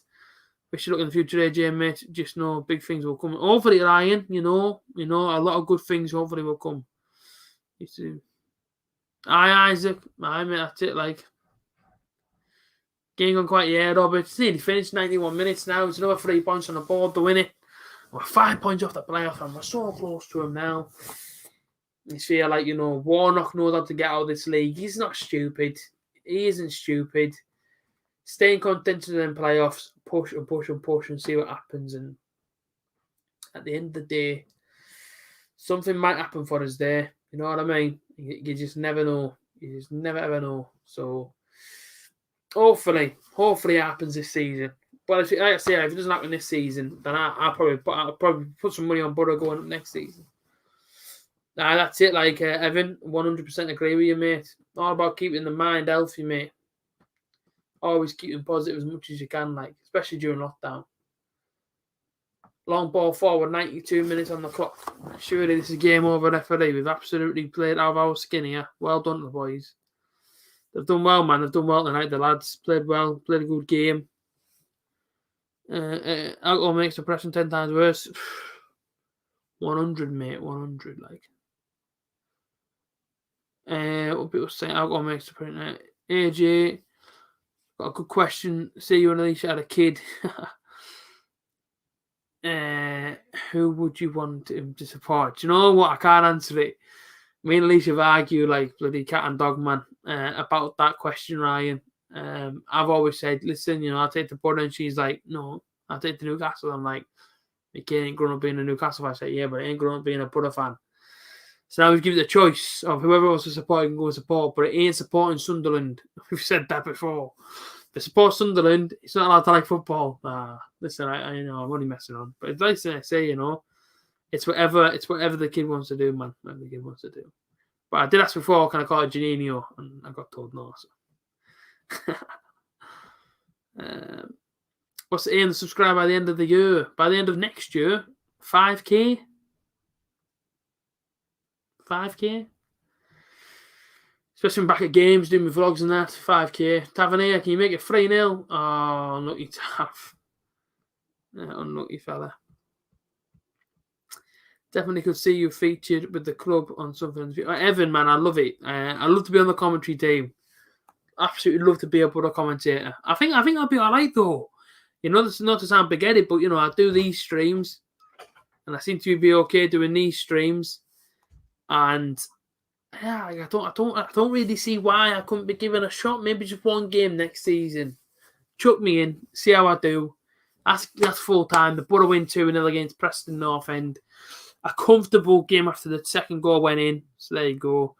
Wish you luck in the future, AJ, mate. Just know big things will come. Hopefully, Ryan, you know, a lot of good things hopefully will come. You see. Aye, Isaac. Aye, mate, that's it. Like, game gone quite, yeah, Robert. It's nearly finished, 91 minutes now. It's another 3 points on the board to win it. We're 5 points off the playoff, and we're so close to him now. You feel like, you know, Warnock knows how to get out of this league. He's not stupid. He isn't stupid. Stay in contention in playoffs, push and push and push and see what happens. And at the end of the day, something might happen for us there. You know what I mean? You just never know. You just never ever know. So hopefully it happens this season. But like I say, if it doesn't happen this season, then I'll probably put some money on Borough going up next season. That's it. Like Evan, 100% agree with you, mate. All about keeping the mind healthy, mate. Always keeping positive as much as you can, like, especially during lockdown. Long ball forward, 92 minutes on the clock. Surely this is game over, referee. We've absolutely played out of our skin here. Well done to the boys. They've done well, man. They've done well tonight. The lads played well, played a good game. Alcohol makes the Preston 10 times worse. 100, mate. 100, like. What people saying? Alcohol makes the print. AJ, got a good question. Say you and Alicia had a kid. Who would you want him to support? Do you know what? I can't answer it. Me and Alicia have argued like bloody cat and dog, man, about that question, Ryan. I've always said, listen, you know, I'll take the Borough, and she's like, no, I'll take the Newcastle. I'm like, my kid ain't grown up being a Newcastle fan. I say, yeah, but it ain't grown up being a Borough fan. So now we've given the choice of whoever wants to support can go and support, but it ain't supporting Sunderland. We've said that before. They support Sunderland. It's not allowed to like football. Listen, I know I'm only messing on, but it's like I say, you know, it's whatever the kid wants to do, man. Whatever the kid wants to do. But I did ask before, can I call it Janino? And I got told no. So. What's the aim to subscribe by the end of the year? By the end of next year, 5K. 5K. Especially back at games, doing my vlogs and that. 5K. Tavernier, can you make it 3-0? Oh, unlucky Tav. Unlucky fella. Definitely could see you featured with the club on something. Evan, man, I love it. I love to be on the commentary team. Absolutely love to be a Borough commentator. I think I'll be alright though. You know, this is not to sound big-headed, but you know, I do these streams, and I seem to be okay doing these streams. And yeah, I don't really see why I couldn't be given a shot. Maybe just one game next season. Chuck me in, see how I do. That's full time. The Borough win 2-0 against Preston North End. A comfortable game after the second goal went in. So there you go.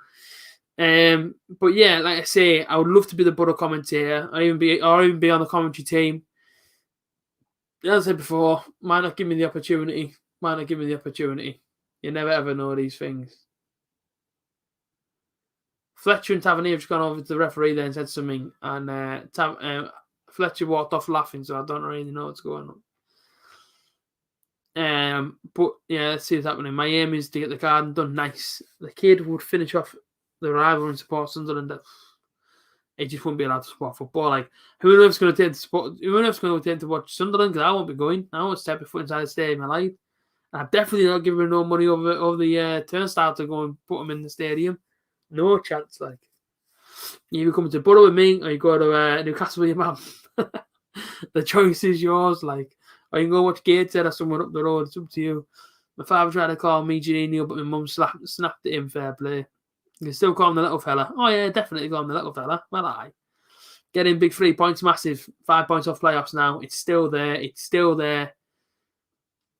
But yeah, like I say, I would love to be the Borough commentator, or even be on the commentary team. As I said before, might not give me the opportunity. You never ever know these things. Fletcher and Tavernier have just gone over to the referee there and said something, and Fletcher walked off laughing, so I don't really know what's going on. But yeah, let's see what's happening. My aim is to get the garden done nice. The kid would finish off the rival and support Sunderland. It just wouldn't be allowed to support football. Like, who on earth's going to take to support? Who on earth's going to take to watch Sunderland? Because I won't be going. I won't step a foot inside the stadium in my life. And I'm definitely not giving him no money over the turnstile to go and put him in the stadium. No chance. Like, you either come to Borough with me, or you go to Newcastle with your mum. The choice is yours. Like, or you can go watch Gateshead or someone up the road. It's up to you. My father tried to call me Janino, but my mum snapped at him. Fair play. You can still call him the little fella. Oh, yeah, definitely call him the little fella. Well, aye. Getting big 3 points, massive. 5 points off playoffs now. It's still there. It's still there.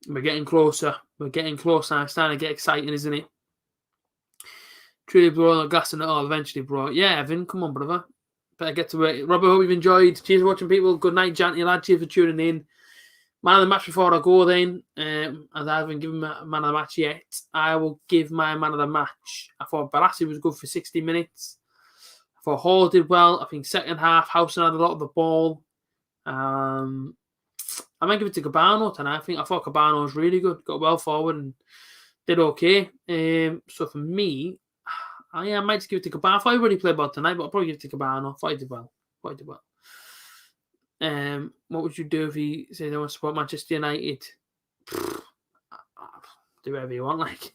We're getting closer. We're getting closer. It's starting to get exciting, isn't it? Truly, bro, not gassing it all eventually, bro. Yeah, Evan, come on, brother. Better get to work. Robert, hope you've enjoyed. Cheers for watching, people. Good night, Janty, lad. Cheers for tuning in. Man of the match before I go then, as I haven't given my man of the match yet, I will give my man of the match. I thought Barassi was good for 60 minutes. I thought Hall did well. I think second half, Howson had a lot of the ball. I might give it to Cabano tonight. I thought Cabano was really good. Got well forward and did okay. So for me, I might just give it to Cabano. I thought he really played well tonight, but I'll probably give it to Cabano. I thought he did well. What would you do if he said they want to support Manchester United? Do whatever you want, like.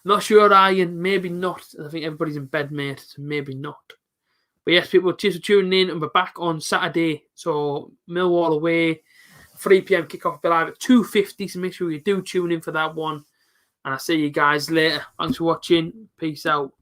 Not sure, Ryan. Maybe not. I think everybody's in bed, mate, so maybe not. But yes, people, cheers for tuning in, and we're back on Saturday. So Millwall away, 3 p.m. kickoff. Be live at 2:50. So make sure you do tune in for that one. And I'll see you guys later. Thanks for watching. Peace out.